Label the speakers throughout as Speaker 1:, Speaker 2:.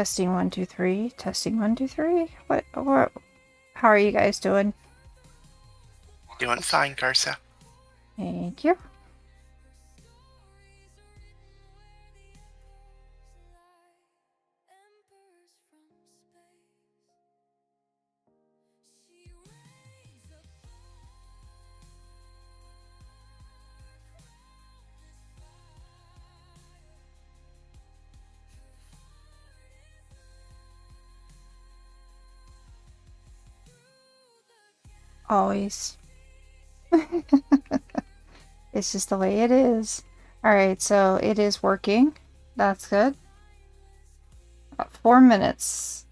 Speaker 1: Testing 1 2 3. Testing 1 2 3. What? How are you guys doing?
Speaker 2: Doing fine, Garza.
Speaker 1: Thank you. Always. It's just the way it is. Alright, so it is working. That's good. 4 minutes.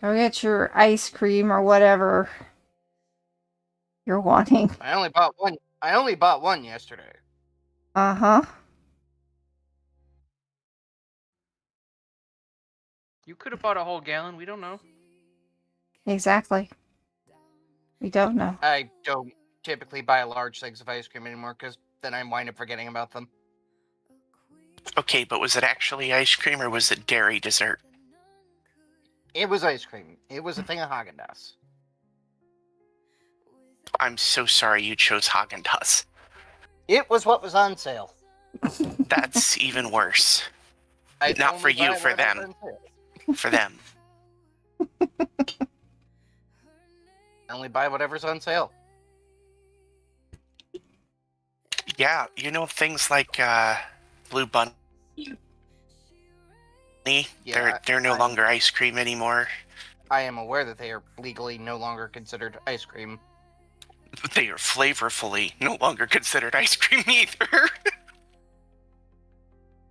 Speaker 1: Go get your ice cream or whatever you're wanting.
Speaker 3: I only bought one. I only bought one yesterday.
Speaker 1: Uh-huh.
Speaker 4: You could have bought a whole gallon. We don't know.
Speaker 1: Exactly. We don't know.
Speaker 3: I don't typically buy large things of ice cream anymore because then I wind up forgetting about them.
Speaker 2: Okay, but was it actually ice cream or was it dairy dessert?
Speaker 3: It was ice cream. It was a thing of Haagen-Dazs.
Speaker 2: I'm so sorry you chose Haagen-Dazs.
Speaker 3: It was what was on sale.
Speaker 2: That's even worse.
Speaker 3: I
Speaker 2: Not for
Speaker 3: only
Speaker 2: you,
Speaker 3: buy
Speaker 2: for
Speaker 3: whatever's
Speaker 2: them.
Speaker 3: on sale.
Speaker 2: For them.
Speaker 3: I only buy whatever's on sale.
Speaker 2: Yeah, you know things like Blue Bunny?
Speaker 3: Yeah,
Speaker 2: they're no longer ice cream anymore.
Speaker 3: I am aware that they are legally no longer considered ice cream.
Speaker 2: They are flavorfully no longer considered ice cream either.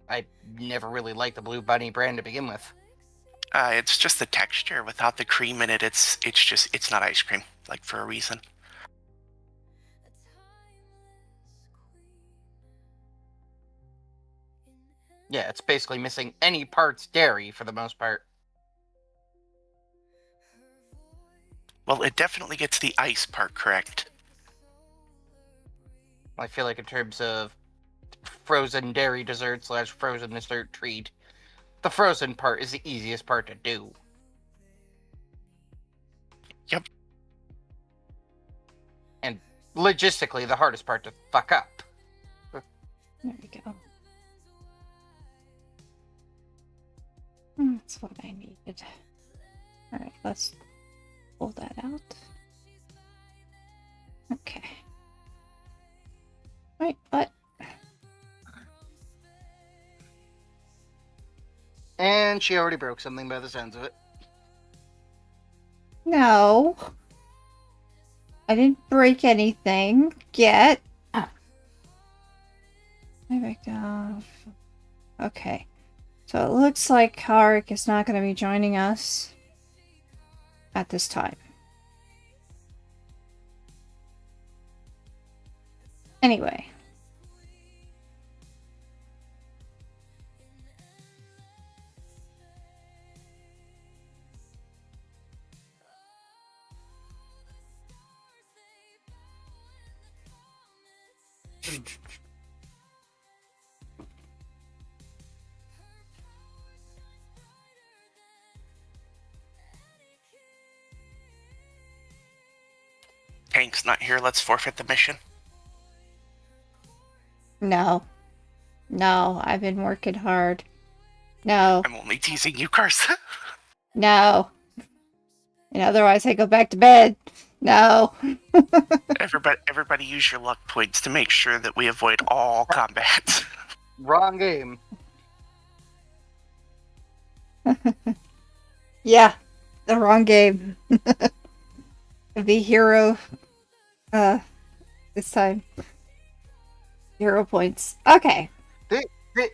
Speaker 3: I never really liked the Blue Bunny brand to begin with.
Speaker 2: It's just the texture. Without the cream in it, it's not ice cream, like for a reason.
Speaker 3: Yeah, it's basically missing any parts dairy for the most part.
Speaker 2: Well, it definitely gets the ice part correct.
Speaker 3: I feel like in terms of frozen dairy dessert / frozen dessert treat, the frozen part is the easiest part to do.
Speaker 2: Yep.
Speaker 3: And logistically, the hardest part to fuck up.
Speaker 1: There we go. That's what I needed. Alright, let's pull that out. Okay. Wait, what?
Speaker 3: And she already broke something by the sounds of it.
Speaker 1: No. I didn't break anything yet. There we go. Okay. So it looks like Harik is not going to be joining us at this time. Anyway.
Speaker 2: Hank's not here. Let's forfeit the mission.
Speaker 1: No. No, I've been working hard. No.
Speaker 2: I'm only teasing you, Garza.
Speaker 1: No. And otherwise I go back to bed. No.
Speaker 2: Everybody use your luck points to make sure that we avoid all combat.
Speaker 3: Wrong game.
Speaker 1: Yeah. The wrong game. The hero this time. 0 points. Okay.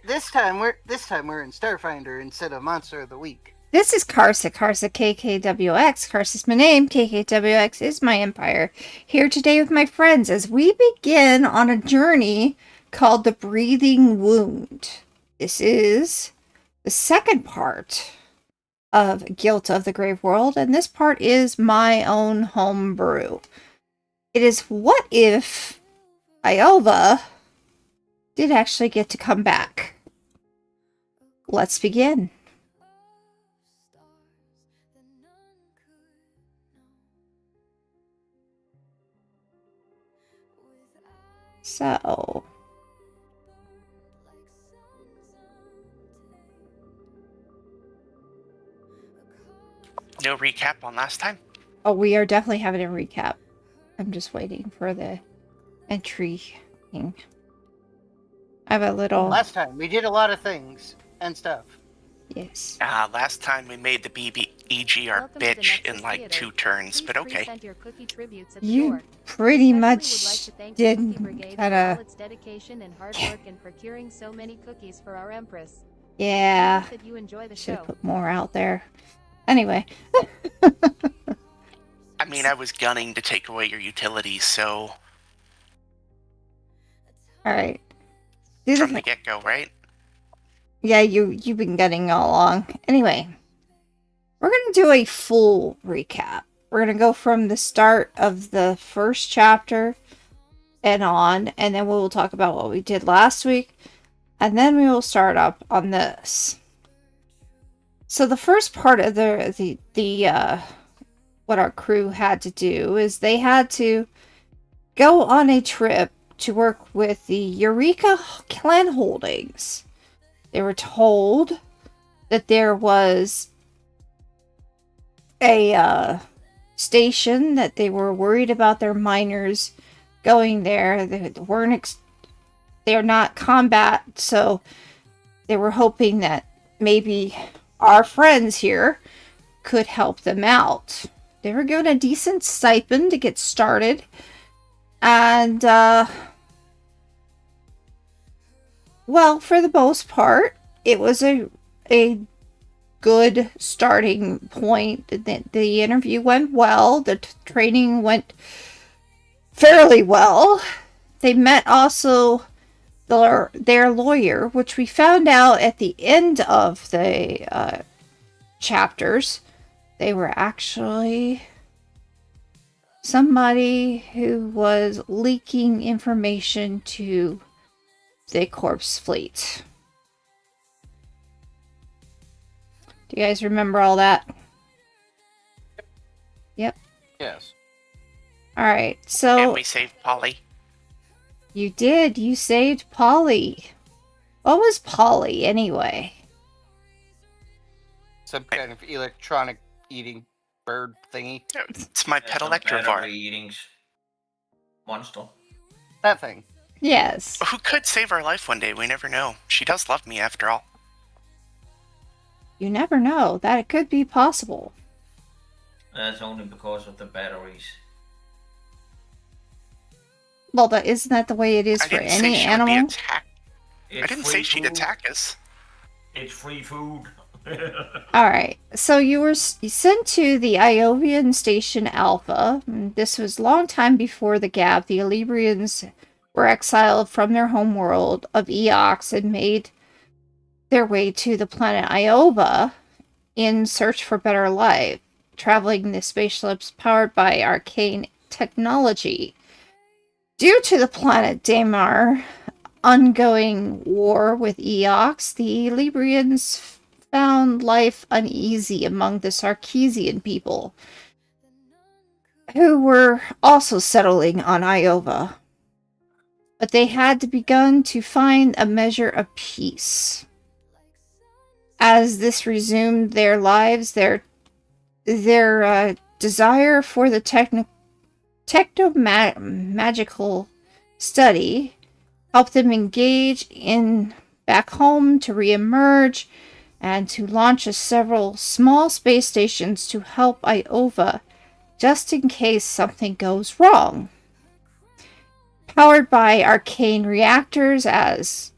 Speaker 3: This time we're in Starfinder instead of Monster of the Week.
Speaker 1: This is Karsa KKWX. Karsa's my name. KKWX is my empire. Here today with my friends as we begin on a journey called the Breathing Wound. This is the second part of Guilt of the Grave World, and this part is my own home brew. It is what if Iova did actually get to come back. Let's begin. So,
Speaker 2: No recap on last time?
Speaker 1: oh, we are definitely having a recap. I'm just waiting for the entry thing. I have a little...
Speaker 3: Last time, we did a lot of things and stuff.
Speaker 1: Yes.
Speaker 2: Last time we made the BBEG our bitch in like 2 turns, but okay.
Speaker 1: You pretty much did kind of...
Speaker 5: its dedication and hard work in procuring so many cookies for our Empress.
Speaker 1: Yeah.
Speaker 5: That you enjoy the
Speaker 1: Should
Speaker 5: show.
Speaker 1: put more out there. Anyway.
Speaker 2: I mean, I was gunning to take away your utilities, so...
Speaker 1: Alright.
Speaker 2: From the get-go, right?
Speaker 1: Yeah, you've been getting all along. Anyway, we're going to do a full recap. We're going to go from the start of the first chapter and on, and then we'll talk about what we did last week, and then we will start up on this. So the first part of the what our crew had to do is they had to go on a trip to work with the Eureka Clan Holdings. They were told that there was a station that they were worried about their miners going there. They're not combat, so they were hoping that maybe our friends here could help them out. They were given a decent stipend to get started, and well, for the most part, it was a good starting point. The interview went well. The training went fairly well. They met also their lawyer, which we found out at the end of the chapters. They were actually somebody who was leaking information to the corpse fleet. Do you guys remember all that? Yep.
Speaker 3: Yes.
Speaker 1: Alright, so...
Speaker 2: And we saved Polly.
Speaker 1: You did. You saved Polly. What was Polly, anyway?
Speaker 3: Some kind of electronic eating bird thingy.
Speaker 2: It's my pet Electrovar.
Speaker 6: Battery eating monster.
Speaker 3: That thing.
Speaker 1: Yes.
Speaker 2: Who could save our life one day? We never know. She does love me, after all.
Speaker 1: You never know. That it could be possible.
Speaker 6: That's only because of the batteries.
Speaker 1: Well, isn't that the way it is for any animal?
Speaker 2: I didn't say she'd attack us.
Speaker 6: It's free food.
Speaker 1: Alright, so you were sent to the Iovian Station Alpha. This was a long time before the gap. The Librians were exiled from their homeworld of Eox and made their way to the planet Iova in search for better life, traveling the spaceships powered by arcane technology. Due to the planet Damar ongoing war with Eox, the Librians found life uneasy among the Sarkeesian people, who were also settling on Iova. But they had begun to find a measure of peace. As this resumed their lives, their desire for the techno-magical study helped them engage in back home to re-emerge and to launch several small space stations to help Iova just in case something goes wrong. Powered by arcane reactors as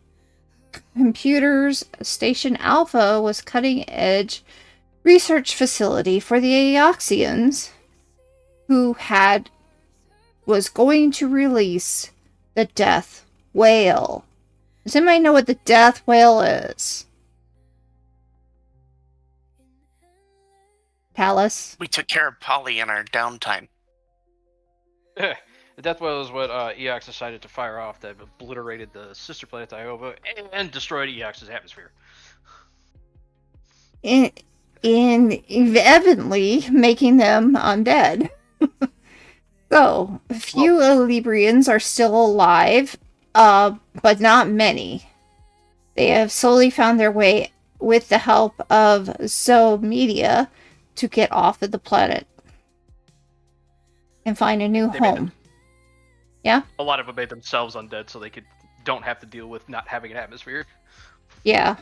Speaker 1: computers, Station Alpha was cutting-edge research facility for the Aoxians who was going to release the Death Whale. Does anybody know what the Death Whale is? Palace?
Speaker 2: We took care of Polly in our downtime.
Speaker 4: The Death Whale is what Eox decided to fire off that obliterated the sister planet Iova and destroyed Eox's atmosphere.
Speaker 1: In evidently making them undead. So, a few Librians are still alive, but not many. They have slowly found their way, with the help of Media, to get off of the planet and find a new
Speaker 4: They made
Speaker 1: home. Yeah?
Speaker 4: A lot of them made themselves undead so they don't have to deal with not having an atmosphere.
Speaker 1: Yeah.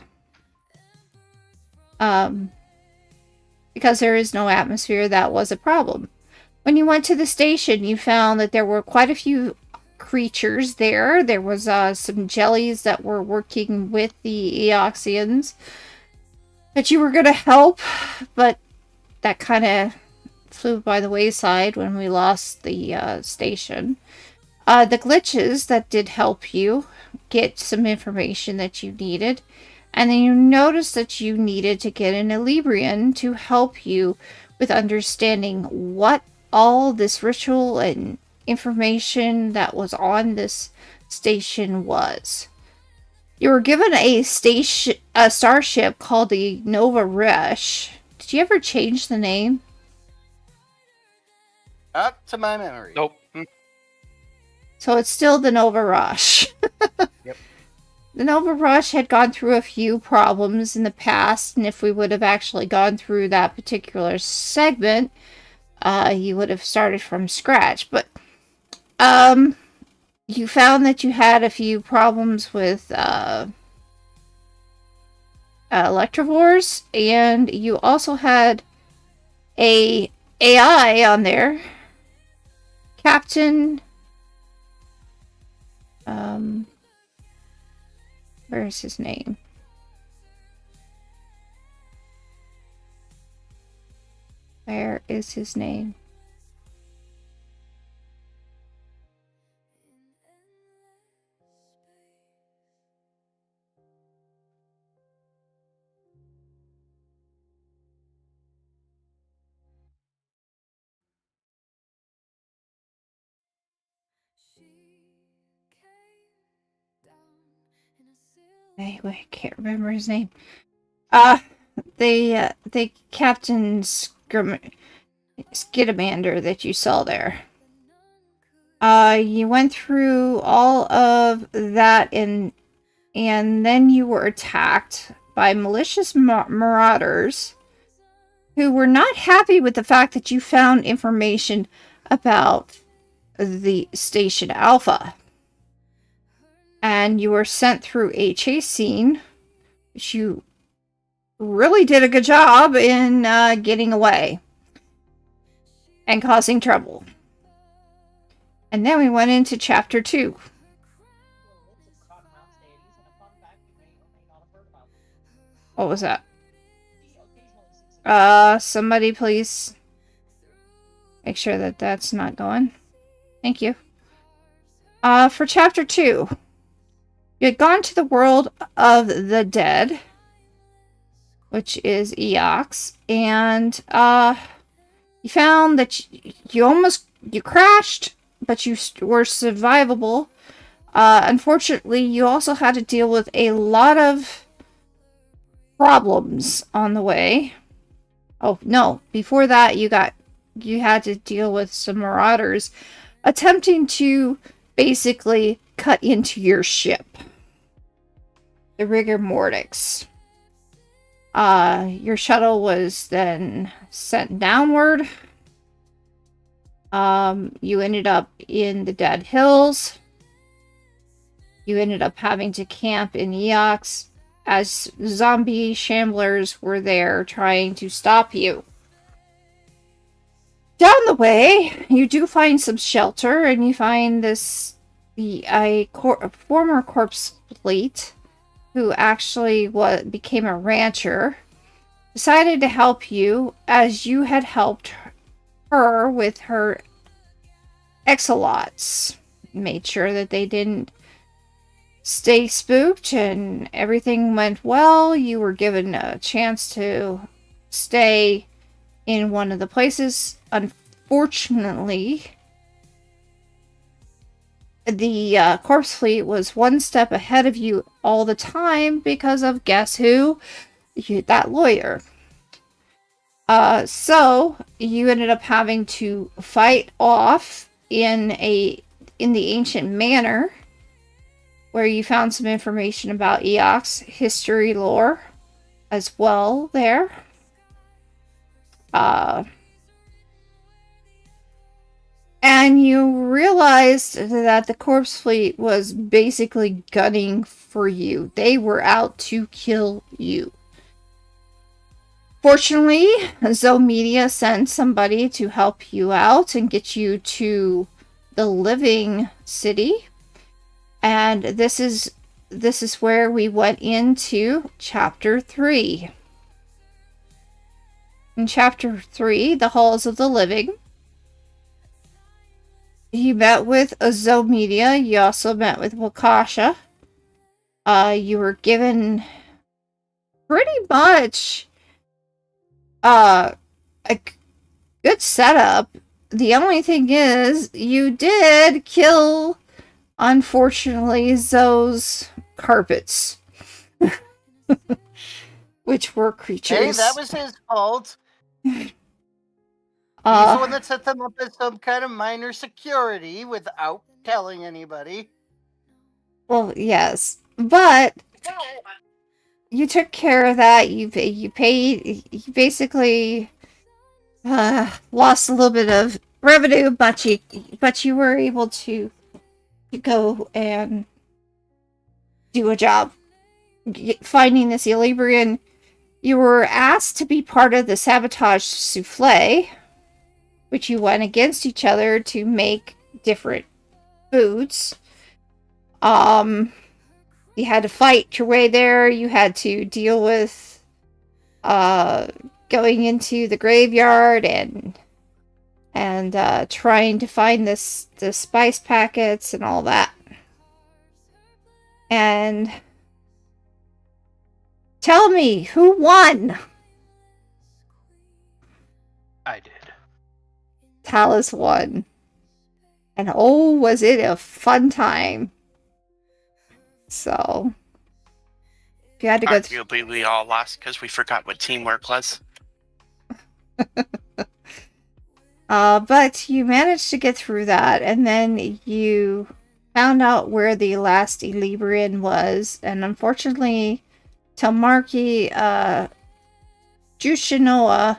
Speaker 1: Because there is no atmosphere, that was a problem. When you went to the station, you found that there were quite a few creatures there. There was some jellies that were working with the Eoxians that you were going to help, but that kind of flew by the wayside when we lost the station. The glitches that did help you get some information that you needed, and then you noticed that you needed to get an Librian to help you with understanding what all this ritual and information that was on this station was. You were given a starship called the Nova Rush. Did you ever change the name?
Speaker 3: Up to my memory.
Speaker 4: Nope.
Speaker 1: So it's still the Nova Rush.
Speaker 3: Yep.
Speaker 1: The Nova Rush had gone through a few problems in the past, and if we would have actually gone through that particular segment, you would have started from scratch. But you found that you had a few problems with Electrovores, and you also had a AI on there, Captain. Where is his name? Where is his name? I can't remember his name. The Captain Skidamander that you saw there. You went through all of that, and then you were attacked by malicious marauders who were not happy with the fact that you found information about the Station Alpha. And you were sent through a chase scene, which you really did a good job in getting away and causing trouble. And then we went into chapter 2. What was that? Somebody please make sure that that's not going. Thank you. For chapter 2, you had gone to the world of the dead, which is Eox, and you found that you crashed, but you were survivable. Unfortunately, you also had to deal with a lot of problems on the way. Oh no! Before that, you had to deal with some marauders attempting to basically cut into your ship. The rigor mortis. Your shuttle was then sent downward. You ended up in the Dead Hills. You ended up having to camp in Eox as zombie shamblers were there trying to stop you. Down the way, you do find some shelter, and you find a former corpse fleet who actually became a rancher, decided to help you as you had helped her with her exolots. Made sure that they didn't stay spooked and everything went well. You were given a chance to stay in one of the places. Unfortunately, the corpse fleet was one step ahead of you all the time because of, guess who? That lawyer. So you ended up having to fight off in the ancient manor, where you found some information about Eox history lore as well there. And you realized that the corpse fleet was basically gunning for you. They were out to kill you. Fortunately, Zoe Media sent somebody to help you out and get you to the living city. And this is where we went into Chapter 3. In Chapter 3, the Halls of the Living, you met with Zoe Media. You also met with Wakasha. You were given pretty much a good setup. The only thing is, you did kill, unfortunately, Zoe's carpets. Which were creatures.
Speaker 3: Hey, that was his fault. He's the one that set them up as some kind of minor security without telling anybody.
Speaker 1: Well, yes. But you took care of that. You paid. You basically lost a little bit of revenue, but you were able to go and do a job finding this Elibrian. You were asked to be part of the sabotage souffle, which you went against each other to make different foods. You had to fight your way there. You had to deal with going into the graveyard and trying to find the spice packets and all that. And tell me, who won?
Speaker 4: I did.
Speaker 1: Talus won. And oh, was it a fun time. So, if you had to go
Speaker 2: Arguably, we all lost because we forgot what teamwork was.
Speaker 1: but you managed to get through that, and then you found out where the last Elibrian was, and unfortunately, Telmarki Jushinoa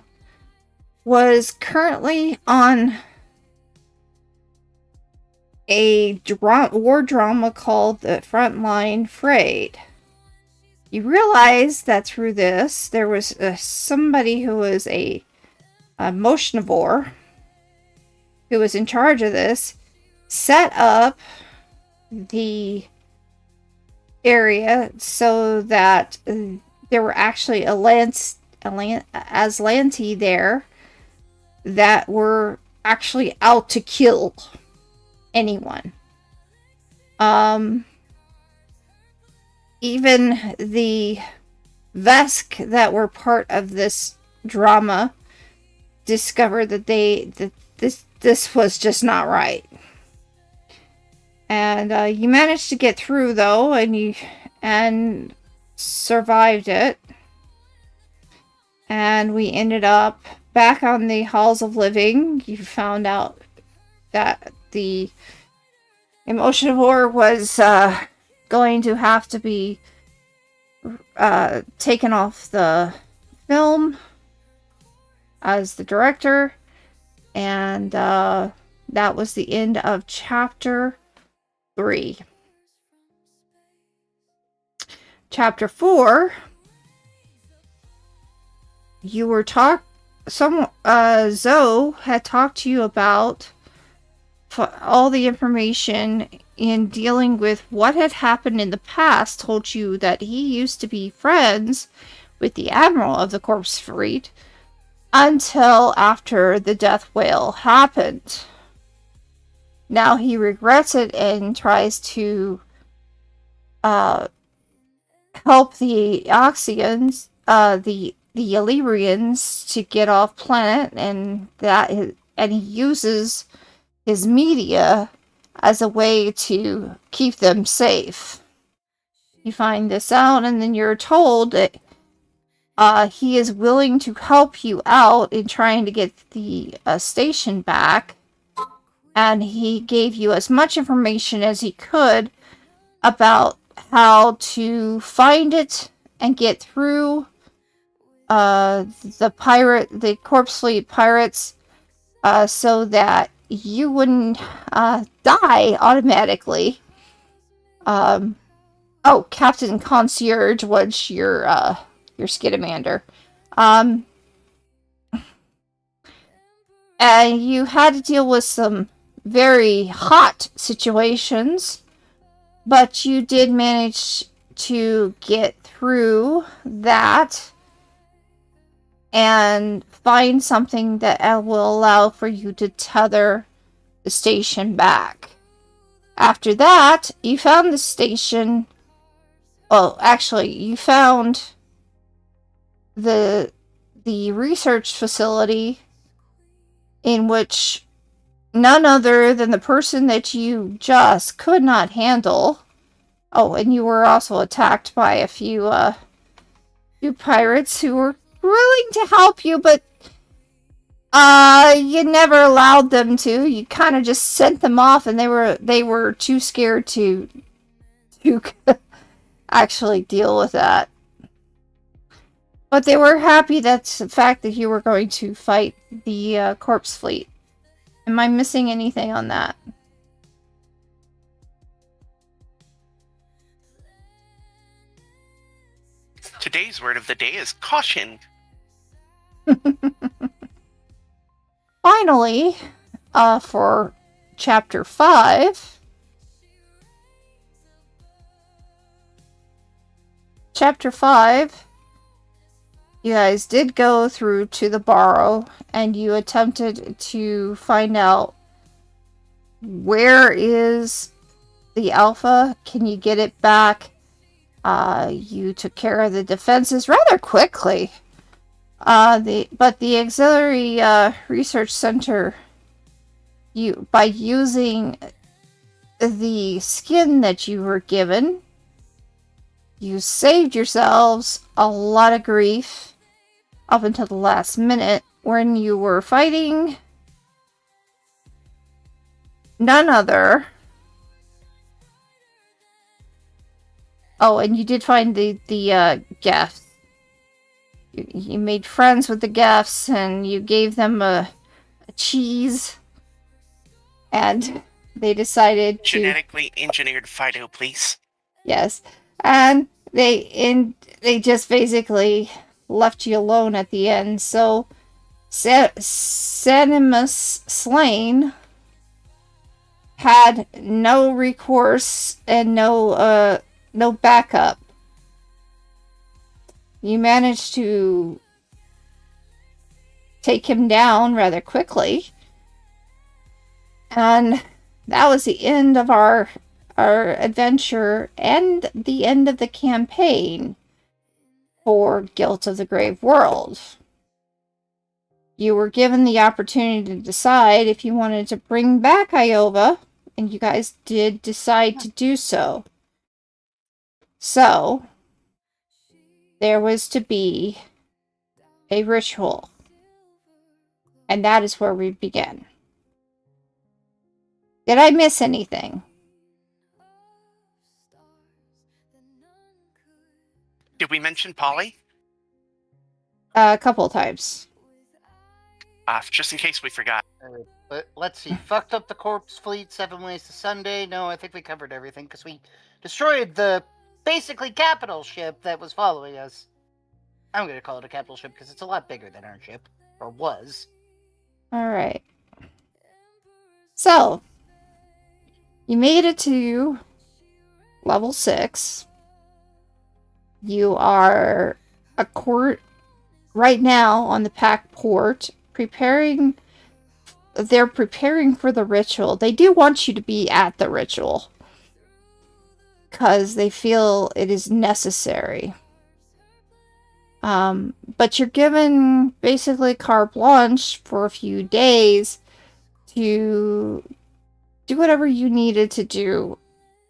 Speaker 1: was currently on a war drama called The Frontline Frayed. You realize that through this, there was somebody who was a motionivore who was in charge of this, set up the area so that there were actually Aslanti there that were actually out to kill anyone. Even the Vesk that were part of this drama discovered that this was just not right. And you managed to get through though, and survived it. And we ended up back on the Halls of Living. You found out that the Emotionivore was going to have to be taken off the film as the director. And that was the end of Chapter 3. Chapter 4, you were Zoe had talked to you about all the information in dealing with what had happened in the past, told you that he used to be friends with the Admiral of the Corpse Fleet until after the death whale happened. Now he regrets it and tries to help the Oxians, the Illyrians, to get off planet, and he uses his media as a way to keep them safe. You find this out, and then you're told that he is willing to help you out in trying to get the station back. and he gave you as much information as he could about how to find it and get through the Corpse Fleet pirates, so that you wouldn't die automatically. Captain Concierge was your Skidamander. And you had to deal with some very hot situations, but you did manage to get through that and find something that will allow for you to tether the station back. After that, you found the station. Well, actually, you found the research facility in which none other than the person that you just could not handle. Oh, and you were also attacked by a few pirates who were willing to help you, but you never allowed them to. You kind of just sent them off, and they were too scared to actually deal with that. But they were happy that's the fact that you were going to fight the Corpse Fleet. Am I missing anything on that?
Speaker 2: Today's word of the day is caution.
Speaker 1: Finally, for Chapter 5... Chapter 5... You guys did go through to the Barrow, and you attempted to find out where is the Alpha. Can you get it back? You took care of the defenses rather quickly. But the Auxiliary Research Center, by using the skin that you were given, you saved yourselves a lot of grief up until the last minute when you were fighting none other. Oh, and you did find the Geths. You made friends with the Geths, and you gave them a cheese, and they decided to...
Speaker 2: Genetically engineered Fido, please.
Speaker 1: Yes. And they just basically left you alone at the end. So Sanimus Slain had no recourse and no backup. You managed to take him down rather quickly. And that was the end of our adventure and the end of the campaign for Guilt of the Grave World. You were given the opportunity to decide if you wanted to bring back Iova, and you guys did decide to do so. So, there was to be a ritual, and that is where we begin. Did I miss anything?
Speaker 2: Did we mention Polly?
Speaker 1: A couple of times.
Speaker 2: Just in case we forgot.
Speaker 3: But let's see. Fucked up the Corpse Fleet 7 ways to Sunday. No, I think we covered everything because we destroyed the basically capital ship that was following us. I'm going to call it a capital ship because it's a lot bigger than our ship. Or was.
Speaker 1: Alright. So, you made it to level 6. You are a court right now on the Pack Port, preparing. They're preparing for the ritual. They do want you to be at the ritual because they feel it is necessary. But you're given basically carte blanche for a few days to do whatever you needed to do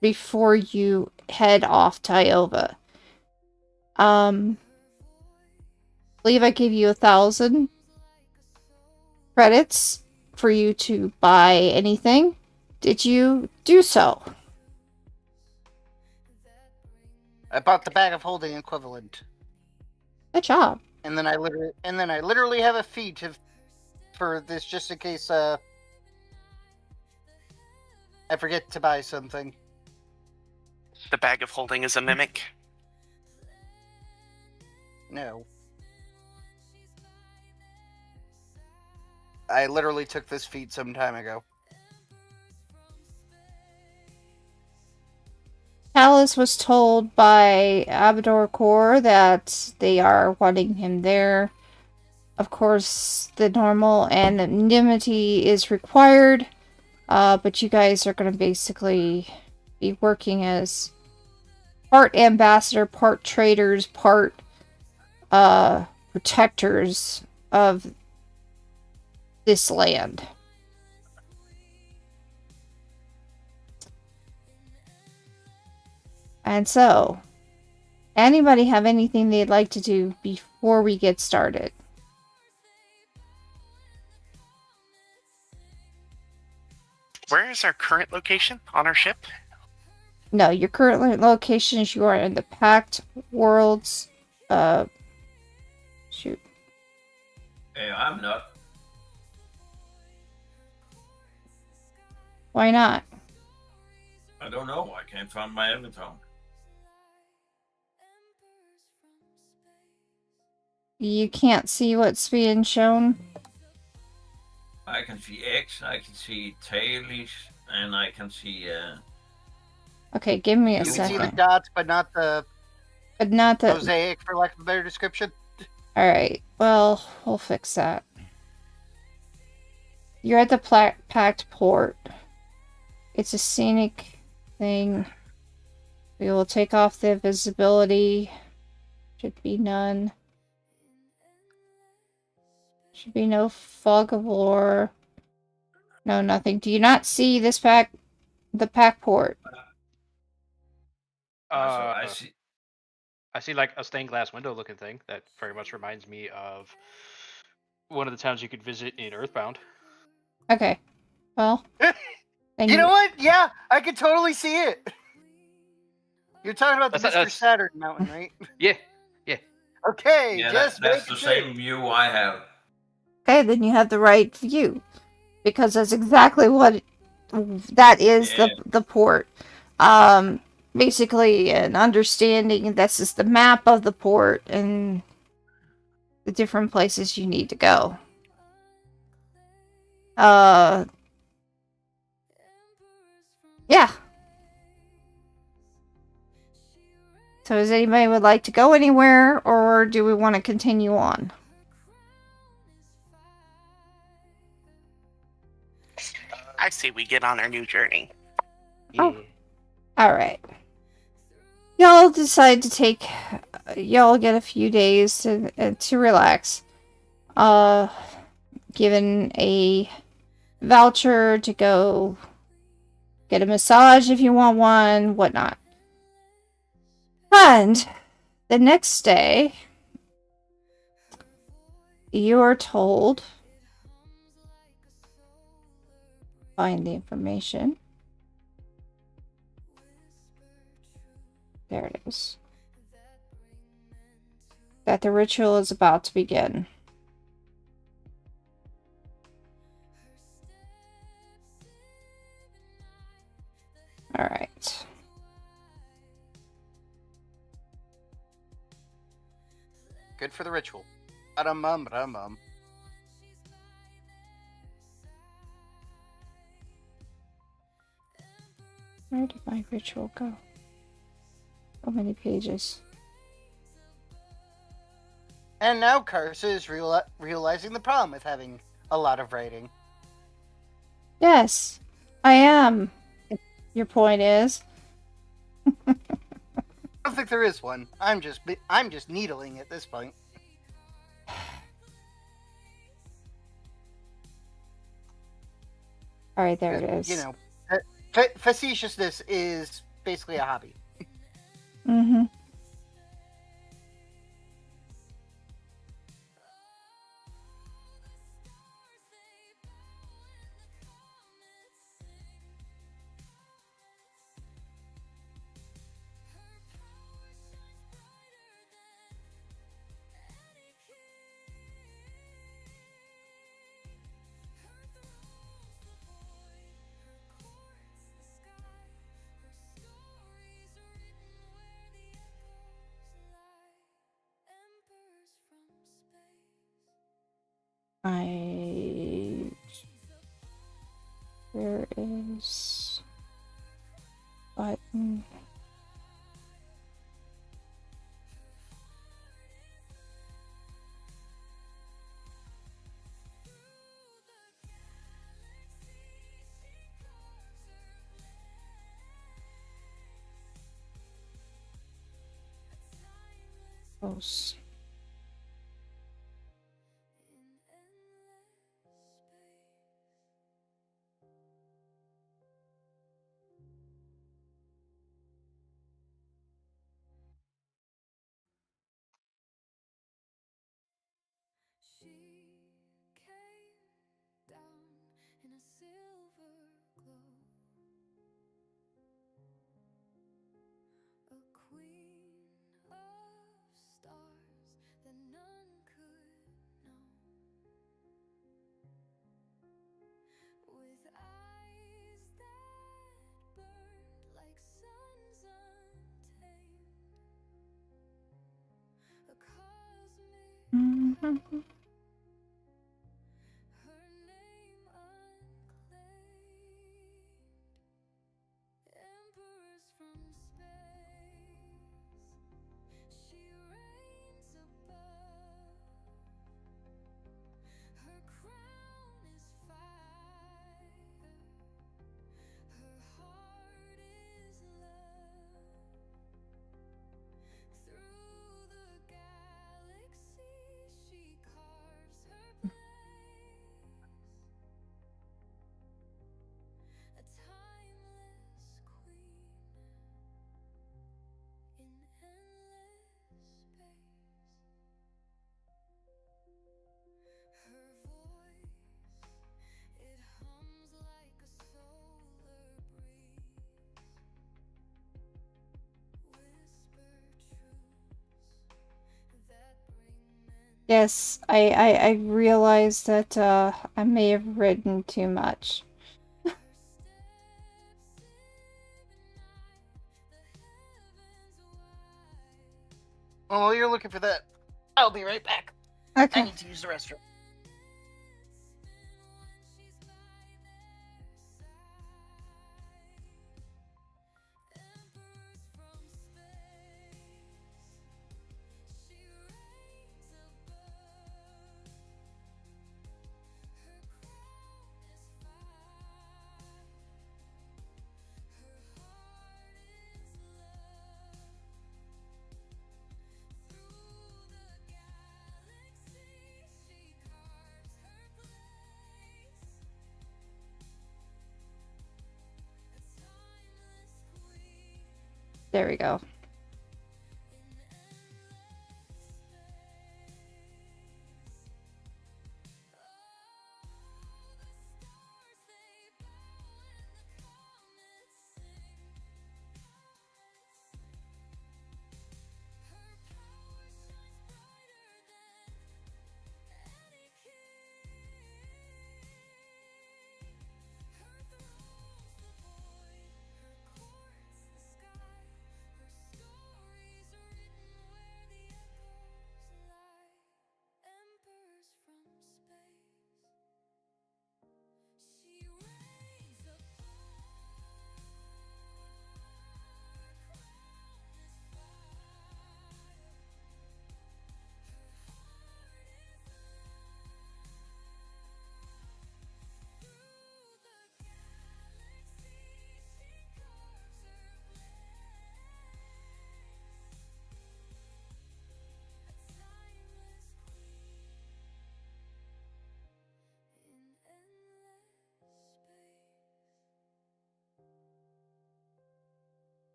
Speaker 1: before you head off to Iova. I believe I gave you 1,000 credits for you to buy anything, did you do so?
Speaker 3: I bought the bag of holding equivalent,
Speaker 1: Good job.
Speaker 3: and then I literally have a fee for this just in case I forget to buy something.
Speaker 2: The bag of holding is a mimic.
Speaker 3: No. I literally took this feat some time ago.
Speaker 1: Alice was told by Abador Corps that they are wanting him there. Of course, the normal anonymity is required, but you guys are going to basically be working as part ambassador, part traders, part protectors of this land. And so, anybody have anything they'd like to do before we get started?
Speaker 2: Where is our current location on our ship?
Speaker 1: No, your current location is you are in the Pact Worlds. Shoot.
Speaker 6: Hey, I'm not.
Speaker 1: Why not?
Speaker 6: I don't know. I can't find my avatar.
Speaker 1: You can't see what's being shown?
Speaker 6: I can see X, I can see tails, and I can see.
Speaker 1: Okay, give me a
Speaker 3: You can see the
Speaker 1: second.
Speaker 3: dots, but not the
Speaker 1: But not the...
Speaker 3: mosaic, for lack of a better description.
Speaker 1: Alright, well, we'll fix that. You're at the Pact Port. It's a scenic thing. We will take off the visibility. Should be none. Should be no fog of war. No, nothing. Do you not see this the Pact Port?
Speaker 6: I see.
Speaker 4: I see like a stained glass window looking thing that very much reminds me of one of the towns you could visit in Earthbound.
Speaker 1: Okay. Well, then
Speaker 3: You know what? Yeah, I could totally see it. You're talking about the
Speaker 4: That's-
Speaker 3: Mr.
Speaker 4: that's-
Speaker 3: Saturn mountain, right?
Speaker 4: Yeah.
Speaker 3: Okay,
Speaker 6: Yeah,
Speaker 3: just
Speaker 6: that's the
Speaker 3: making sure.
Speaker 6: same view I have.
Speaker 1: Okay, then you have the right view. Because that's exactly what that is,
Speaker 6: Yeah.
Speaker 1: the port. Basically an understanding this is the map of the port and the different places you need to go. Yeah. So does anybody would like to go anywhere, or do we want to continue on?
Speaker 2: I say we get on our new journey.
Speaker 1: Oh. Alright. Y'all decide to take... Y'all get a few days to relax. Given a voucher to go get a massage if you want one, whatnot. And the next day, you are told... Find the information. There it is. That the ritual is about to begin. Alright.
Speaker 3: Good for the ritual. Ba-dum-bum.
Speaker 1: Where did my ritual go? So many pages.
Speaker 3: And now Karsa is realizing the problem with having a lot of writing.
Speaker 1: Yes, I am. Your point is?
Speaker 3: I don't think there is one. I'm just needling at this point.
Speaker 1: Alright, there it is.
Speaker 3: You know, facetiousness is basically a hobby.
Speaker 1: Mm-hmm. Pause. Button. Pause.
Speaker 7: She came down in a silver glow, a queen of stars that none could know, with eyes that burned like suns untamed, a cosmic
Speaker 1: Mhm.
Speaker 7: her name unclaimed, empress from space, she reigns above, her crown is fire, her heart is love, through the galaxy she carves her place, a timeless queen in endless space. Her voice, it hums like a solar breeze, whisper truths that bring men.
Speaker 1: Yes, I realized that I may have written too much.
Speaker 7: Her steps ignite the heavens wide.
Speaker 3: Well, while you're looking for that, I'll be right back. I
Speaker 1: Okay.
Speaker 3: need to use the restroom.
Speaker 1: There we go.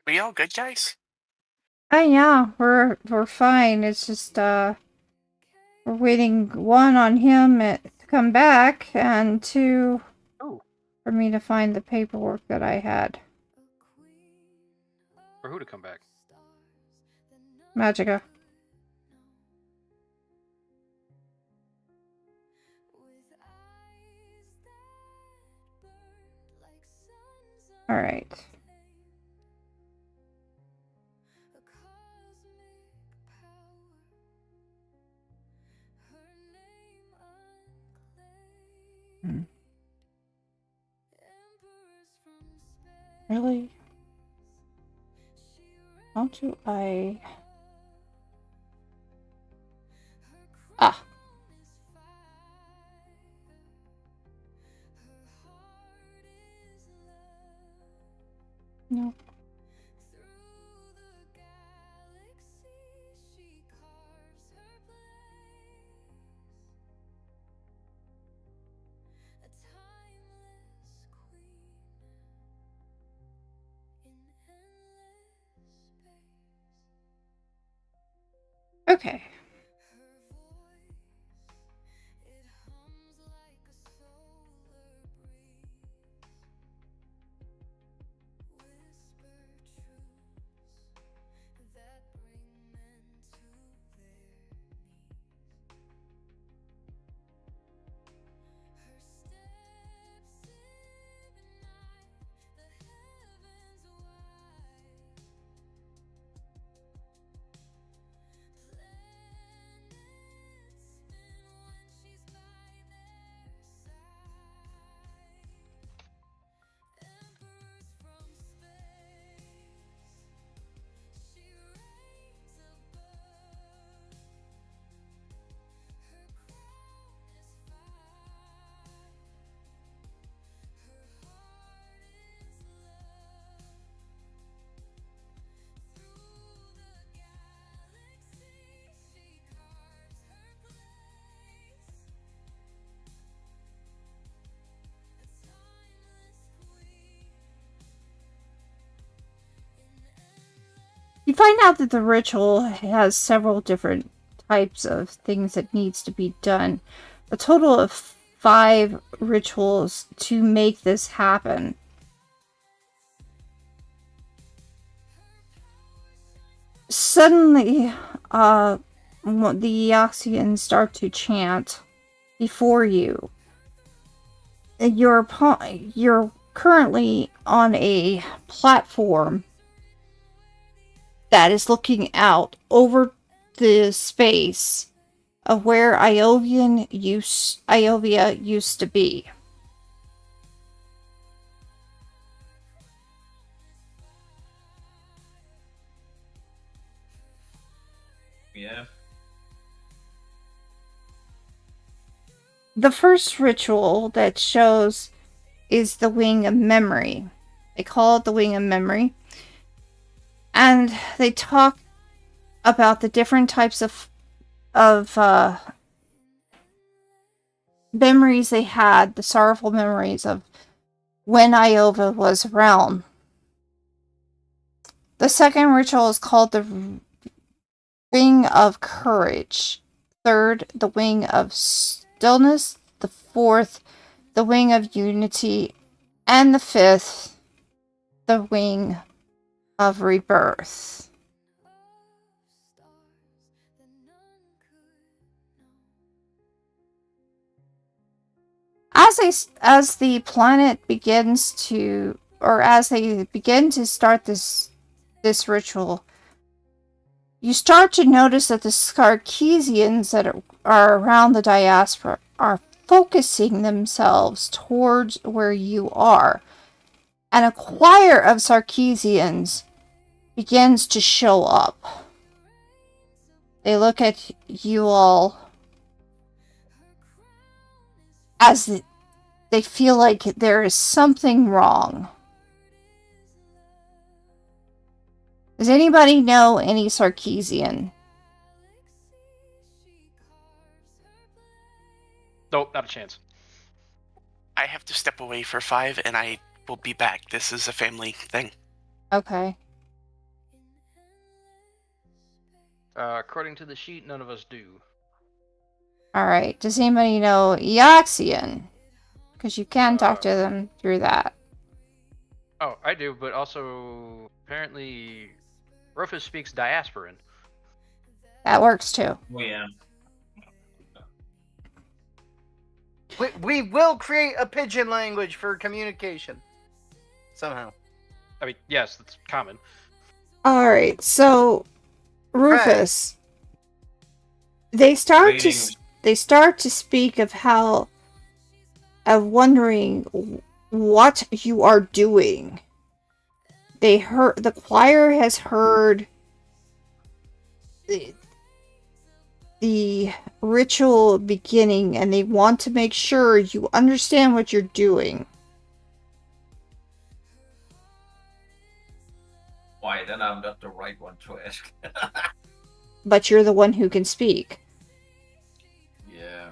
Speaker 2: We all good, guys?
Speaker 1: Oh yeah, we're fine. It's just we're waiting one on him to come back and two
Speaker 4: Oh,
Speaker 1: for me to find the paperwork that I had.
Speaker 4: for who to come back?
Speaker 1: Magica. All right. Really? How do I... Ah. No. Okay. You find out that the ritual has several different types of things that needs to be done. A total of 5 rituals to make this happen. Suddenly, the Eoxians start to chant before you. You're currently on a platform that is looking out over the space of where Iovia used to be.
Speaker 6: Yeah.
Speaker 1: The first ritual that shows is the Wing of Memory. They call it the Wing of Memory. And they talk about the different types of memories they had, the sorrowful memories of when Iova was around. The second ritual is called the Wing of Courage. Third, the Wing of Stillness. The fourth, the Wing of Unity. And the fifth, the Wing of Rebirth. As the planet begins to, or as they begin to start this ritual, you start to notice that the Sarkeesians that are around the diaspora are focusing themselves towards where you are. And a choir of Sarkeesians begins to show up. They look at you all as they feel like there is something wrong. Does anybody know any Sarkeesian?
Speaker 4: Nope, not a chance.
Speaker 2: I have to step away for 5, and I will be back. This is a family thing.
Speaker 1: Okay.
Speaker 4: According to the sheet, none of us do.
Speaker 1: Alright. Does anybody know Eoxian? Because you can talk to them through that.
Speaker 4: Oh, I do, but also apparently Rufus speaks Diasporan.
Speaker 1: That works too.
Speaker 6: Oh, yeah.
Speaker 3: We will create a pigeon language for communication. Somehow.
Speaker 4: I mean, yes, that's common.
Speaker 1: Alright, so Rufus. They start to speak of wondering what you are doing. the choir has heard the ritual beginning, and they want to make sure you understand what you're doing.
Speaker 6: Why, then I'm not the right one to ask.
Speaker 1: But you're the one who can speak.
Speaker 6: Yeah.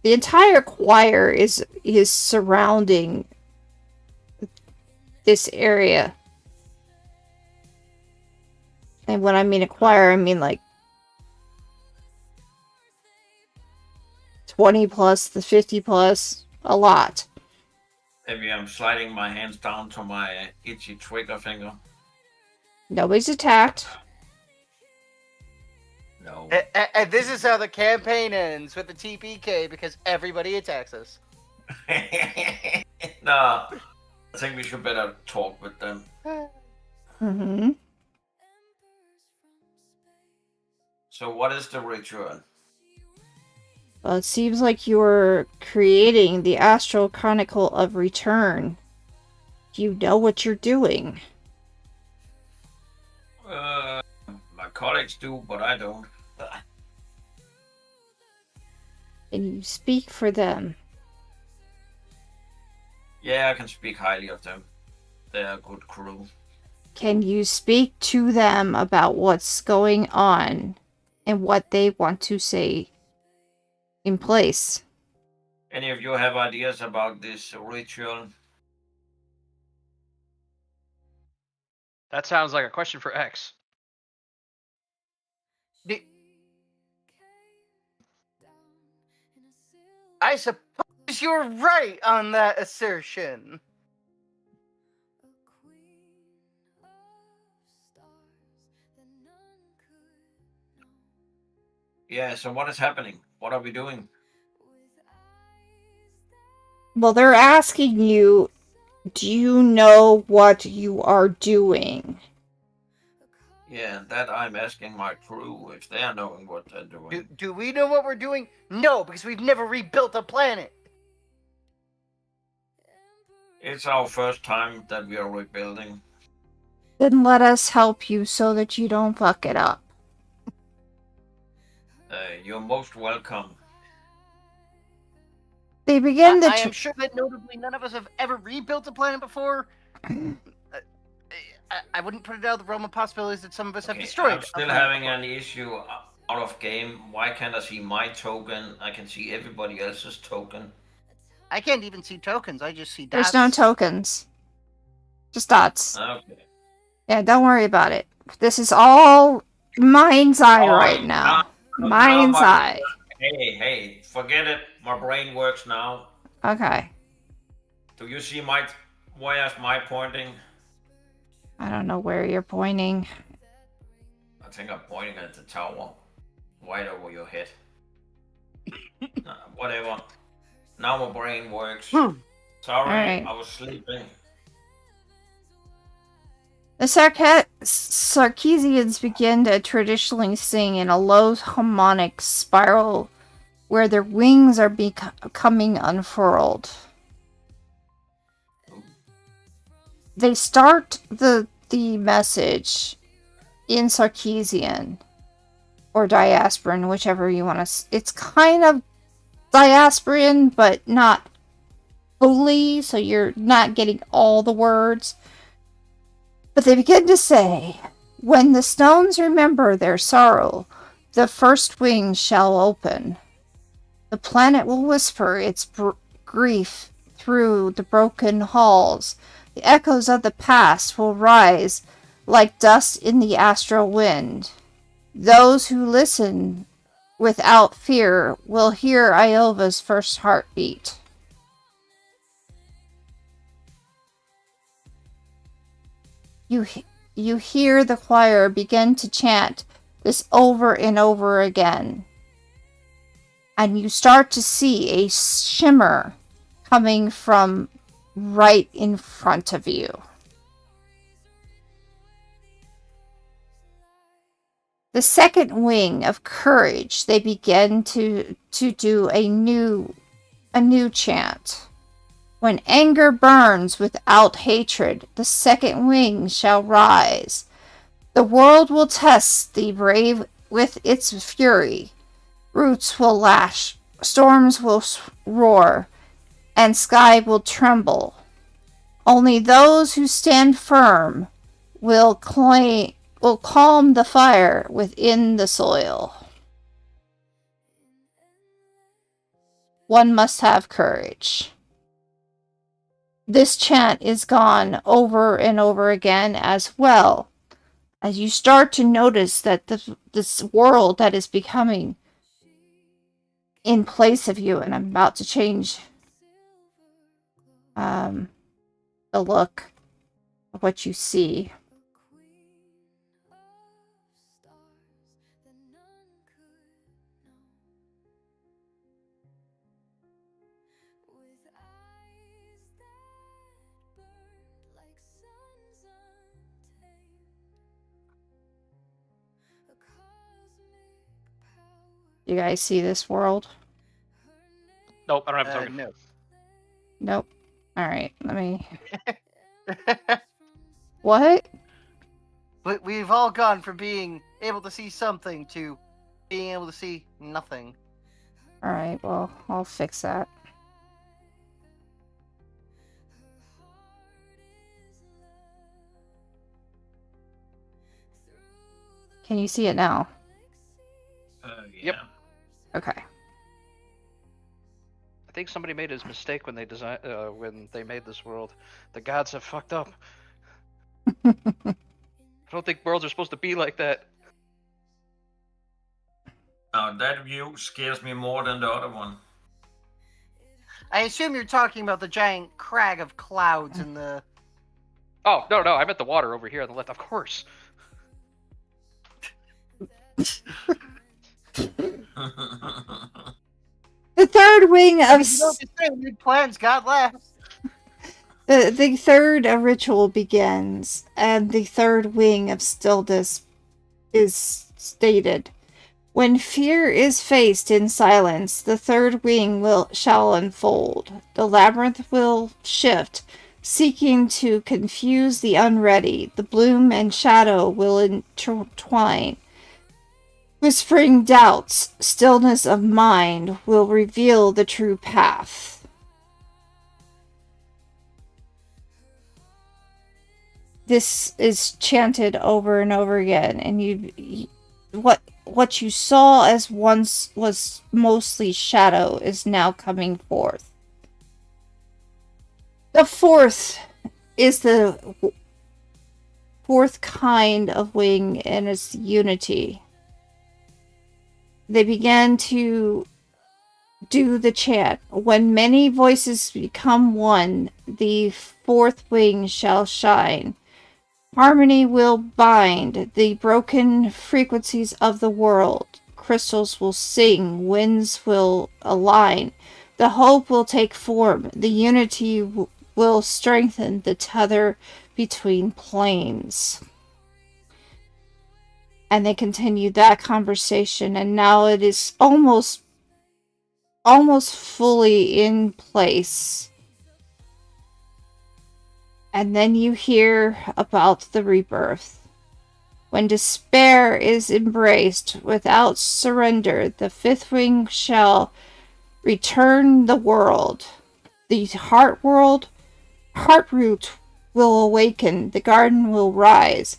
Speaker 1: The entire choir is surrounding this area. And when I mean a choir, I mean like 20 plus, the 50 plus, a lot.
Speaker 6: Maybe I'm sliding my hands down to my itchy trigger finger.
Speaker 1: Nobody's attacked.
Speaker 6: No.
Speaker 3: And this is how the campaign ends, with the TPK, because everybody attacks us.
Speaker 6: No. I think we should better talk with them.
Speaker 1: Mm-hmm.
Speaker 6: So what is the ritual?
Speaker 1: Well, it seems like you're creating the Astral Chronicle of Return. You know what you're doing.
Speaker 6: My colleagues do, but I don't.
Speaker 1: And you speak for them.
Speaker 6: Yeah, I can speak highly of them. They're a good crew.
Speaker 1: Can you speak to them about what's going on and what they want to say in place?
Speaker 6: Any of you have ideas about this ritual?
Speaker 4: That sounds like a question for X.
Speaker 3: I suppose you're right on that assertion.
Speaker 6: Yeah, so what is happening? What are we doing?
Speaker 1: Well, they're asking you, do you know what you are doing?
Speaker 6: Yeah, that I'm asking my crew if they're knowing what they're doing.
Speaker 3: Do we know what we're doing? No, because we've never rebuilt a planet.
Speaker 6: It's our first time that we are rebuilding.
Speaker 1: Then let us help you so that you don't fuck it up.
Speaker 6: You're most welcome.
Speaker 1: They begin the
Speaker 3: I am sure that notably none of us have ever rebuilt a planet before. I wouldn't put it out of the realm of possibilities that some of us have destroyed.
Speaker 6: I'm still having an issue out of game. Why can't I see my token? I can see everybody else's token.
Speaker 3: I can't even see tokens. I just see
Speaker 1: There's
Speaker 3: dots.
Speaker 1: no tokens. Just dots.
Speaker 6: Okay.
Speaker 1: Yeah, don't worry about it. This is all mind's eye right now. Mind's eye.
Speaker 6: Hey, forget it. My brain works now.
Speaker 1: Okay.
Speaker 6: Do you see where's my pointing?
Speaker 1: I don't know where you're pointing.
Speaker 6: I think I'm pointing at the tower. Right over your head. Whatever. Now my brain works. Sorry,
Speaker 1: Alright.
Speaker 6: I was sleeping.
Speaker 1: The Sarkeesians begin to traditionally sing in a low harmonic spiral where their wings are becoming unfurled. They start the message in Sarkeesian or Diasporan, whichever you want to. It's kind of Diasporan, but not fully, so you're not getting all the words. But they begin to say, "When the stones remember their sorrow, the first wings shall open. The planet will whisper its grief through the broken halls. The echoes of the past will rise like dust in the astral wind. Those who listen without fear will hear Iova's first heartbeat." You hear the choir begin to chant this over and over again. And you start to see a shimmer coming from right in front of you. The second wing of courage, they begin to do a new chant. When anger burns without hatred, the second wing shall rise. The world will test the brave with its fury. Roots will lash, storms will roar, and sky will tremble. Only those who stand firm will calm the fire within the soil. One must have courage. This chant is gone over and over again as well, as you start to notice that this world that is becoming in place of you, and I'm about to change the look of what you see. You guys see this world?
Speaker 4: Nope, I don't have a token.
Speaker 3: No.
Speaker 1: Nope. Alright, let me... What?
Speaker 3: But we've all gone from being able to see something to being able to see nothing.
Speaker 1: Alright, well, I'll fix that. Can you see it now?
Speaker 6: Yeah.
Speaker 4: Yep.
Speaker 1: Okay.
Speaker 4: I think somebody made a mistake when they when they made this world. The gods have fucked up. I don't think worlds are supposed to be like that.
Speaker 6: Now that view scares me more than the other one.
Speaker 3: I assume you're talking about the giant crag of clouds in the...
Speaker 4: Oh, no, I meant the water over here on the left, of course.
Speaker 1: The third wing of...
Speaker 3: You don't just say big plans got left.
Speaker 1: The third ritual begins, and the third wing of stillness is stated. When fear is faced in silence, the third wing shall unfold. The labyrinth will shift, seeking to confuse the unready. The bloom and shadow will intertwine. Whispering doubts, stillness of mind will reveal the true path. This is chanted over and over again, and what you saw as once was mostly shadow is now coming forth. The fourth is the fourth kind of wing, and it's unity. They began to do the chant. When many voices become one, the fourth wing shall shine. Harmony will bind the broken frequencies of the world. Crystals will sing, winds will align. The hope will take form. The unity will strengthen the tether between planes. And they continued that conversation, and now it is almost fully in place. And then you hear about the rebirth. When despair is embraced without surrender, the fifth wing shall return the world. The heart root will awaken, the garden will rise.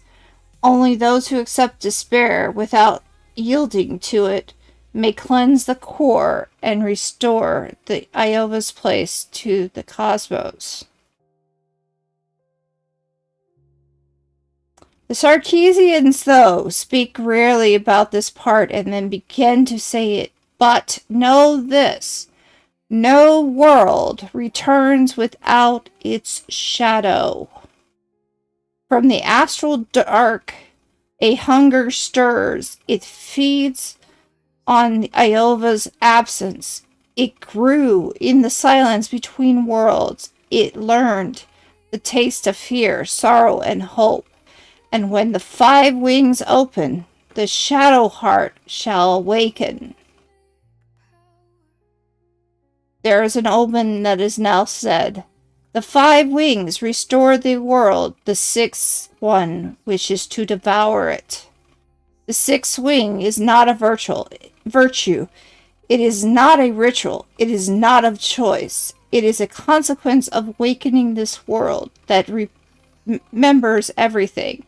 Speaker 1: Only those who accept despair without yielding to it may cleanse the core and restore the Iova's place to the cosmos. The Sarkeesians, though, speak rarely about this part and then begin to say it. But know this: no world returns without its shadow. From the astral dark, a hunger stirs. It feeds on Iova's absence. It grew in the silence between worlds. It learned the taste of fear, sorrow, and hope. And when the 5 wings open, the shadow heart shall awaken. There is an omen that is now said. The 5 wings restore the world. The 6th one wishes to devour it. The 6th wing is not a virtue. It is not a ritual. It is not of choice. It is a consequence of awakening this world that remembers everything,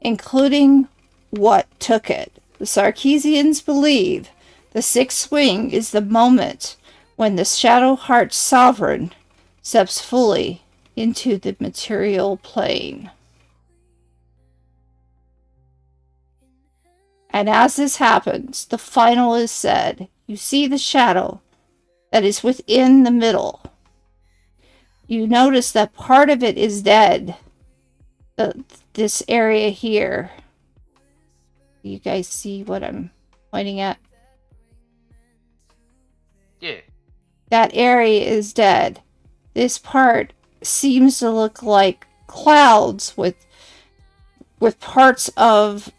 Speaker 1: including what took it. The Sarkeesians believe the 6th wing is the moment when the Shadow Heart Sovereign steps fully into the material plane. And as this happens, the final is said. You see the shadow that is within the middle. You notice that part of it is dead. This area here. You guys see what I'm pointing at?
Speaker 4: Yeah.
Speaker 1: That area is dead. This part seems to look like clouds with parts of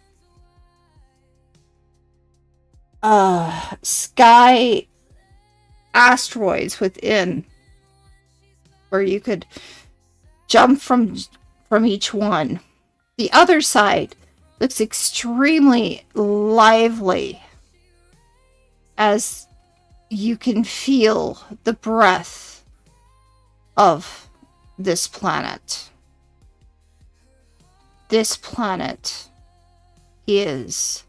Speaker 1: sky asteroids within, where you could jump from each one. The other side looks extremely lively, as you can feel the breath of this planet. This planet is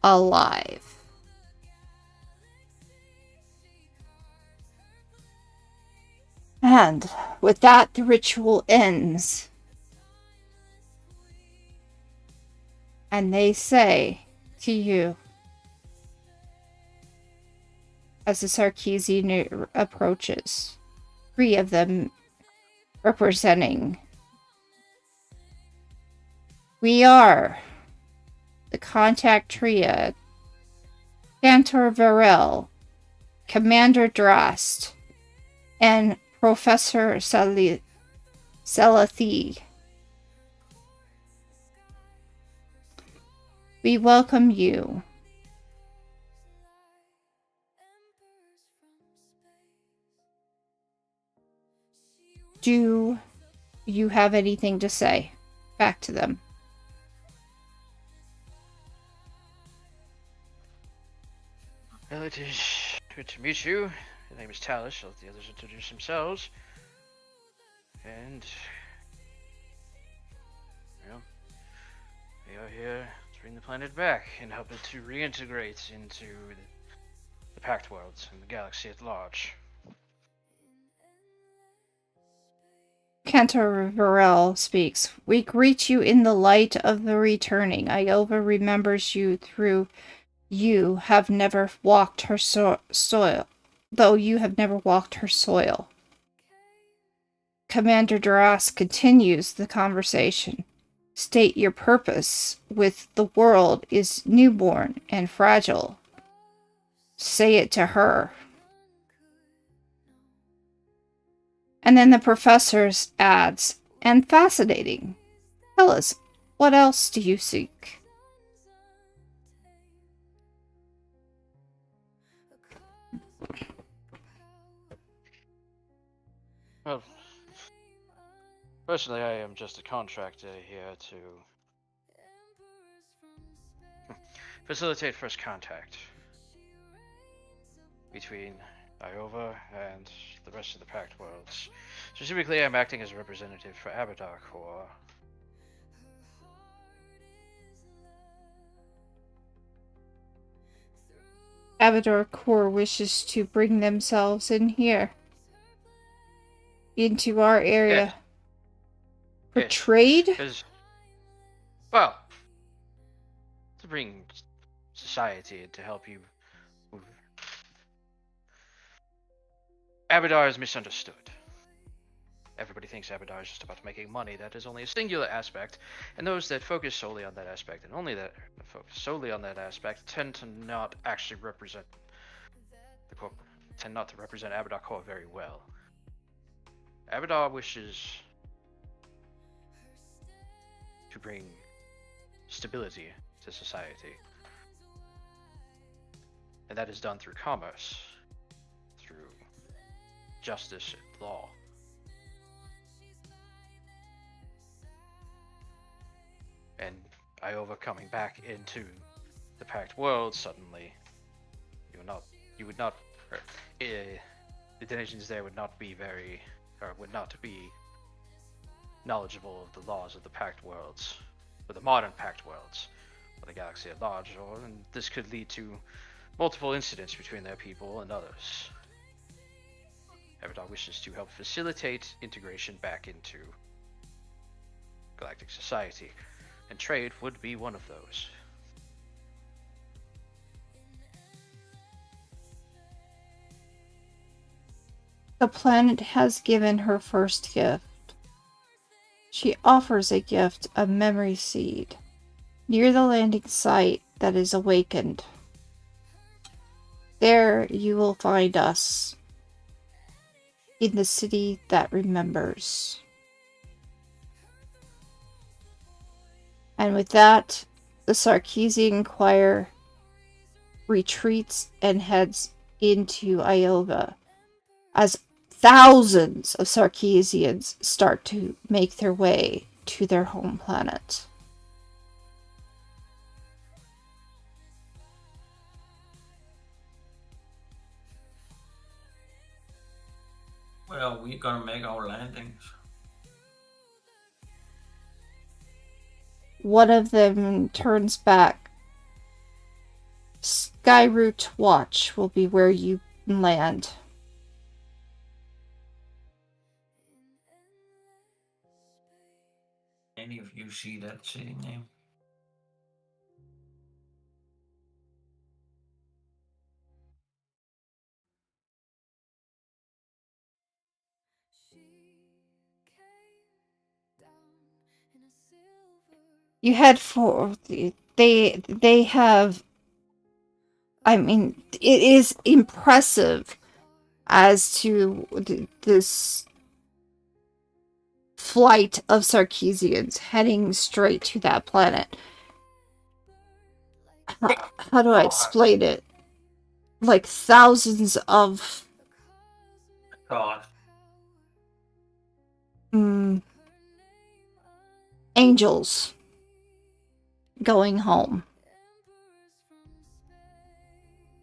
Speaker 1: alive. And with that, the ritual ends. And they say to you, as the Sarkeesian approaches, 3 of them representing, we are the contact trio, Cantor Varel, Commander Drast, and Professor Salathi. We welcome you. Do you have anything to say back to them?
Speaker 4: Well, it is good to meet you. My name is Talus. I'll let the others introduce themselves. And, well, we are here to bring the planet back and help it to reintegrate into the Pact Worlds and the galaxy at large.
Speaker 1: Cantor Varel speaks. We greet you in the light of the returning. Iova remembers you through you have never walked her soil, though you have never walked her soil. Commander Duras continues the conversation. State your purpose with the world is newborn and fragile. Say it to her. And then the professor adds, and fascinating. Tell us, what else do you seek?
Speaker 4: Well, personally, I am just a contractor here to facilitate first contact between Iova and the rest of the Pact Worlds. Specifically, I'm acting as a representative for Abadar Corps.
Speaker 1: Abadar Corps wishes to bring themselves in here. Into our area.
Speaker 4: Yes.
Speaker 1: For
Speaker 4: Yes.
Speaker 1: trade?
Speaker 4: Well, to bring society to help you move. Abadar is misunderstood. Everybody thinks Abadar is just about making money. That is only a singular aspect, and those that focus solely on that aspect, and only that focus solely on that aspect, tend to not actually represent the corp. Tend not to represent Abadar Corps very well. Abadar wishes to bring stability to society, and that is done through commerce, through justice and law. Iova coming back into the Pact World suddenly, you would not, or, the nations there would not be would not be knowledgeable of the laws of the Pact Worlds, or the modern Pact Worlds, or the galaxy at large, and this could lead to multiple incidents between their people and others. Abadar wishes to help facilitate integration back into galactic society, and trade would be one of those.
Speaker 1: The planet has given her first gift. She offers a gift of memory seed near the landing site that is awakened. There you will find us, in the city that remembers. And with that, the Sarkeesian choir retreats and heads into Iova as thousands of Sarkeesians start to make their way to their home planet.
Speaker 6: Well, we're gonna make our landings.
Speaker 1: One of them turns back. Skyroot Watch will be where you land.
Speaker 6: Any of you see that city name?
Speaker 1: You head for they have, I mean, it is impressive as to this flight of Sarkeesians heading straight to that planet. How do I explain it? Like thousands of
Speaker 6: God.
Speaker 1: angels going home.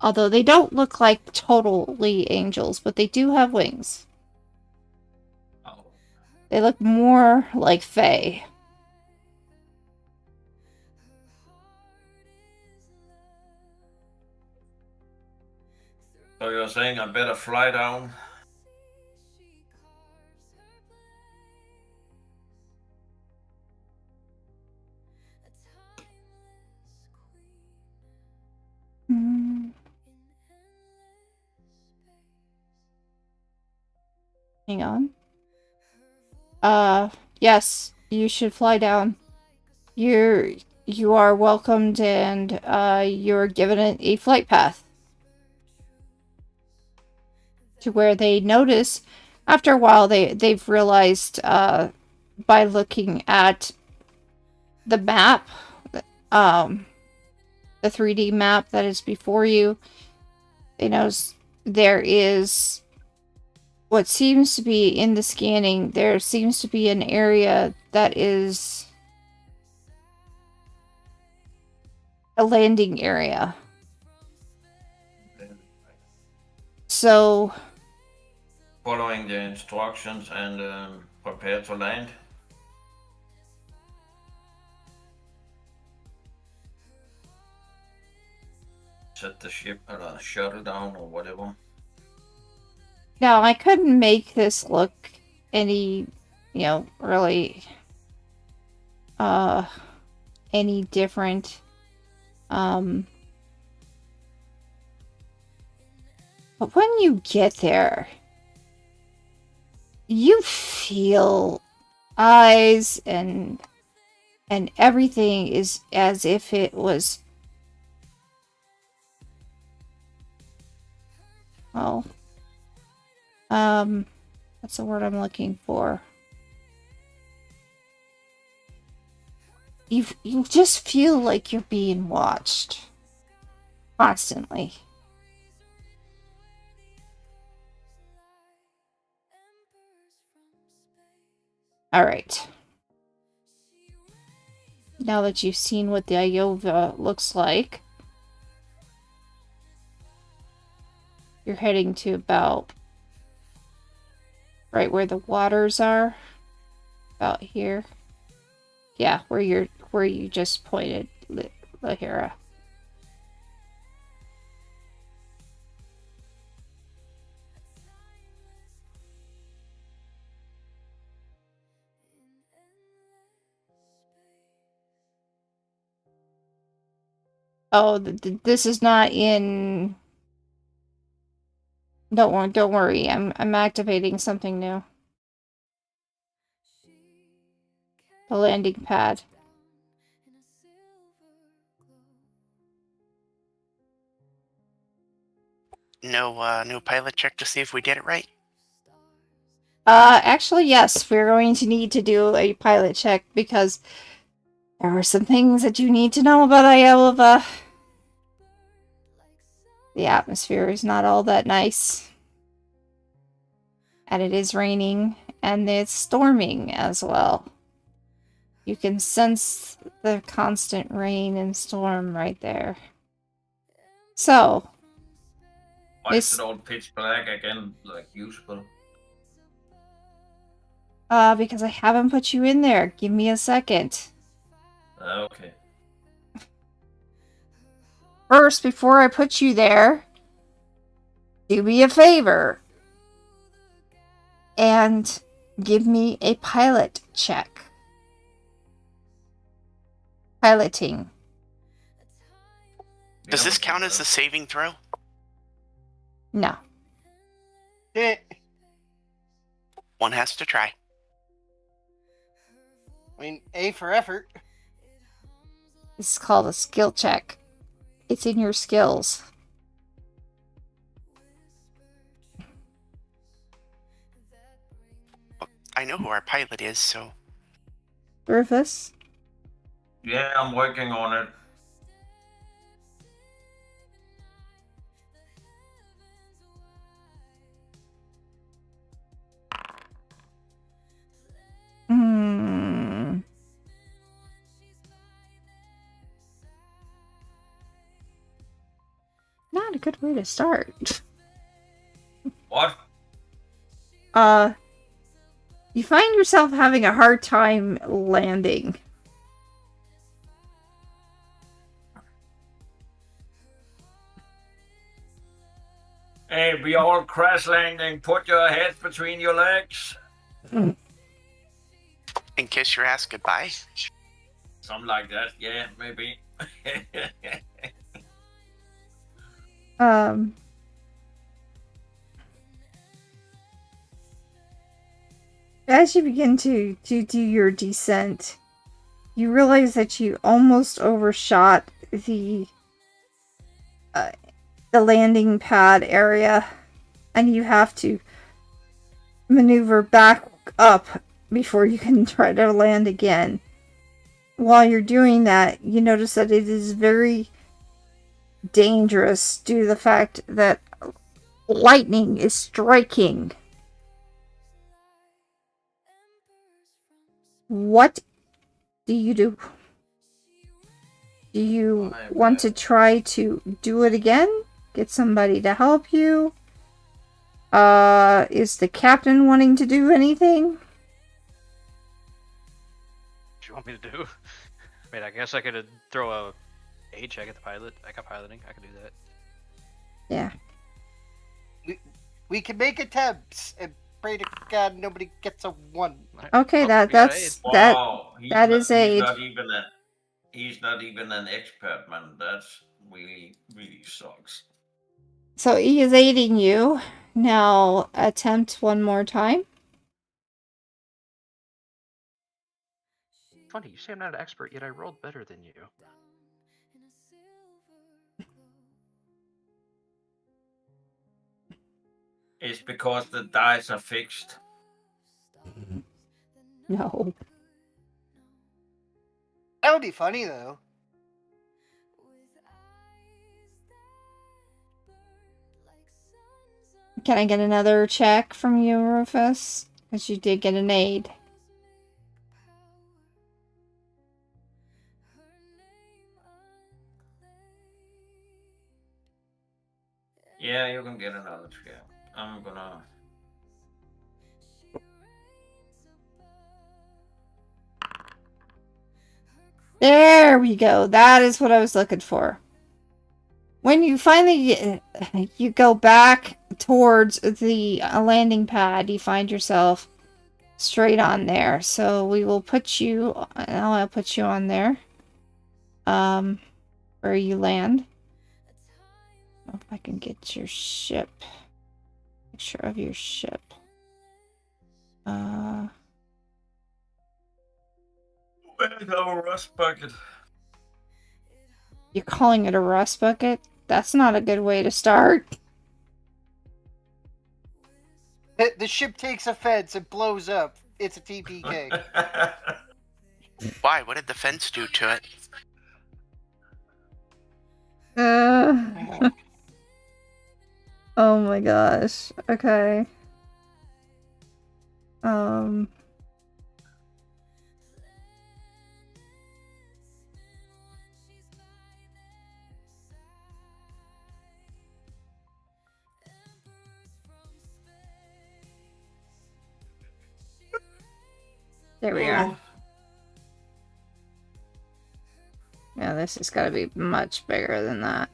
Speaker 1: Although they don't look like totally angels, but they do have wings.
Speaker 6: Oh.
Speaker 1: They look more like fae.
Speaker 6: So you're saying I better fly down?
Speaker 1: Hang on. Yes, you should fly down. You are welcomed, and you're given a flight path to where they notice. After a while, they've realized by looking at the map, the 3D map that is before you, they notice there is what seems to be in the scanning. There seems to be an area that is a landing area. So,
Speaker 6: Following the instructions and prepare to land. Set the ship or shuttle down or whatever.
Speaker 1: now I couldn't make this look any, really, any different. But when you get there, you feel eyes and everything is as if it was, well, that's the word I'm looking for. You just feel like you're being watched constantly. All right. now that you've seen what the Iova looks like, you're heading to about right where the waters are. About here. Yeah, where you just pointed, Lahira. Oh, this is not in. Don't worry. I'm activating something new. The landing pad.
Speaker 2: No pilot check to see if we did it right.
Speaker 1: Actually, yes, we're going to need to do a pilot check because there are some things that you need to know about Iova. The atmosphere is not all that nice. And it is raining, and it's storming as well. You can sense the constant rain and storm right there. So,
Speaker 6: Why is it all pitch black again, like usual?
Speaker 1: because I haven't put you in there. Give me a second.
Speaker 6: Okay.
Speaker 1: First, before I put you there, do me a favor and give me a pilot check. Piloting.
Speaker 2: Does this count as a saving throw?
Speaker 1: No.
Speaker 2: One has to try.
Speaker 3: I mean, A for effort.
Speaker 1: This is called a skill check. It's in your skills.
Speaker 2: I know who our pilot is, so...
Speaker 1: Rufus?
Speaker 6: Yeah, I'm working on it.
Speaker 1: Not a good way to start.
Speaker 6: What?
Speaker 1: You find yourself having a hard time landing.
Speaker 6: Hey, we all crash landing. Put your head between your legs.
Speaker 2: And kiss your ass goodbye?
Speaker 6: Something like that. Yeah, maybe.
Speaker 1: As you begin to do your descent, you realize that you almost overshot the landing pad area, and you have to maneuver back up before you can try to land again. While you're doing that, you notice that it is very dangerous due to the fact that lightning is striking. What do you do? Do you want to try to do it again? Get somebody to help you? Is the captain wanting to do anything?
Speaker 4: What do you want me to do? I mean, I guess I could throw a check at the pilot. I got piloting. I could do that.
Speaker 1: Yeah.
Speaker 3: We can make attempts and pray to God nobody gets a 1.
Speaker 1: Okay,
Speaker 4: Oh,
Speaker 1: that's
Speaker 4: we got aid.
Speaker 1: that is aid.
Speaker 6: He's not even an expert, man. That's really sucks.
Speaker 1: So he is aiding you. Now attempt one more time.
Speaker 4: Funny, you say I'm not an expert, yet I rolled better than you.
Speaker 6: It's because the dice are fixed.
Speaker 1: No.
Speaker 3: That would be funny, though.
Speaker 1: Can I get another check from you, Rufus? Because you did get an aid.
Speaker 6: Yeah, you can get another chair. I'm gonna.
Speaker 1: There we go. That is what I was looking for. When you finally you go back towards the landing pad, you find yourself straight on there. So we will put you. I'll put you on there. Where you land. If I can get your ship. Picture of your ship.
Speaker 6: Where's our rust bucket?
Speaker 1: You're calling it a rust bucket? That's not a good way to start.
Speaker 3: The ship takes offense. It blows up. It's a TPK.
Speaker 2: Why? What did the fence do to it?
Speaker 1: Oh my gosh. Okay. There we are. Yeah, this has got to be much bigger than that.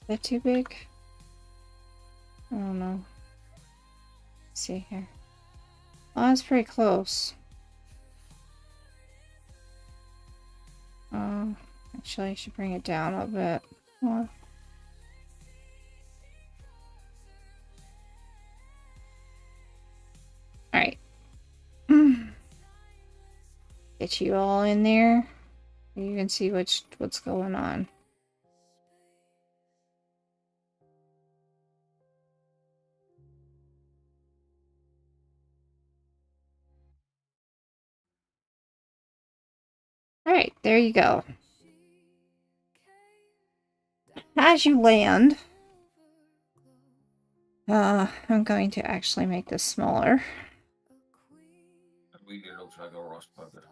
Speaker 1: Is that too big? I don't know. Let's see here. Oh, that's pretty close. Actually, I should bring it down a bit more. Alright. Get you all in there. You can see what's going on. Alright, there you go. As you land, I'm going to actually make this smaller.
Speaker 6: It really looks like a rust bucket.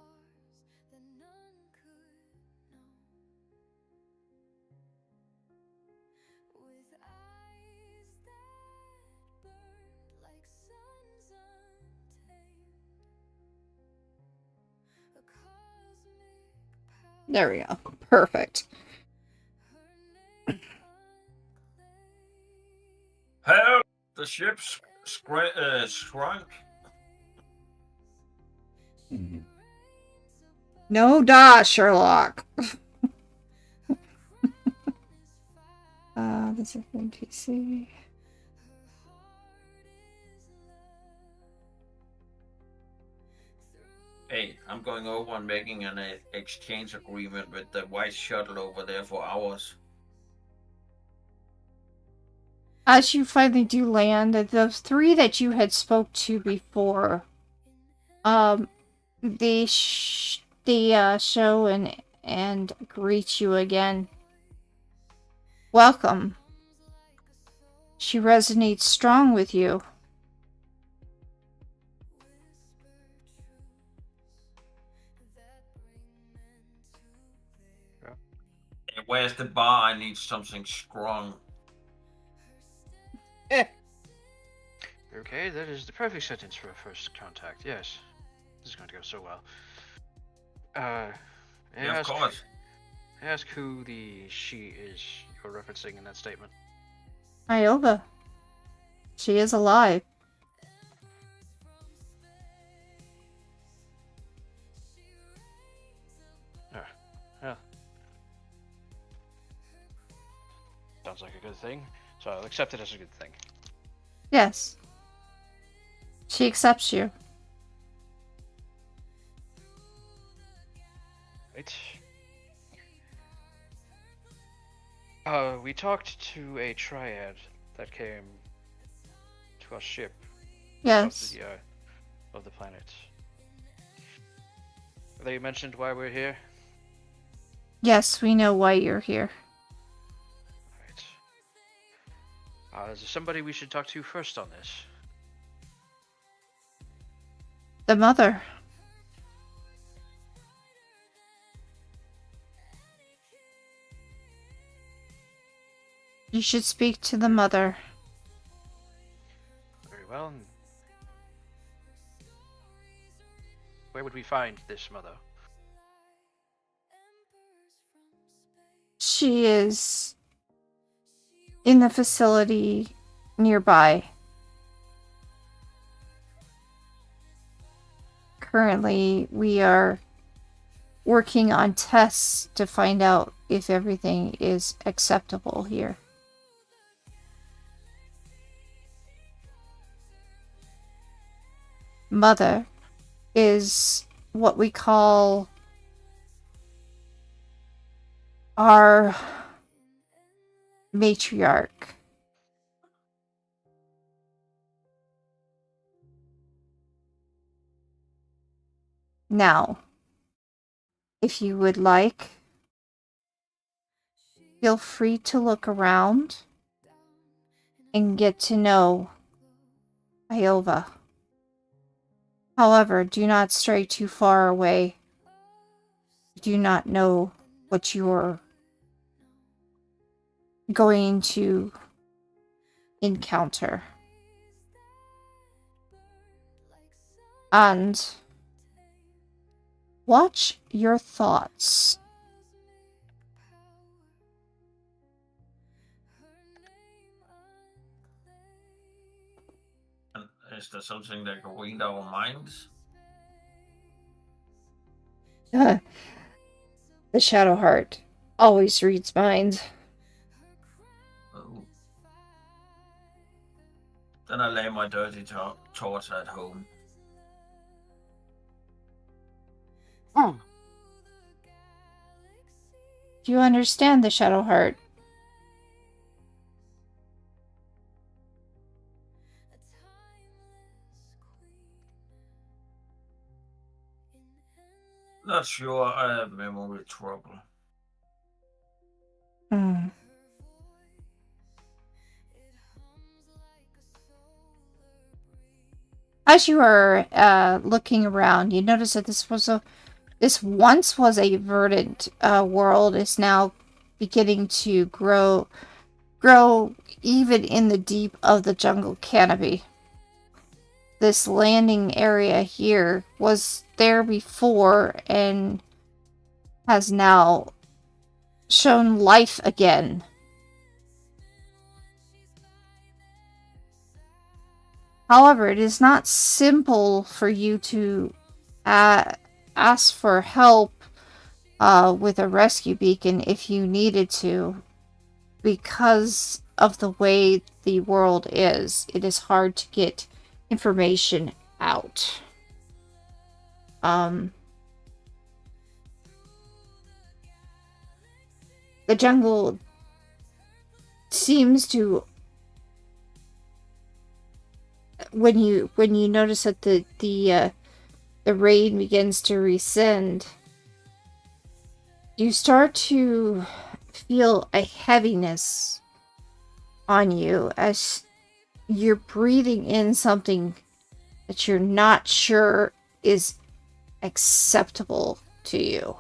Speaker 1: There we go. Perfect.
Speaker 6: Help! The ship's shrunk.
Speaker 1: No da, Sherlock. This is NPC.
Speaker 6: Hey, I'm going over and making an exchange agreement with the white shuttle over there for hours.
Speaker 1: As you finally do land, those three that you had spoke to before, they show and greet you again. Welcome. She resonates strong with you.
Speaker 6: Hey, where's the bar? I need something strong.
Speaker 4: Okay, that is the perfect sentence for a first contact. Yes, this is going to go so well.
Speaker 6: Yeah, of course.
Speaker 4: Ask who the she is you're referencing in that statement.
Speaker 1: Iova. She is alive.
Speaker 4: Yeah. Sounds like a good thing. So I'll accept it as a good thing.
Speaker 1: Yes. She accepts you.
Speaker 4: Right. We talked to a triad that came to our ship
Speaker 1: Yes.
Speaker 4: of the planet. They mentioned why we're here.
Speaker 1: Yes, we know why you're here.
Speaker 4: Right. Is there somebody we should talk to first on this?
Speaker 1: The mother. You should speak to the mother.
Speaker 4: Very well. Where would we find this mother?
Speaker 1: She is in the facility nearby. Currently, we are working on tests to find out if everything is acceptable here. Mother is what we call our matriarch. Now, if you would like, feel free to look around and get to know Iova. However, do not stray too far away. You do not know what you're going to encounter. And watch your thoughts.
Speaker 6: And is there something that can read our minds?
Speaker 1: The Shadow Heart always reads minds.
Speaker 6: Oh. Then I lay my dirty thoughts at home.
Speaker 1: Do you understand the Shadow Heart?
Speaker 6: Not sure, I have memory trouble.
Speaker 1: As you are looking around, you notice that this once was a verdant world is now beginning to grow even in the deep of the jungle canopy. This landing area here was there before and has now shown life again. However, it is not simple for you to ask for help with a rescue beacon if you needed to, because of the way the world is. It is hard to get information out. The jungle seems to, when you notice that the rain begins to rescind, you start to feel a heaviness on you as you're breathing in something that you're not sure is acceptable to you.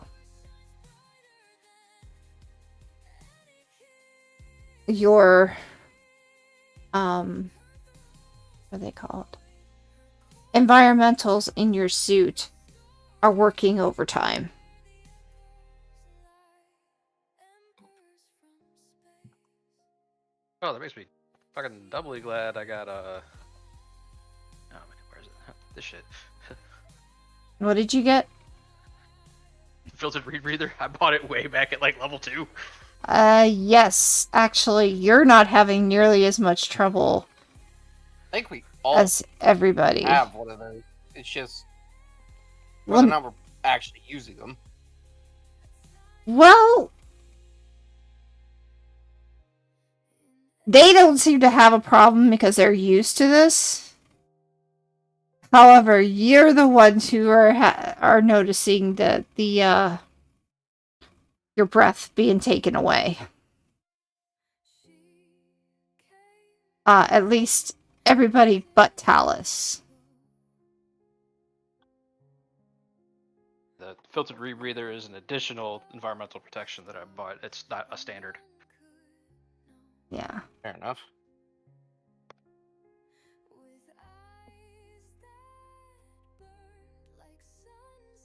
Speaker 1: Your what are they called? Environmentals in your suit are working overtime.
Speaker 4: Oh, that makes me Fucking doubly glad I got oh man, where is it? This shit.
Speaker 1: What did you get?
Speaker 4: Filtered rebreather. I bought it way back at like level 2.
Speaker 1: Yes. Actually, you're not having nearly as much trouble
Speaker 8: I think we all
Speaker 1: as everybody.
Speaker 8: have one of those. It's just
Speaker 1: Well,
Speaker 8: whether or not we're actually using them.
Speaker 1: Well, they don't seem to have a problem because they're used to this. However, you're the ones who are noticing the your breath being taken away. At least everybody but Talus.
Speaker 4: The filtered rebreather is an additional environmental protection that I bought. It's not a standard.
Speaker 1: Yeah.
Speaker 8: Fair enough.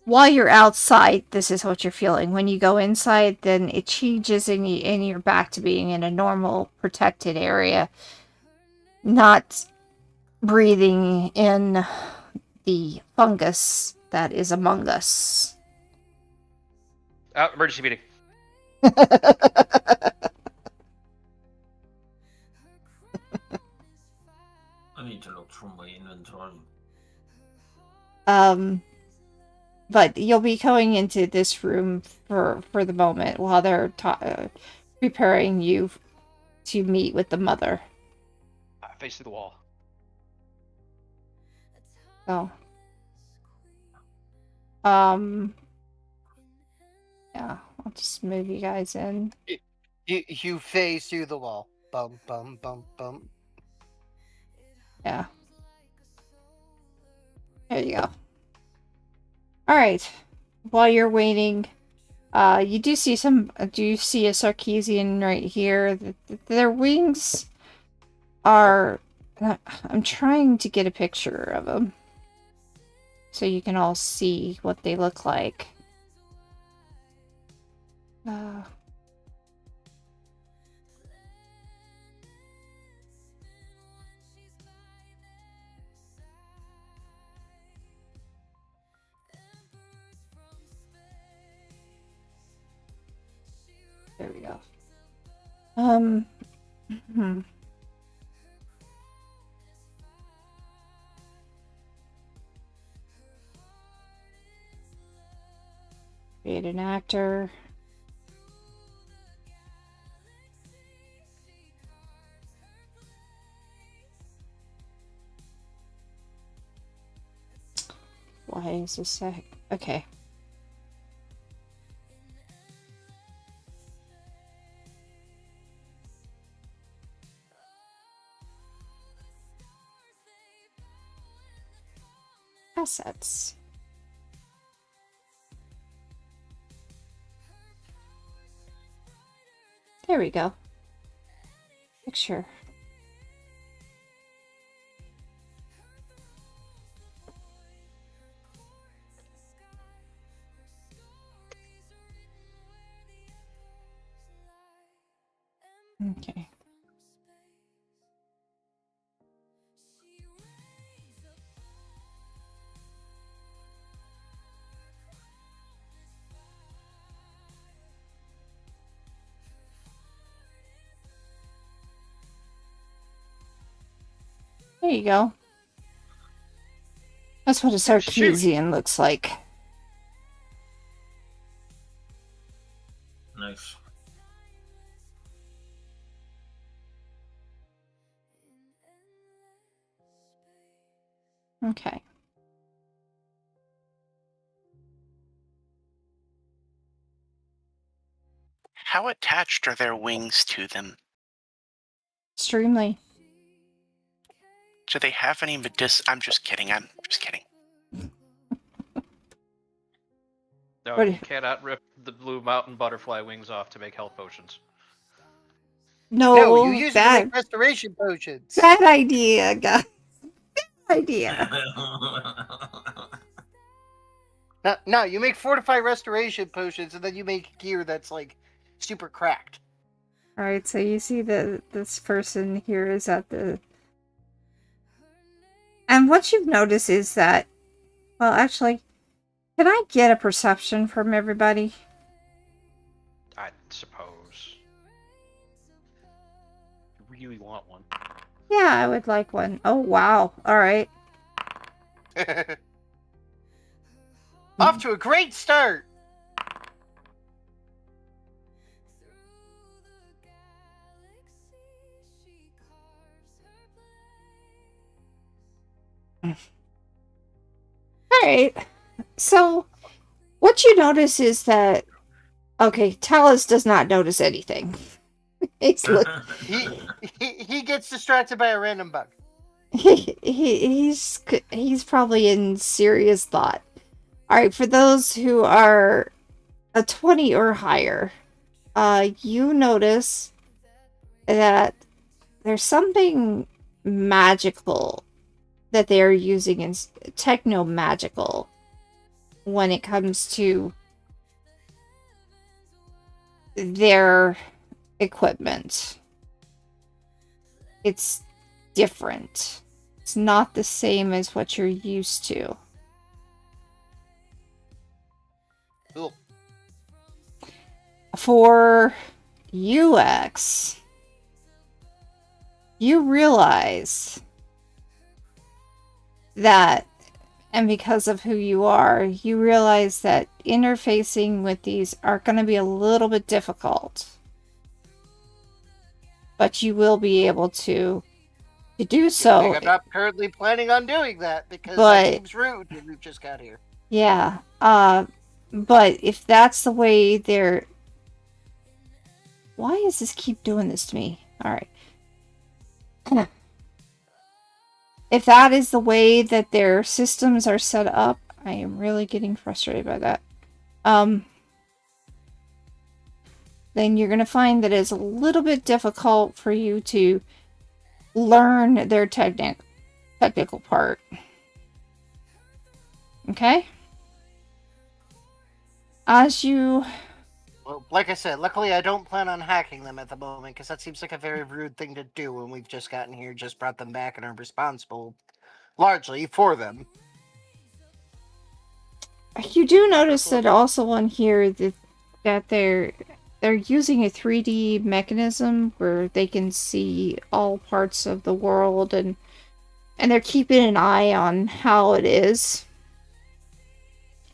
Speaker 1: While you're outside, this is what you're feeling. When you go inside, then it changes and you're back to being in a normal, protected area. Not breathing in the fungus that is among us.
Speaker 4: Emergency meeting.
Speaker 6: I need to look through my inventory.
Speaker 1: But you'll be going into this room for the moment while they're preparing you to meet with the mother.
Speaker 4: Face to the wall.
Speaker 1: So, yeah, I'll just move you guys in.
Speaker 3: You face through the wall. Bum bum bum bum.
Speaker 1: Yeah. There you go. Alright. While you're waiting, you do see a Sarkeesian right here. Their wings are... I'm trying to get a picture of them so you can all see what they look like. There we go. Create an actor. Why is this okay. Assets. There we go. Picture. Okay. There you go. That's what a Sarkeesian looks like.
Speaker 6: Nice.
Speaker 1: Okay.
Speaker 2: How attached are their wings to them?
Speaker 1: Extremely.
Speaker 2: Do they have any I'm just kidding. I'm just kidding.
Speaker 4: No,
Speaker 1: What-
Speaker 4: you cannot rip the blue mountain butterfly wings off to make health potions.
Speaker 1: No,
Speaker 3: No, you use it to
Speaker 1: bad,
Speaker 3: make restoration potions.
Speaker 1: bad idea, guys. Bad idea.
Speaker 3: No, you make fortified restoration potions, and then you make gear that's like super cracked.
Speaker 1: Alright, so you see that this person here is at the... And what you've noticed is that... Well, actually, can I get a perception from everybody?
Speaker 4: I suppose. You really want one.
Speaker 1: Yeah, I would like one. Oh, wow. Alright.
Speaker 3: Off to a great start.
Speaker 1: Alright. So, what you notice is that... Okay, Talus does not notice anything. He's look...
Speaker 3: He gets distracted by a random bug.
Speaker 1: He's probably in serious thought. Alright, for those who are a 20 or higher, you notice that there's something magical that they are using in techno-magical when it comes to their equipment. It's different. It's not the same as what you're used to.
Speaker 3: Cool.
Speaker 1: For UX, you realize that, and because of who you are, you realize that interfacing with these are going to be a little bit difficult. But you will be able to do so.
Speaker 3: I'm not currently planning on doing that because
Speaker 1: But-
Speaker 3: that seems rude when we've just got here.
Speaker 1: Yeah. But if that's the way they're... Why does this keep doing this to me? Alright. If that is the way that their systems are set up, I am really getting frustrated by that. Then you're going to find that it's a little bit difficult for you to learn their technical part. Okay? As you...
Speaker 3: Well, like I said, luckily I don't plan on hacking them at the moment because that seems like a very rude thing to do when we've just gotten here, just brought them back, and are responsible largely for them.
Speaker 1: You do notice that also on here that they're using a 3D mechanism where they can see all parts of the world, and they're keeping an eye on how it is.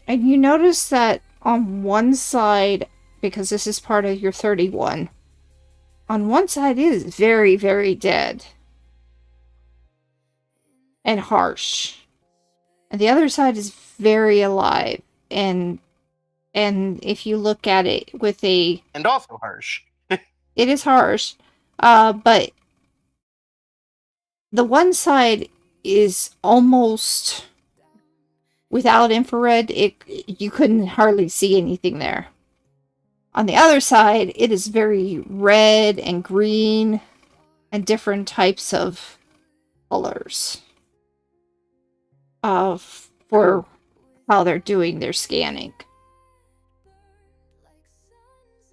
Speaker 1: And you notice that on one side, because this is part of your 31, on one side it is very, very dead and harsh, and the other side is very alive, and if you look at it with a...
Speaker 3: And also harsh.
Speaker 1: It is harsh, but the one side is almost without infrared. You couldn't hardly see anything there. On the other side, it is very red and green and different types of colors for how they're doing their scanning.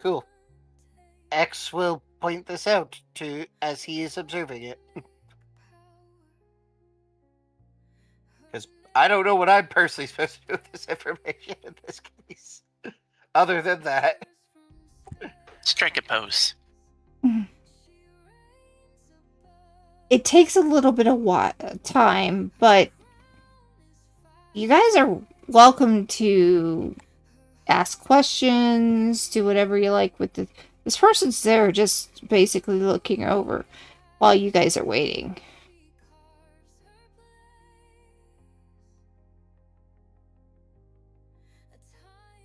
Speaker 3: Cool. X will point this out to as he is observing it. Because I don't know what I'm personally supposed to do with this information in this case. Other than that.
Speaker 2: Strike a pose.
Speaker 1: It takes a little bit of time, but you guys are welcome to ask questions, do whatever you like with this person's there just basically looking over while you guys are waiting.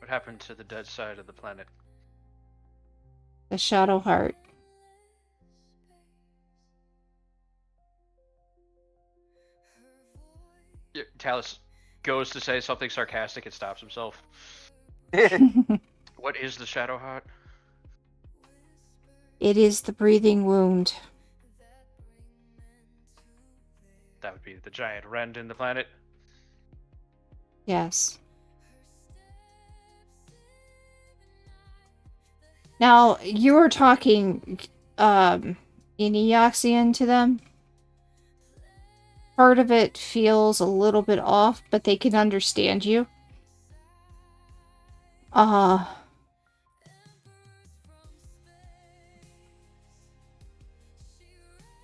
Speaker 4: What happened to the dead side of the planet?
Speaker 1: The Shadow Heart.
Speaker 4: Yeah, Talus goes to say something sarcastic and stops himself. What is the Shadow Heart?
Speaker 1: It is the breathing wound.
Speaker 4: That would be the giant rend in the planet.
Speaker 1: Yes. Now, you were talking in Eoxian to them. Part of it feels a little bit off, but they can understand you.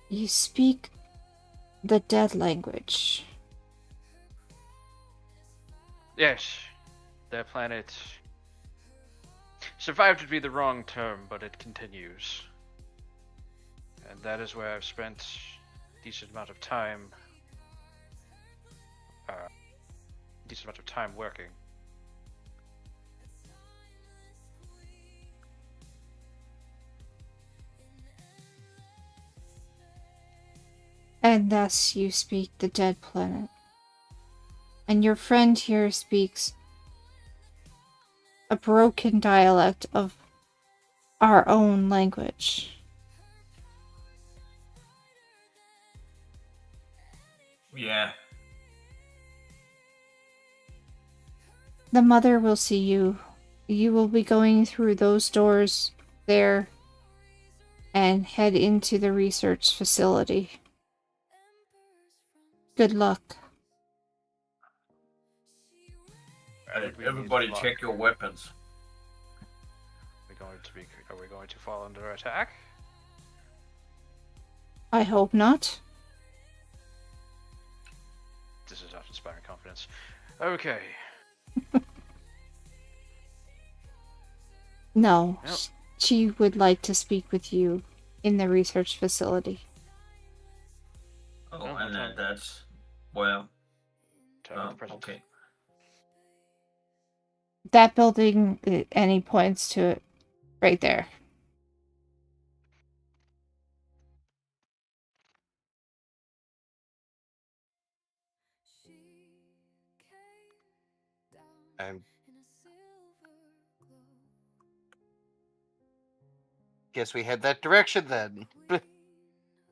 Speaker 1: You speak the dead language.
Speaker 4: Yes, their planet survived would be the wrong term, but it continues. And that is where I've spent a decent amount of time working.
Speaker 1: And thus you speak the dead planet. And your friend here speaks a broken dialect of our own language.
Speaker 6: Yeah.
Speaker 1: The mother will see you. You will be going through those doors there and head into the research facility. Good luck.
Speaker 6: Everybody check your weapons.
Speaker 4: Are we going to fall under attack?
Speaker 1: I hope not.
Speaker 4: This is not inspiring confidence. Okay.
Speaker 1: No,
Speaker 4: Nope.
Speaker 1: she would like to speak with you in the research facility.
Speaker 6: Oh,
Speaker 4: No,
Speaker 6: and
Speaker 4: no.
Speaker 6: that's well.
Speaker 4: Time of the present.
Speaker 6: Okay.
Speaker 1: That building, and he points to it right there.
Speaker 8: And guess we head that direction then.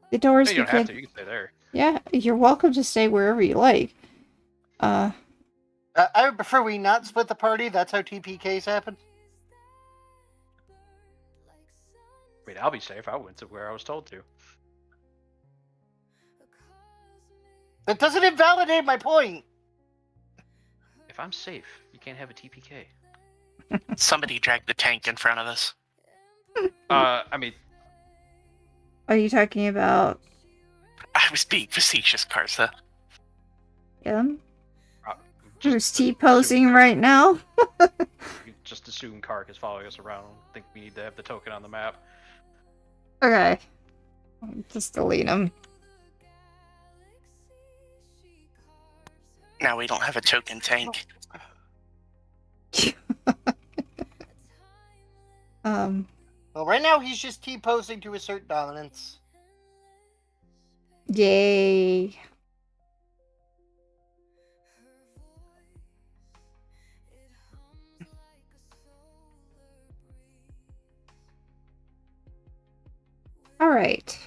Speaker 1: The doors
Speaker 4: Hey, you don't have
Speaker 1: begin.
Speaker 4: to. You can stay there.
Speaker 1: Yeah, you're welcome to stay wherever you like.
Speaker 8: I would prefer we not split the party. That's how TPKs happen.
Speaker 4: I mean, I'll be safe. I went to where I was told to.
Speaker 8: That doesn't invalidate my point.
Speaker 4: If I'm safe, you can't have a TPK.
Speaker 2: Somebody dragged the tank in front of us.
Speaker 4: I mean,
Speaker 1: Are you talking about
Speaker 2: I was being facetious, Karsa.
Speaker 1: him?
Speaker 4: uh,
Speaker 1: Who's
Speaker 4: just
Speaker 1: T-posing right now?
Speaker 4: Just assume Kark is following us around. I don't think we need to have the token on the map.
Speaker 1: Okay. Just delete him.
Speaker 2: Now we don't have a token tank.
Speaker 8: Well, right now he's just T-posing to assert dominance.
Speaker 1: Yay. All right.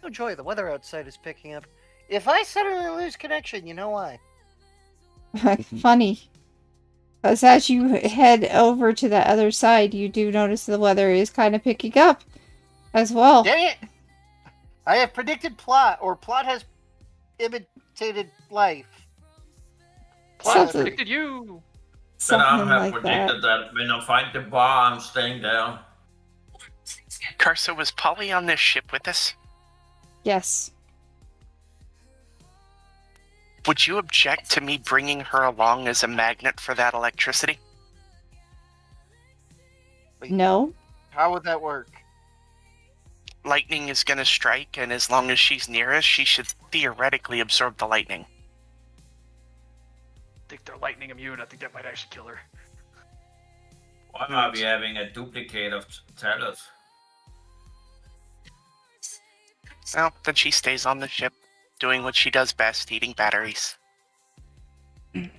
Speaker 3: Oh joy, the weather outside is picking up. If I suddenly lose connection, you know why.
Speaker 1: Funny. Because as you head over to the other side, you do notice the weather is kind of picking up as well.
Speaker 8: Dang it! I have predicted plot, or plot has imitated life.
Speaker 4: Plot
Speaker 1: Something-
Speaker 4: predicted you.
Speaker 6: Then I
Speaker 1: Something
Speaker 6: have
Speaker 1: like
Speaker 6: predicted
Speaker 1: that.
Speaker 6: that when I find the bar, I'm staying there.
Speaker 2: Karsa, was Polly on this ship with us?
Speaker 1: Yes.
Speaker 2: Would you object to me bringing her along as a magnet for that electricity?
Speaker 1: No.
Speaker 8: How would that work?
Speaker 2: Lightning is going to strike, and as long as she's near us, she should theoretically absorb the lightning.
Speaker 4: I think they're lightning immune. I think that might actually kill her.
Speaker 6: Why are we having a duplicate of Talos?
Speaker 2: Well, then she stays on the ship, doing what she does best, eating batteries.
Speaker 1: Who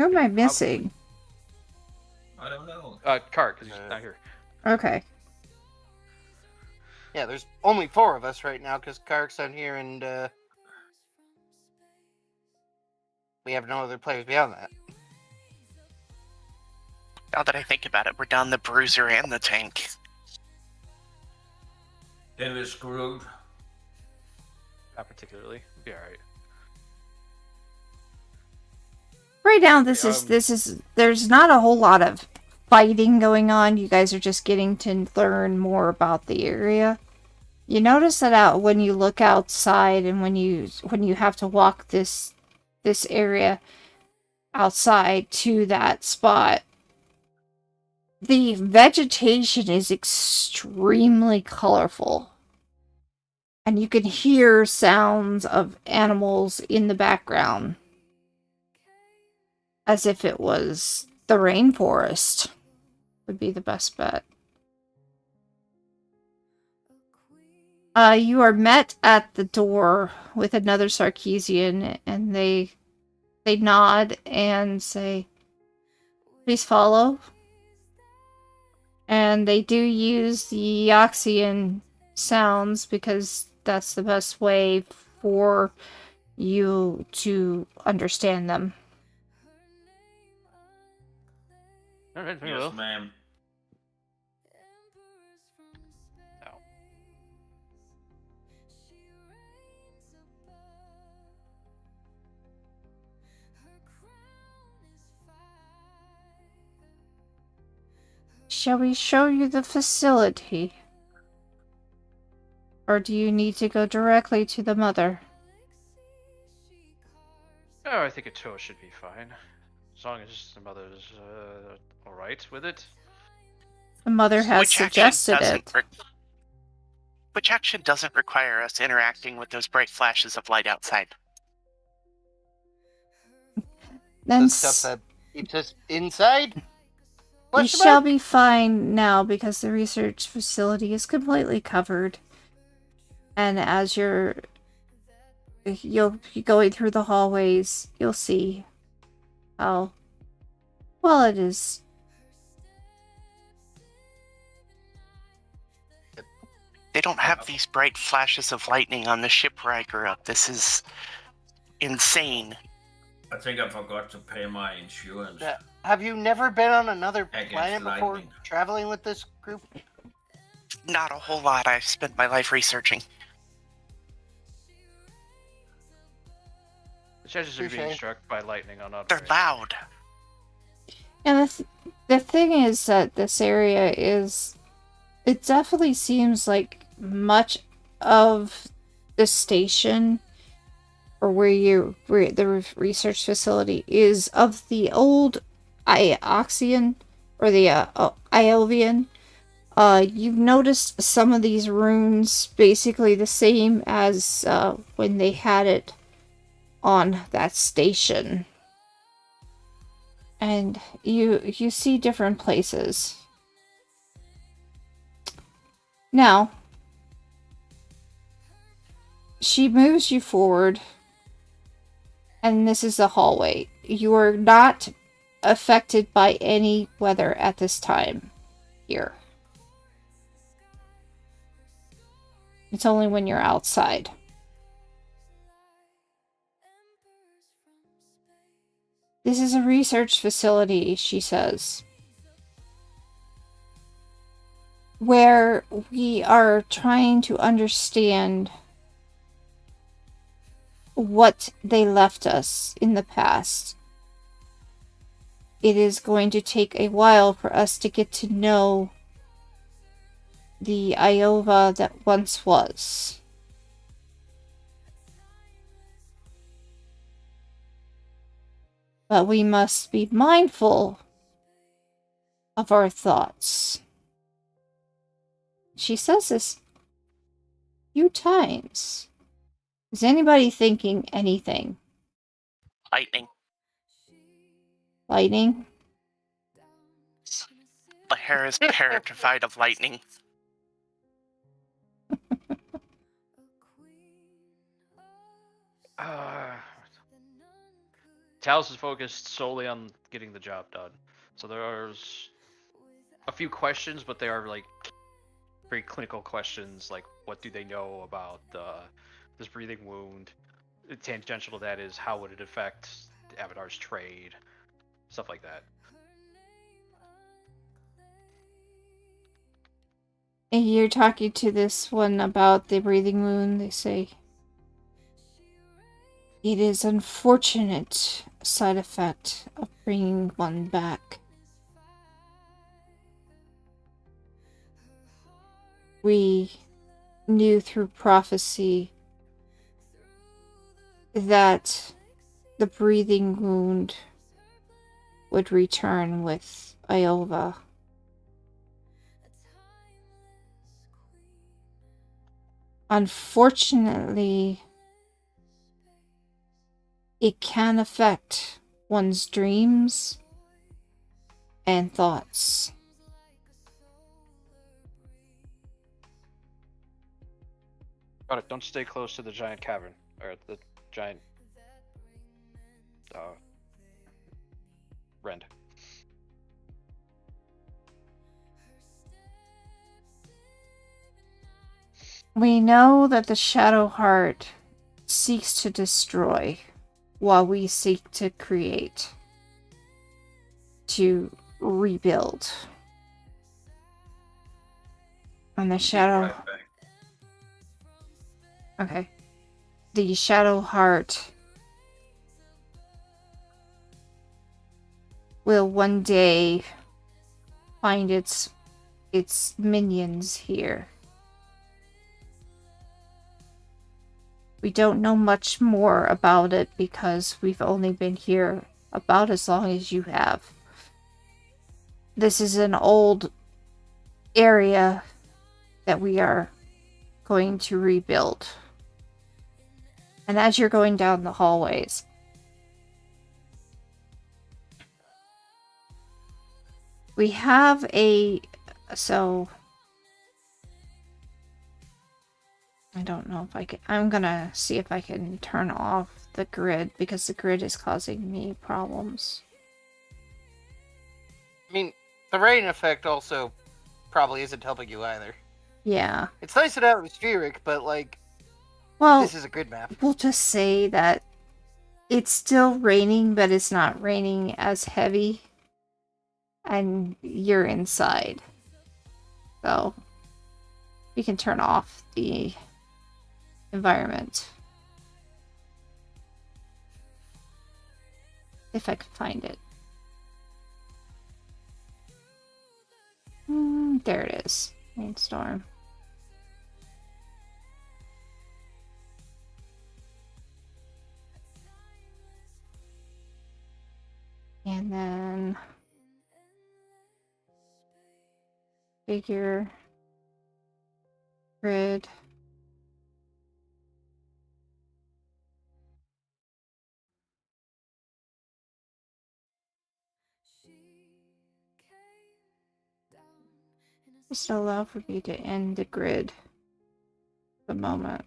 Speaker 1: am I missing?
Speaker 6: I don't know.
Speaker 4: Kark, because he's not here.
Speaker 1: Okay.
Speaker 8: Yeah, there's only 4 of us right now because Kark's on here and we have no other players beyond that.
Speaker 2: Now that I think about it, we're down the bruiser and the tank.
Speaker 6: Then we're screwed.
Speaker 4: Not particularly. Be alright.
Speaker 1: Right now,
Speaker 4: Okay,
Speaker 1: there's not a whole lot of fighting going on. You guys are just getting to learn more about the area. You notice that when you look outside and when you have to walk this area outside to that spot, the vegetation is extremely colorful. And you can hear sounds of animals in the background. As if it was the rainforest. Would be the best bet. You are met at the door with another Sarkeesian, and they nod and say, "Please follow." And they do use the Eoxian sounds because that's the best way for you to understand them.
Speaker 4: Alright, very
Speaker 6: Yes,
Speaker 4: well.
Speaker 6: ma'am.
Speaker 4: Oh.
Speaker 1: Shall we show you the facility? Or do you need to go directly to the mother?
Speaker 4: Oh, I think a tour should be fine. As long as the mother's alright with it.
Speaker 1: The mother has
Speaker 2: Which
Speaker 1: suggested it.
Speaker 2: Which action doesn't require us interacting with those bright flashes of light outside?
Speaker 1: Then
Speaker 8: The stuff that keeps us inside?
Speaker 1: you
Speaker 8: Question
Speaker 1: shall
Speaker 8: mark?
Speaker 1: be fine now because the research facility is completely covered. And as you'll be going through the hallways, you'll see how well it is.
Speaker 2: They don't have these bright flashes of lightning on the ship where I grew up. This is insane.
Speaker 6: I think I forgot to pay my insurance.
Speaker 8: Have you never been on another
Speaker 6: Against
Speaker 8: planet before
Speaker 6: lightning.
Speaker 8: traveling with this group?
Speaker 2: Not a whole lot. I've spent my life researching.
Speaker 4: The chances of being
Speaker 8: Touche.
Speaker 4: struck by lightning are not
Speaker 2: They're
Speaker 4: very
Speaker 2: loud.
Speaker 1: And the thing is that this area it definitely seems like much of the station or where the research facility is of the old Ioxian or the Iovian. You've noticed some of these runes basically the same as when they had it on that station. And you see different places. Now, she moves you forward, and this is the hallway. You are not affected by any weather at this time here. It's only when you're outside. This is a research facility, she says, where we are trying to understand what they left us in the past. It is going to take a while for us to get to know the Iova that once was. But we must be mindful of our thoughts. She says this a few times. Is anybody thinking anything?
Speaker 2: Lightning.
Speaker 1: Lightning?
Speaker 2: The hair is petrified of lightning.
Speaker 4: Talos is focused solely on getting the job done. So there's a few questions, but they are like very clinical questions, like what do they know about this breathing wound? Tangential to that is how would it affect Abadar's trade, stuff like that.
Speaker 1: And you're talking to this one about the breathing wound. They say it is unfortunate side effect of bringing one back. We knew through prophecy that the breathing wound would return with Iova. Unfortunately, it can affect one's dreams and thoughts.
Speaker 4: Got it. Don't stay close to the giant cavern or the giant rend.
Speaker 1: We know that the Shadow Heart seeks to destroy, while we seek to create, to rebuild. And the Shadow...
Speaker 6: Right back.
Speaker 1: Okay. The Shadow Heart will one day find its minions here. We don't know much more about it because we've only been here about as long as you have. This is an old area that we are going to rebuild. And as you're going down the hallways, we have so I don't know if I can. I'm gonna see if I can turn off the grid because the grid is causing me problems.
Speaker 8: I mean, the rain effect also probably isn't helping you either.
Speaker 1: Yeah.
Speaker 8: It's nice that it was spheric, but like,
Speaker 1: Well,
Speaker 8: this is a good map.
Speaker 1: we'll just say that it's still raining, but it's not raining as heavy. And you're inside. So, we can turn off the environment. If I can find it. There it is. Rainstorm. And then figure, grid. Just allow for me to end the grid for the moment.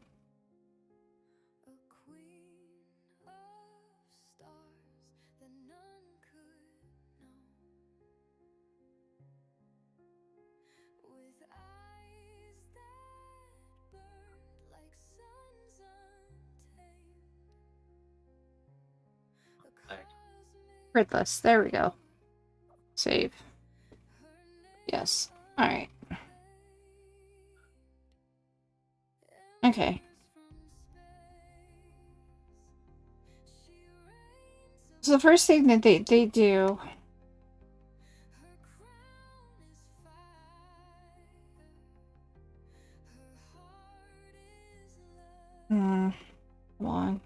Speaker 1: Gridless. There we go. Save. Yes. Alright. Okay. So the first thing that they do come on.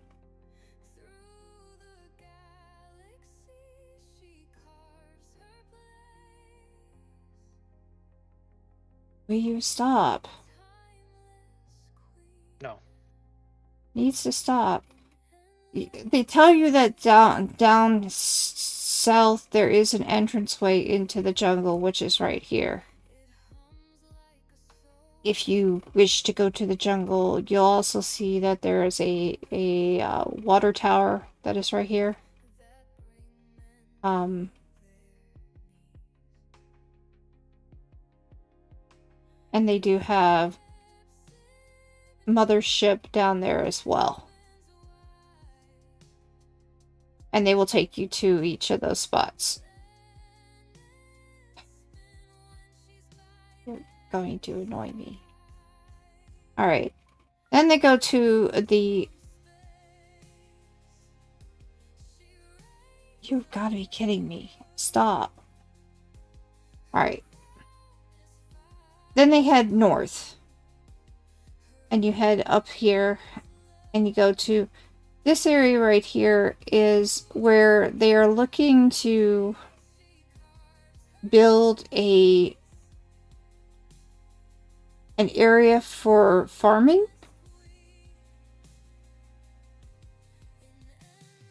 Speaker 1: Will you stop?
Speaker 4: No.
Speaker 1: Needs to stop. They tell you that down south there is an entranceway into the jungle, which is right here. If you wish to go to the jungle, you'll also see that there is a water tower that is right here. And they do have mothership down there as well. And they will take you to each of those spots. You're going to annoy me. Alright. Then they go to the... You've got to be kidding me. Stop. Alright. Then they head north. And you head up here. And you go to... This area right here is where they are looking to build an area for farming.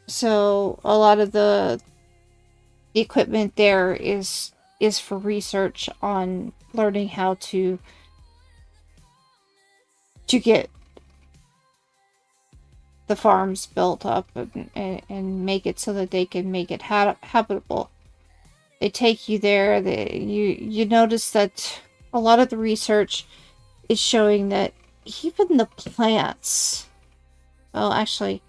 Speaker 1: So a lot of the equipment there is for research on learning how to get the farms built up and make it so that they can make it habitable. They take you there. You notice that a lot of the research is showing that even the plants. Well, actually,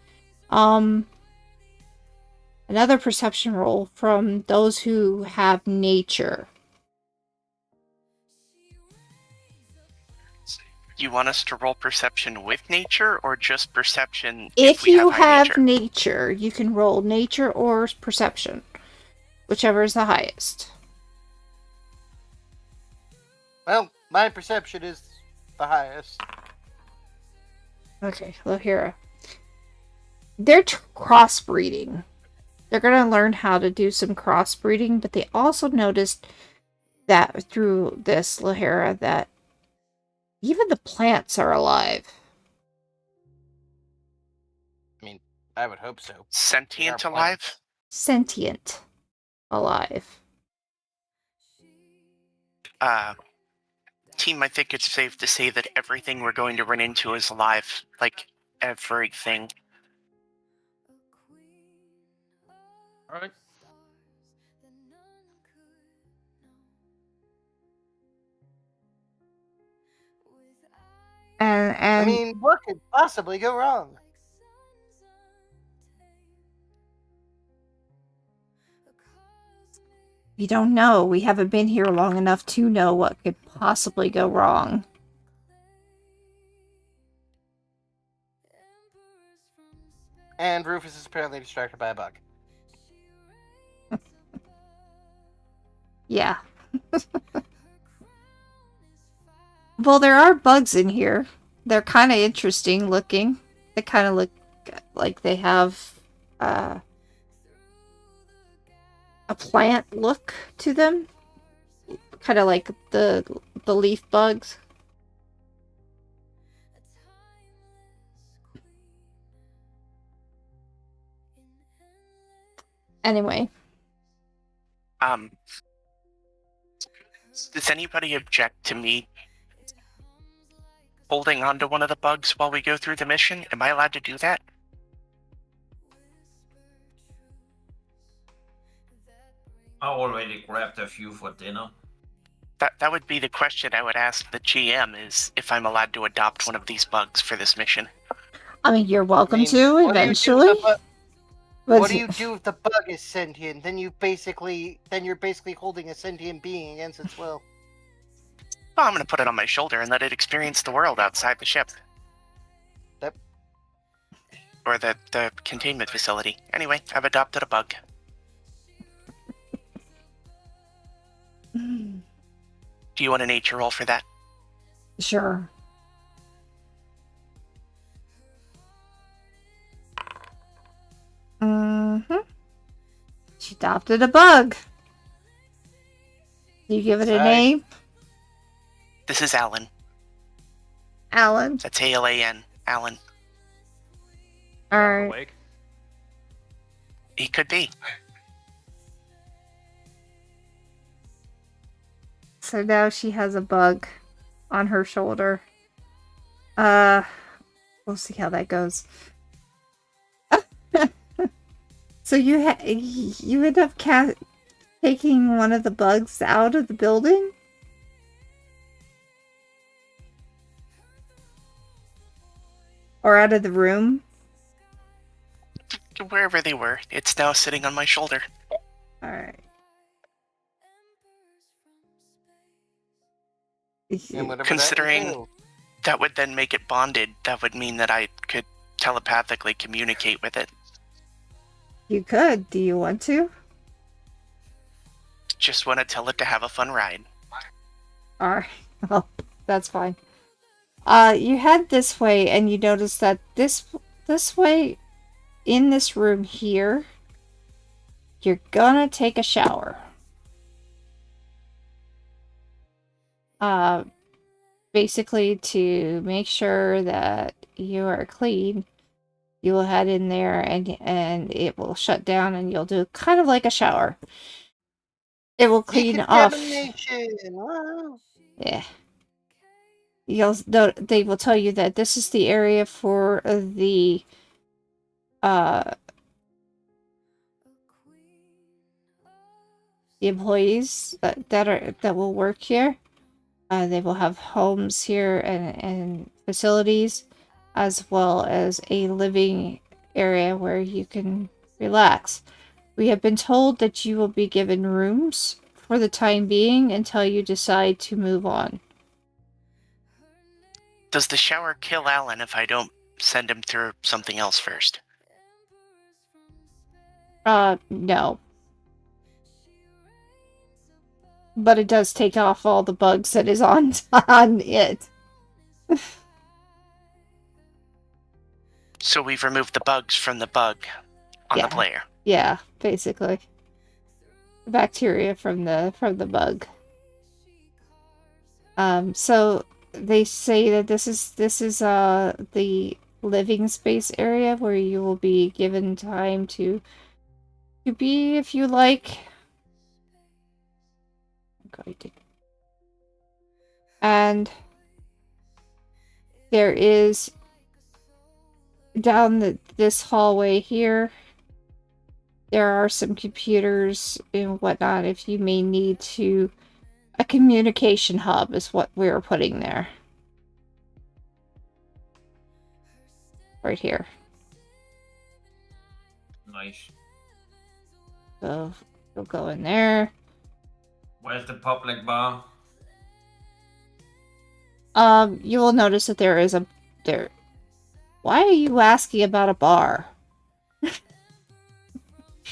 Speaker 1: another perception roll from those who have nature.
Speaker 2: You want us to roll perception with nature, or just perception
Speaker 1: If
Speaker 2: we
Speaker 1: you
Speaker 2: high
Speaker 1: have
Speaker 2: nature?
Speaker 1: nature, you can roll nature or perception, whichever is the highest.
Speaker 8: Well, my perception is the highest.
Speaker 1: Okay, Lohira. They're crossbreeding. They're going to learn how to do some crossbreeding, but they also noticed that through this, Lohira, that even the plants are alive.
Speaker 8: I mean, I would hope so.
Speaker 2: Sentient
Speaker 8: They are
Speaker 2: alive?
Speaker 8: plants.
Speaker 1: Sentient alive.
Speaker 2: Team, I think it's safe to say that everything we're going to run into is alive. Like, everything.
Speaker 4: Alright.
Speaker 1: And
Speaker 8: I mean, what could possibly go wrong?
Speaker 1: we don't know. We haven't been here long enough to know what could possibly go wrong.
Speaker 8: And Rufus is apparently distracted by a bug.
Speaker 1: Yeah. Well, there are bugs in here. They're kind of interesting looking. They kind of look like they have a plant look to them. Kind of like the leaf bugs. Anyway.
Speaker 2: Does anybody object to me holding on to one of the bugs while we go through the mission? Am I allowed to do that?
Speaker 6: I already grabbed a few for dinner.
Speaker 2: That would be the question I would ask the GM, is if I'm allowed to adopt one of these bugs for this mission.
Speaker 1: I mean, you're welcome
Speaker 8: I mean,
Speaker 1: to
Speaker 8: what do you do if
Speaker 1: eventually.
Speaker 8: what do you do if the bug is sentient? Then you're basically holding a sentient being against its will.
Speaker 2: Well, I'm going to put it on my shoulder and let it experience the world outside the ship.
Speaker 8: Yep.
Speaker 2: Or the containment facility. Anyway, I've adopted a bug. Do you want a nature roll for that?
Speaker 1: Sure. She adopted a bug. Do you give it a
Speaker 8: Sorry.
Speaker 1: name?
Speaker 2: This is Alan.
Speaker 1: Alan.
Speaker 2: That's A-L-A-N. Alan.
Speaker 1: Alright.
Speaker 4: Awake.
Speaker 2: He could be.
Speaker 1: So now she has a bug on her shoulder. We'll see how that goes. So you end up taking one of the bugs out of the building? Or out of the room?
Speaker 2: Wherever they were, it's now sitting on my shoulder.
Speaker 1: Alright.
Speaker 8: And whatever
Speaker 2: Considering-
Speaker 8: that entails.
Speaker 2: That would then make it bonded. That would mean that I could telepathically communicate with it.
Speaker 1: You could. Do you want to?
Speaker 2: Just want to tell it to have a fun ride.
Speaker 1: Alright. Well, that's fine. You head this way and you notice that this way in this room here, you're gonna take a shower. Basically to make sure that you are clean, you will head in there and it will shut down and you'll do kind of like a shower. It will clean off.
Speaker 8: Decontamination. Wow.
Speaker 1: Yeah. They will tell you that this is the area for the employees that will work here. They will have homes here and facilities, as well as a living area where you can relax. We have been told that you will be given rooms for the time being until you decide to move on.
Speaker 2: Does the shower kill Alan if I don't send him through something else first?
Speaker 1: No. But it does take off all the bugs that is on it.
Speaker 2: So we've removed the bugs from the bug on
Speaker 1: Yeah.
Speaker 2: the player.
Speaker 1: Yeah, basically. Bacteria from the bug. So they say that this is the living space area where you will be given time to be, if you like. I'm going to. And there is down this hallway here, there are some computers and whatnot if you may need to. A communication hub is what we're putting there. Right here.
Speaker 6: Nice.
Speaker 1: So we'll go in there.
Speaker 6: Where's the public bar?
Speaker 1: You will notice that there is there. Why are you asking about a bar?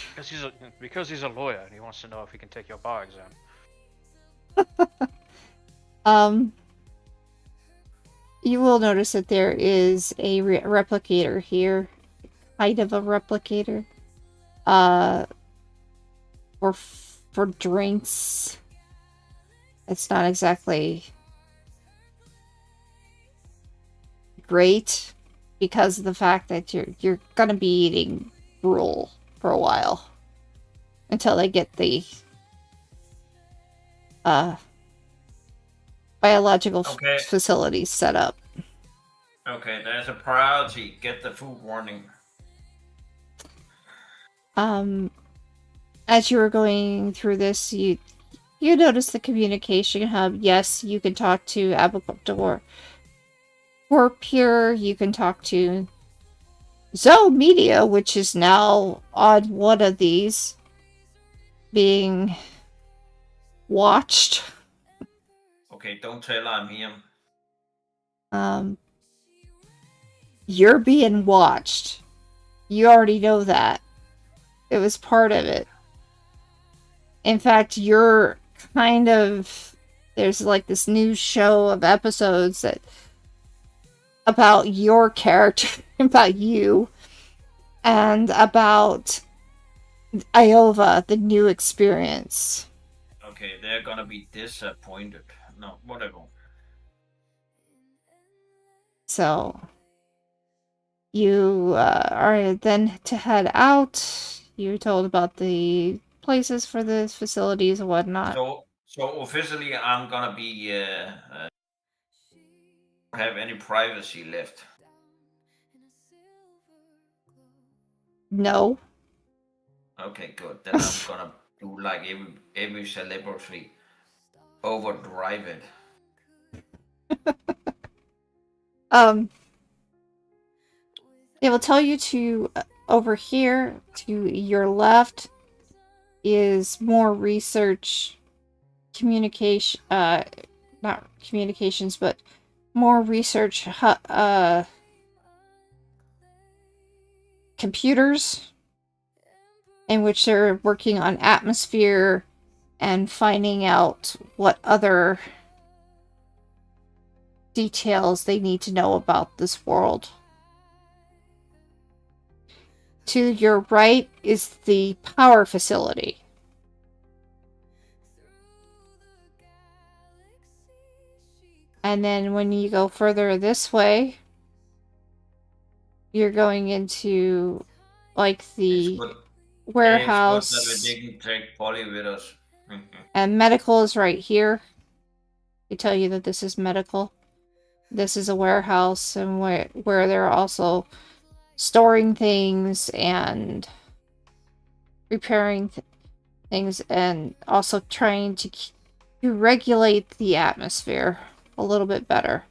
Speaker 4: Because he's a lawyer and he wants to know if he can take your bar exam.
Speaker 1: You will notice that there is a replicator here. Kind of a replicator. For drinks. It's not exactly great because of the fact that you're gonna be eating gruel for a while until they get the biological facilities set up.
Speaker 6: Okay, there's a priority. Get the food warning.
Speaker 1: As you were going through this, you notice the communication hub. Yes, you can talk to Abigail or Pure. You can talk to Zoe Media, which is now on one of these being watched.
Speaker 6: Okay, don't tell I'm here.
Speaker 1: You're being watched. You already know that. It was part of it. In fact, you're kind of... There's like this new show of episodes that... about your character, about you, and about Iova, the new experience.
Speaker 6: Okay, they're gonna be disappointed. No, whatever.
Speaker 1: So, you are then to head out. You're told about the places for the facilities and whatnot.
Speaker 6: So officially, I'm gonna be have any privacy left.
Speaker 1: No.
Speaker 6: Okay, good. Then I'm gonna do like every celebrity, overdrive it.
Speaker 1: It will tell you to over here to your left is more research communication not communications but more research computers in which they're working on atmosphere and finding out what other details they need to know about this world. To your right is the power facility. And then when you go further this way, you're going into like the
Speaker 6: It's good that
Speaker 1: warehouse.
Speaker 6: we didn't take Polly with us.
Speaker 1: And medical is right here. They tell you that this is medical. This is a warehouse and where they're also storing things and repairing things and also trying to regulate the atmosphere a little bit better.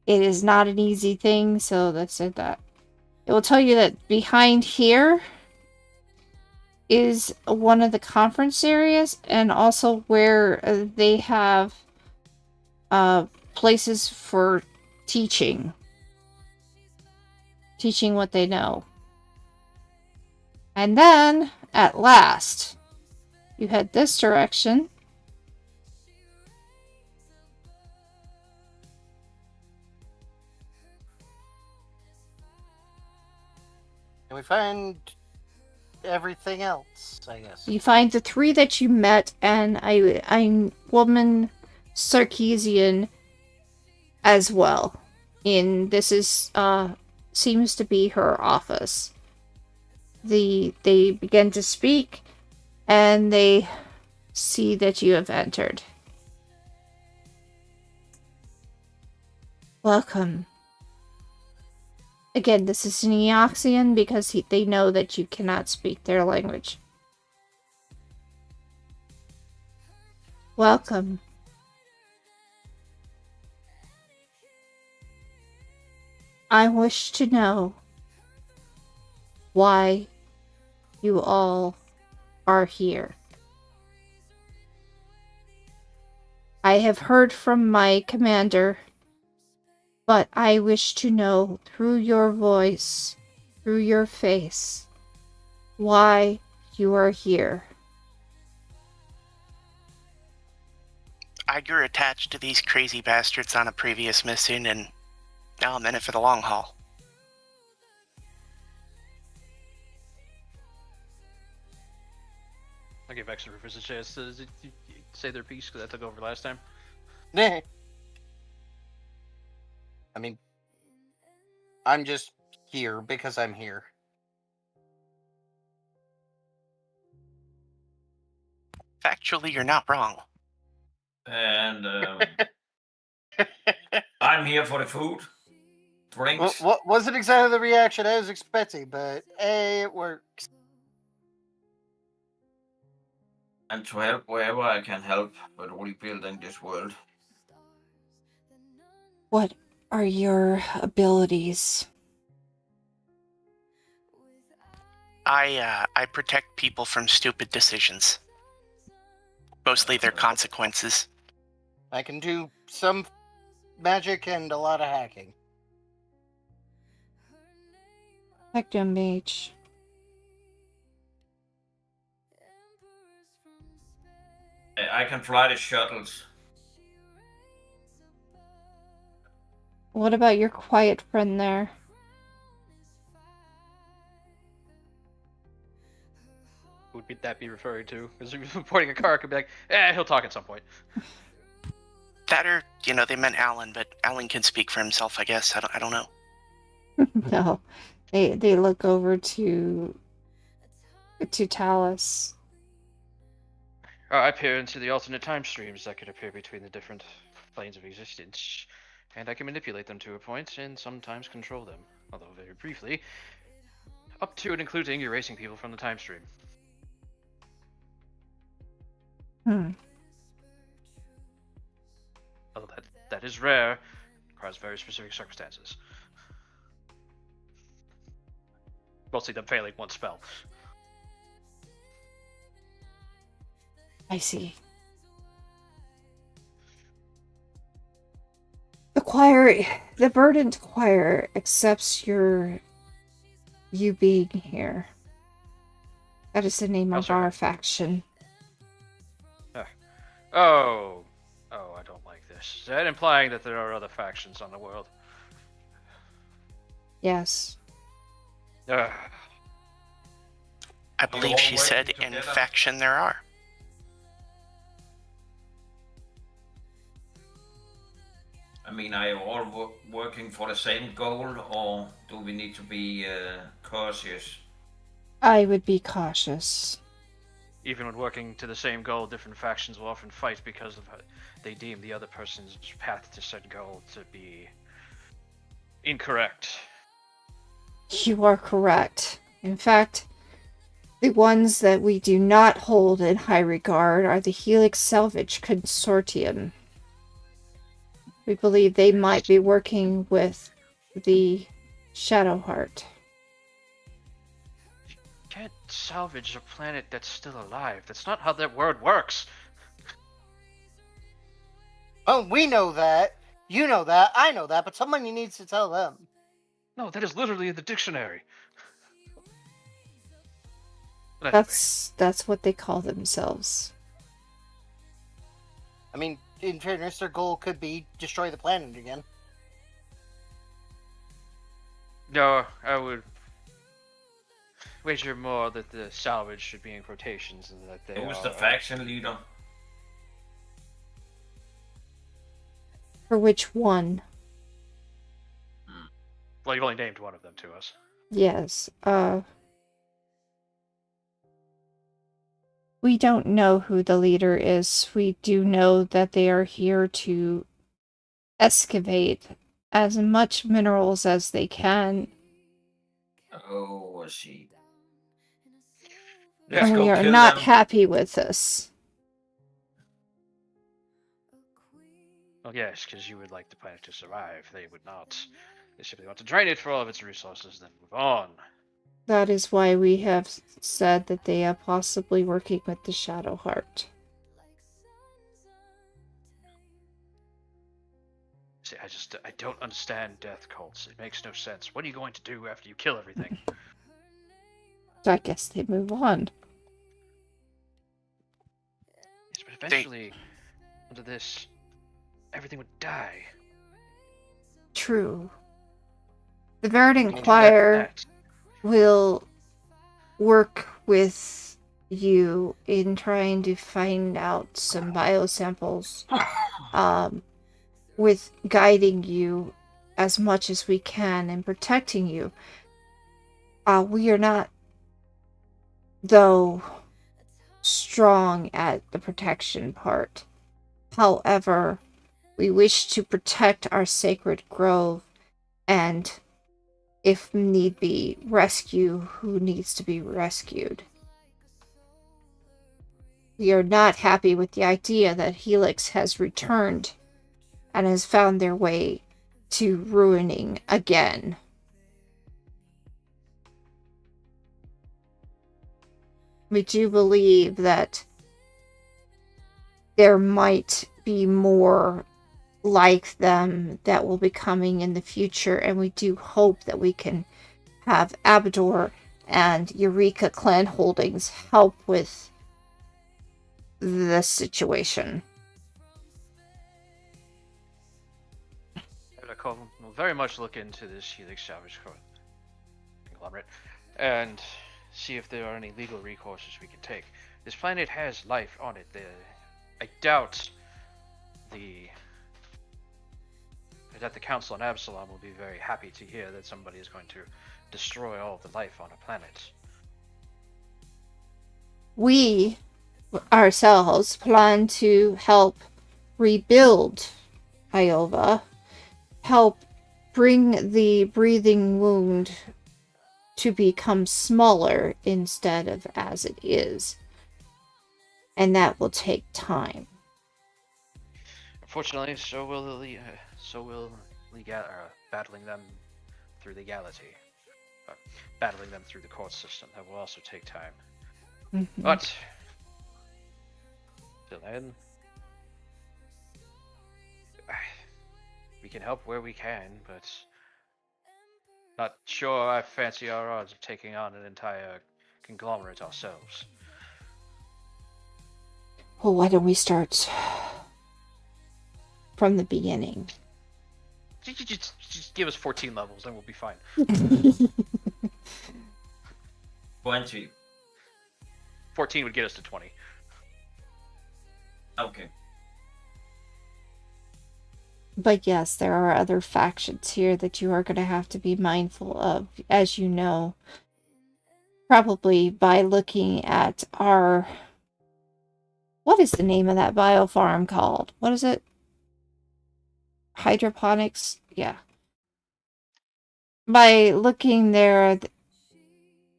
Speaker 1: It is not an easy thing, so that's that. It will tell you that behind here is one of the conference areas and also where they have places for teaching what they know. And then, at last, you head this direction.
Speaker 8: And we find everything else, I guess.
Speaker 1: You find the three that you met and a woman Sarkeesian as well. And this is seems to be her office. They begin to speak and they see that you have entered. Welcome. Again, this is an Eoxian because they know that you cannot speak their language. Welcome. I wish to know why you all are here. I have heard from my commander, but I wish to know through your voice, through your face, why you are here.
Speaker 2: I grew attached to these crazy bastards on a previous mission, and now I'm in it for the long haul.
Speaker 4: I'll give extra roofers a chance to say their piece because I took over last time.
Speaker 8: I mean, I'm just here because I'm here.
Speaker 2: Factually, you're not wrong.
Speaker 6: And I'm here for the food, drinks.
Speaker 8: What wasn't exactly the reaction I was expecting, but hey, it works.
Speaker 6: And to help wherever I can help with rebuilding this world.
Speaker 1: What are your abilities?
Speaker 2: I protect people from stupid decisions. Mostly their consequences.
Speaker 8: I can do some magic and a lot of hacking.
Speaker 1: Mage.
Speaker 6: I can fly the shuttles.
Speaker 1: What about your quiet friend there?
Speaker 4: Who would that be referring to? Because reporting a car could be like, he'll talk at some point.
Speaker 2: That or, they meant Alan, but Alan can speak for himself, I guess. I don't know.
Speaker 1: No. They look over to Talus.
Speaker 4: I peer into the alternate time streams that could appear between the different planes of existence, and I can manipulate them to a point and sometimes control them, although very briefly, up to and including erasing people from the time stream. Although that is rare, requires very specific circumstances. Mostly them failing one spell.
Speaker 1: I see. The Verdant Choir accepts you being here. That is the name of
Speaker 4: sorry.
Speaker 1: our faction.
Speaker 4: Oh, I don't like this. Is that implying that there are other factions on the world?
Speaker 1: Yes.
Speaker 4: Ugh.
Speaker 2: I believe she
Speaker 6: all
Speaker 2: said
Speaker 6: working
Speaker 2: in
Speaker 6: together?
Speaker 2: faction there are.
Speaker 6: I mean, are you all working for the same goal, or do we need to be cautious?
Speaker 1: I would be cautious.
Speaker 4: Even when working to the same goal, different factions will often fight because of they deem the other person's path to said goal to be incorrect.
Speaker 1: You are correct. In fact, the ones that we do not hold in high regard are the Helix Salvage Consortium. We believe they might be working with the Shadowheart.
Speaker 4: Can't salvage a planet that's still alive. That's not how that word works.
Speaker 8: Oh, we know that. You know that. I know that. But somebody needs to tell them.
Speaker 4: No, that is literally in the dictionary. But anyway,
Speaker 1: That's what they call themselves.
Speaker 8: I mean, in fairness, their goal could be destroy the planet again.
Speaker 4: no, I would wager more that the salvage should be in quotations and that they
Speaker 6: Who's
Speaker 4: are...
Speaker 6: the faction leader?
Speaker 1: For which one?
Speaker 4: Well, you've only named one of them to us.
Speaker 1: Yes. We don't know who the leader is. We do know that they are here to excavate as much minerals as they can.
Speaker 6: Oh, I see.
Speaker 4: Yeah.
Speaker 6: Let's
Speaker 1: And we
Speaker 6: go
Speaker 1: are
Speaker 6: kill
Speaker 1: not
Speaker 6: them.
Speaker 1: happy with this.
Speaker 4: Well, yes, because you would like the planet to survive. They would not. They simply want to drain it for all of its resources, then move on.
Speaker 1: That is why we have said that they are possibly working with the Shadowheart.
Speaker 4: See, I don't understand death cults. It makes no sense. What are you going to do after you kill everything?
Speaker 1: So I guess they move on.
Speaker 4: Yes, but eventually, under this, everything would die.
Speaker 1: True. The Verdant
Speaker 4: That-
Speaker 1: Choir
Speaker 4: that-
Speaker 1: will work with you in trying to find out some biosamples, with guiding you as much as we can and protecting you. We are not, though, strong at the protection part. However, we wish to protect our sacred grove and, if need be, rescue who needs to be rescued. We are not happy with the idea that Helix has returned and has found their way to ruining again. We do believe that there might be more like them that will be coming in the future, and we do hope that we can have Abador and Eureka Clan Holdings help with the situation.
Speaker 4: We'll very much look into this Helix Salvage conglomerate and see if there are any legal recourses we can take. This planet has life on it. I doubt the Council on Absalom will be very happy to hear that somebody is going to destroy all the life on a planet.
Speaker 1: We ourselves plan to help rebuild Iova, help bring the breathing wound to become smaller instead of as it is. And that will take time.
Speaker 4: Unfortunately, so will battling them through legality. battling them through the court system. That will also take time.
Speaker 1: Mhm.
Speaker 4: But till then, we can help where we can, but not sure I fancy our odds of taking on an entire conglomerate ourselves.
Speaker 1: Well, why don't we start from the beginning?
Speaker 4: Just give us 14 levels and we'll be fine.
Speaker 6: 20.
Speaker 4: 14 would get us to 20.
Speaker 6: Okay.
Speaker 1: But yes, there are other factions here that you are going to have to be mindful of, as you know. Probably by looking at our... What is the name of that biofarm called? What is it? Hydroponics? Yeah. By looking there,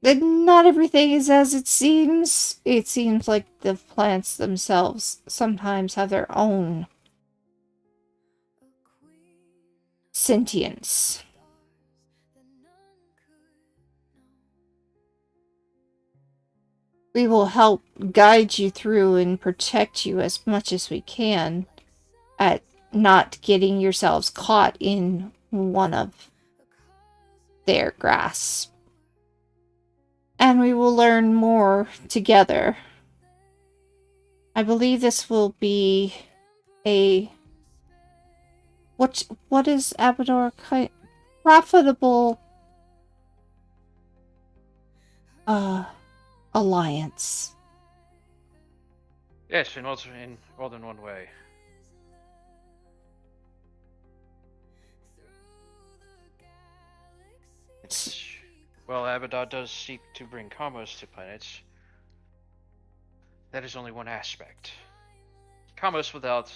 Speaker 1: not everything is as it seems. It seems like the plants themselves sometimes have their own sentience. We will help guide you through and protect you as much as we can at not getting yourselves caught in one of their grasp. And we will learn more together. I believe this will be a... What is Abador kind? Profitable alliance.
Speaker 4: Yes, in more than one way. Well, Abadar does seek to bring commerce to planets. That is only one aspect. Commerce without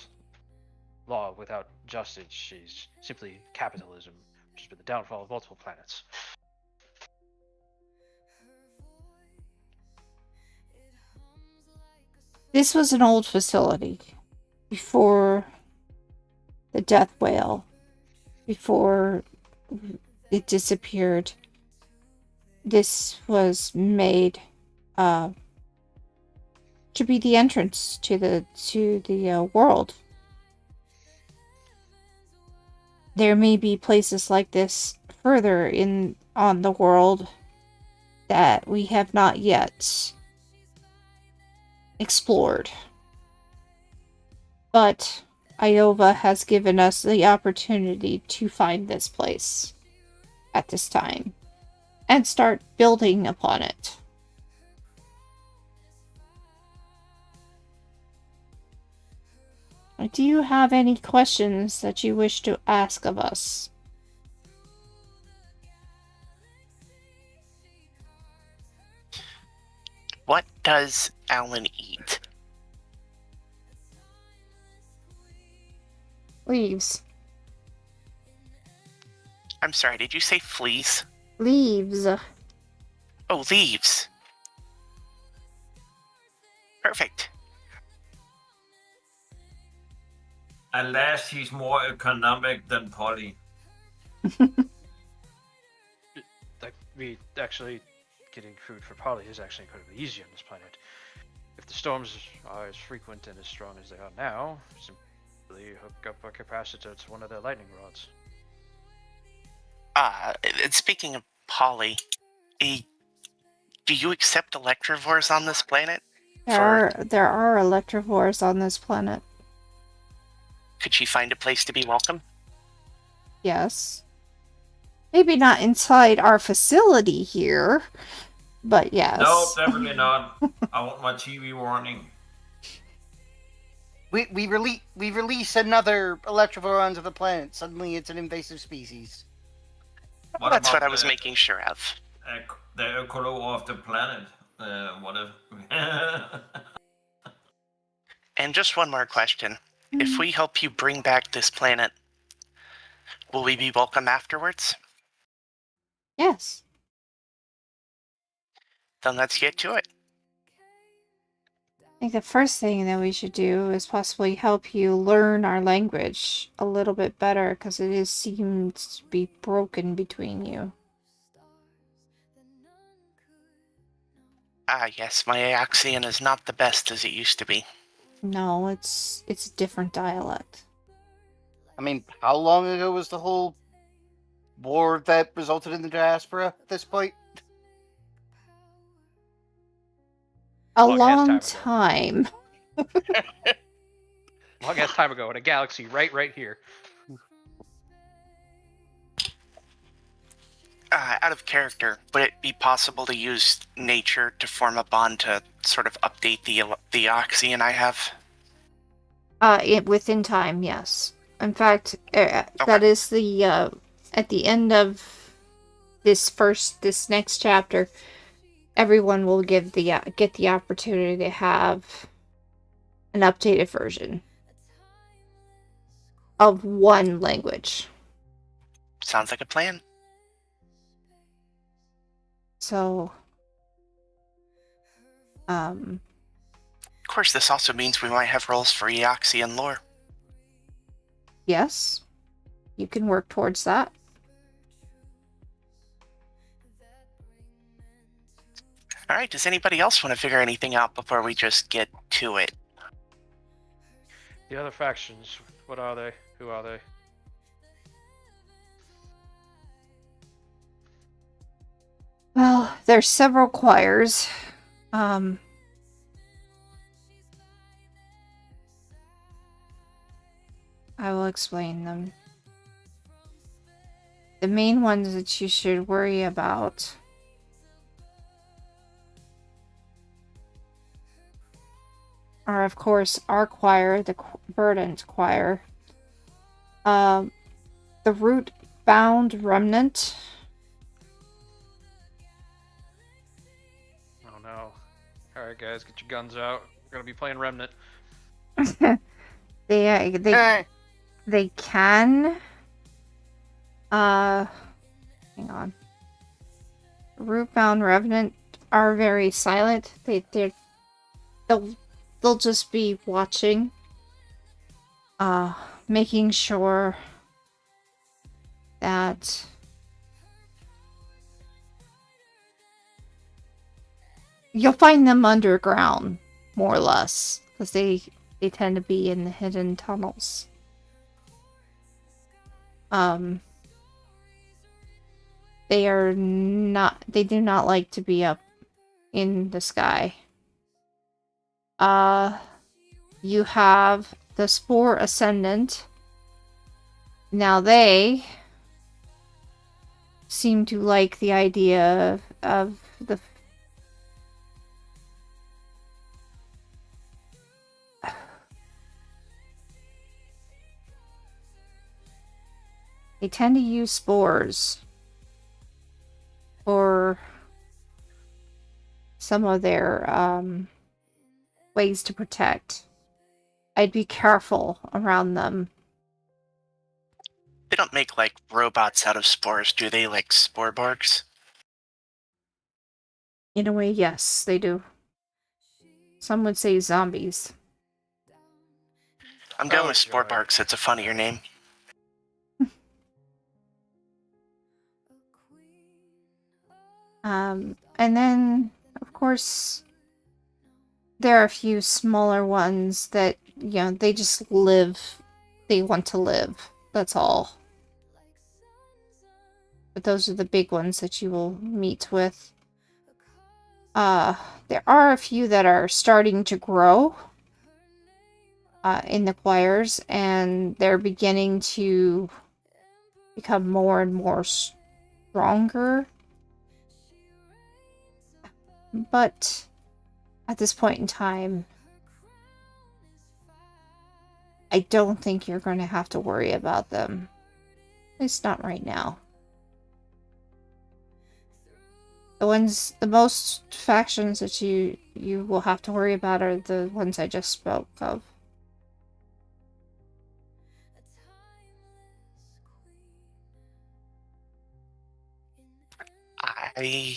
Speaker 4: law, without justice, is simply capitalism, which has been the downfall of multiple planets.
Speaker 1: This was an old facility before the death whale, before it disappeared. This was made to be the entrance to the world. There may be places like this further on the world that we have not yet explored. But Iova has given us the opportunity to find this place at this time and start building upon it. Do you have any questions that you wish to ask of us?
Speaker 2: What does Alan eat?
Speaker 1: Leaves.
Speaker 2: I'm sorry, did you say fleas?
Speaker 1: Leaves.
Speaker 2: Oh, leaves. Perfect.
Speaker 6: Alas, he's more economic than Polly.
Speaker 4: Like, we actually getting food for Polly is actually incredibly easy on this planet. If the storms are as frequent and as strong as they are now, simply hook up a capacitor to one of their lightning rods.
Speaker 2: And speaking of Polly, do you accept electrovores on this planet?
Speaker 1: There are electrovores on this planet.
Speaker 2: Could she find a place to be welcome?
Speaker 1: Yes. Maybe not inside our facility here, but yes.
Speaker 6: No, definitely not. I want my TV warning.
Speaker 8: We release another electrovore onto the planet. Suddenly, it's an invasive species.
Speaker 2: That's what I was making sure of.
Speaker 6: The ecolo of the planet. Whatever.
Speaker 2: And just one more question. If we help you bring back this planet, will we be welcome afterwards?
Speaker 1: Yes.
Speaker 2: Then let's get to it.
Speaker 1: I think the first thing that we should do is possibly help you learn our language a little bit better, because seems to be broken between you.
Speaker 2: Ah, yes, my Aeoxian is not the best as it used to be.
Speaker 1: No, it's a different dialect.
Speaker 3: I mean, how long ago was the whole war that resulted in the diaspora at this point?
Speaker 1: A
Speaker 4: Long
Speaker 1: long
Speaker 4: ass time
Speaker 1: time.
Speaker 4: Long ass time ago in a galaxy right here.
Speaker 2: Out of character, would it be possible to use nature to form a bond to sort of update the Aeoxian I have?
Speaker 1: Within time, yes. In fact, that
Speaker 2: Okay.
Speaker 1: is the at the end of this next chapter, everyone will get the opportunity to have an updated version of one language.
Speaker 2: Sounds like a plan.
Speaker 1: So,
Speaker 2: Of course, this also means we might have roles for Eoxian lore.
Speaker 1: yes, you can work towards that.
Speaker 2: Alright, does anybody else want to figure anything out before we just get to it?
Speaker 4: The other factions, what are they? Who are they?
Speaker 1: Well, there's several choirs. I will explain them. The main ones that you should worry about are, of course, our choir, the Verdant Choir, the Root-Bound Remnant.
Speaker 4: Oh no. Alright guys, get your guns out. We're gonna be playing Remnant.
Speaker 1: They can. Hang on. Root-Bound Revenant are very silent. They'll just be watching, making sure that you'll find them underground, more or less, because they tend to be in the hidden tunnels. They do not like to be up in the sky. You have the Spore Ascendant. Now they seem to like the idea of the they tend to use spores for some of their ways to protect. I'd be careful around them.
Speaker 2: They don't make, like, robots out of spores, do they? Like Sporeborgs?
Speaker 1: In a way, yes, they do. Some would say zombies.
Speaker 2: I'm going
Speaker 4: Oh,
Speaker 2: with
Speaker 4: joy.
Speaker 2: Sporeborgs, it's a funnier name.
Speaker 1: And then, of course, there are a few smaller ones that, they just live. They want to live. That's all. But those are the big ones that you will meet with. There are a few that are starting to grow in the choirs, and they're beginning to become more and more stronger. But at this point in time, I don't think you're going to have to worry about them. At least not right now. The most factions that you will have to worry about are the ones I just spoke of.
Speaker 2: I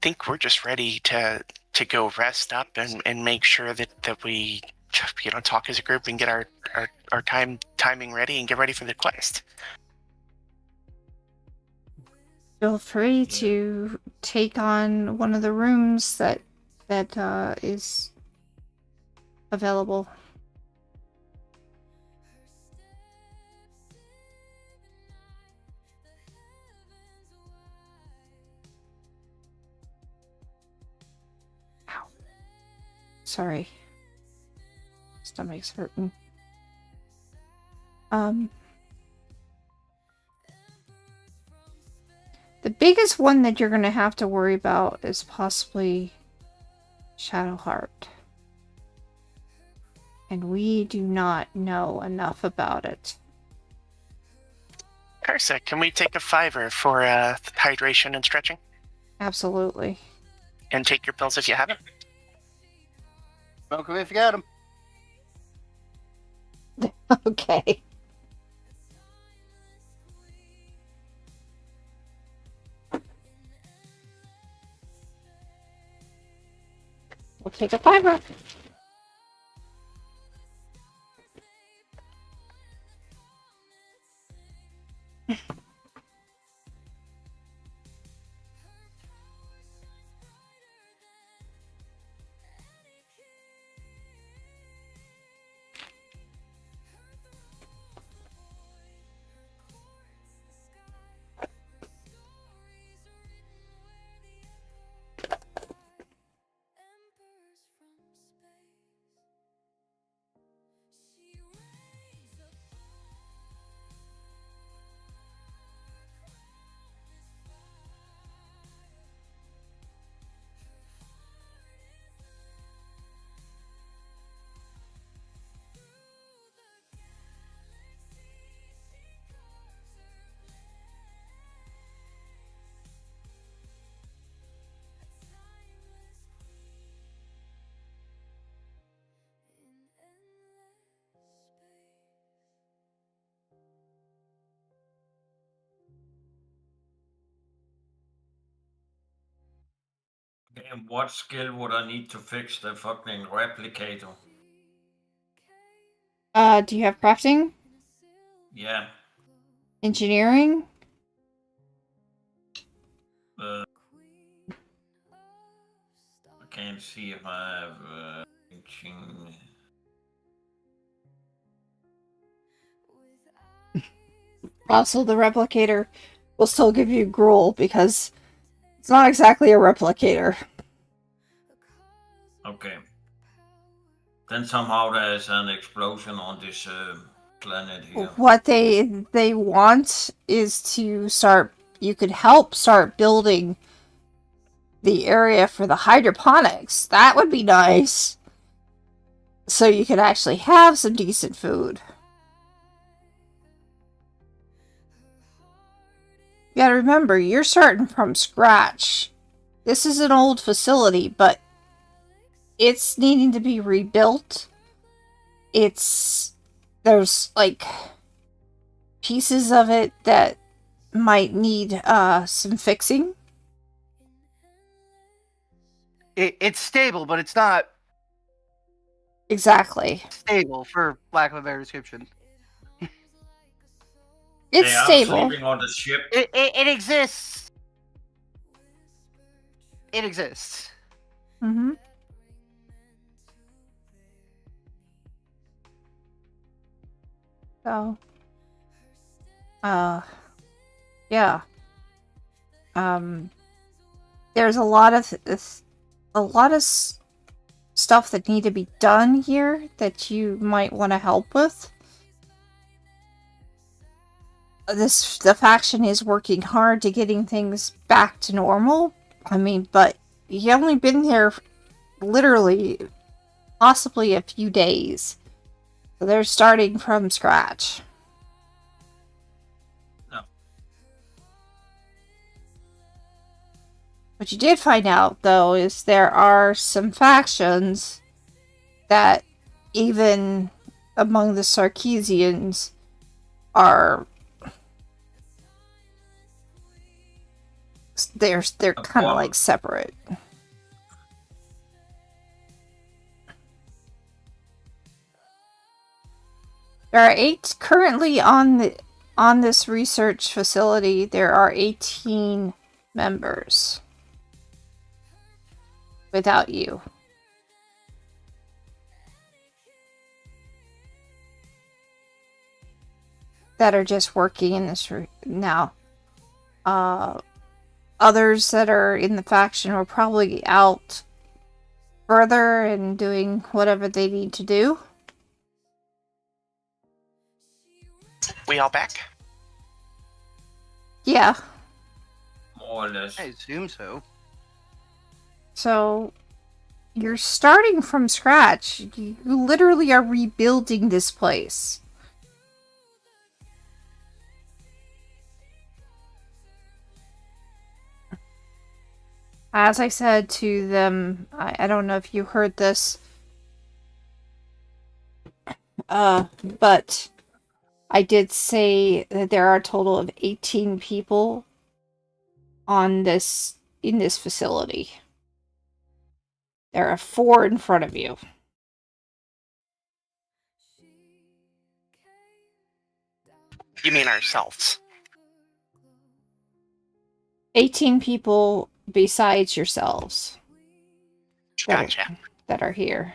Speaker 2: think we're just ready to go rest up and make sure that we talk as a group and get our timing ready and get ready for the quest.
Speaker 1: Feel free to take on one of the rooms that that is available. Ow. Sorry. Stomach's hurting. The biggest one that you're going to have to worry about is possibly Shadowheart. And we do not know enough about it.
Speaker 2: Karsa, can we take a $5 for hydration and stretching?
Speaker 1: Absolutely.
Speaker 2: And take your pills if you haven't?
Speaker 8: Smoke 'em if you got 'em.
Speaker 1: Okay. We'll take a $5.
Speaker 6: And what skill would I need to fix the fucking replicator?
Speaker 1: Do you have crafting?
Speaker 6: Yeah.
Speaker 1: Engineering?
Speaker 6: I can't see if I have
Speaker 1: Also, the replicator will still give you gruel because it's not exactly a replicator.
Speaker 6: Okay. Then somehow there's an explosion on this planet here.
Speaker 1: What they want is to start. You could help start building the area for the hydroponics. That would be nice. So you could actually have some decent food. You gotta remember, you're starting from scratch. This is an old facility, but it's needing to be rebuilt. There's like pieces of it that might need some fixing.
Speaker 8: It's stable, but it's not
Speaker 1: Exactly.
Speaker 8: stable, for lack of a better description.
Speaker 1: It's
Speaker 6: They are
Speaker 1: stable.
Speaker 6: sleeping on the ship.
Speaker 8: It exists. It exists.
Speaker 1: Mm-hmm. So, yeah. There's a lot of stuff that need to be done here that you might want to help with. The faction is working hard to getting things back to normal. I mean, but you only been here literally, possibly a few days. So they're starting from scratch.
Speaker 6: No.
Speaker 1: What you did find out, though, is there are some factions that, even among the Sarkeesians, are... They're kind of like separate. There are 8 currently on this research facility. There are 18 members, without you. That are just working in this now. Others that are in the faction are probably out further and doing whatever they need to do.
Speaker 2: We all back?
Speaker 1: Yeah.
Speaker 6: More or less.
Speaker 8: I assume so.
Speaker 1: So you're starting from scratch. You literally are rebuilding this place. As I said to them, I don't know if you heard this, but I did say that there are a total of 18 people in this facility. There are 4 in front of you.
Speaker 2: You mean ourselves?
Speaker 1: 18 people besides yourselves
Speaker 2: Gotcha.
Speaker 1: that are here.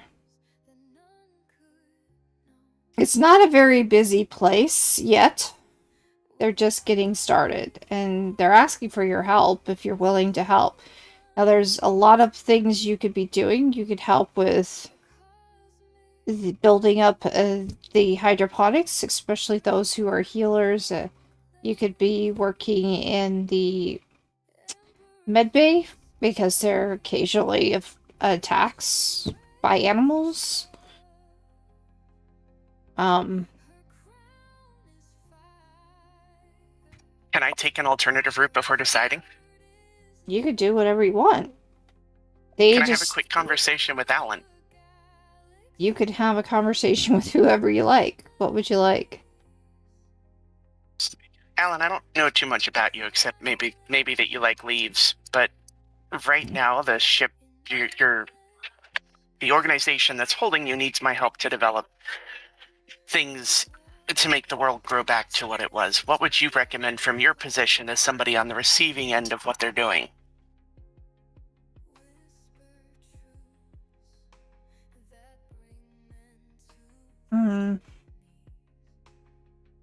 Speaker 1: It's not a very busy place yet. They're just getting started, and they're asking for your help if you're willing to help. Now, there's a lot of things you could be doing. You could help with building up the hydroponics, especially those who are healers. You could be working in the med bay, because there are occasionally attacks by animals.
Speaker 2: Can I take an alternative route before deciding?
Speaker 1: You could do whatever you want. They
Speaker 2: Can I
Speaker 1: just
Speaker 2: have a quick conversation with Alan?
Speaker 1: You could have a conversation with whoever you like. What would you like?
Speaker 2: Alan, I don't know too much about you, except maybe that you like leaves. But right now, the ship, the organization that's holding you needs my help to develop things to make the world grow back to what it was. What would you recommend from your position as somebody on the receiving end of what they're doing?
Speaker 1: Hmm.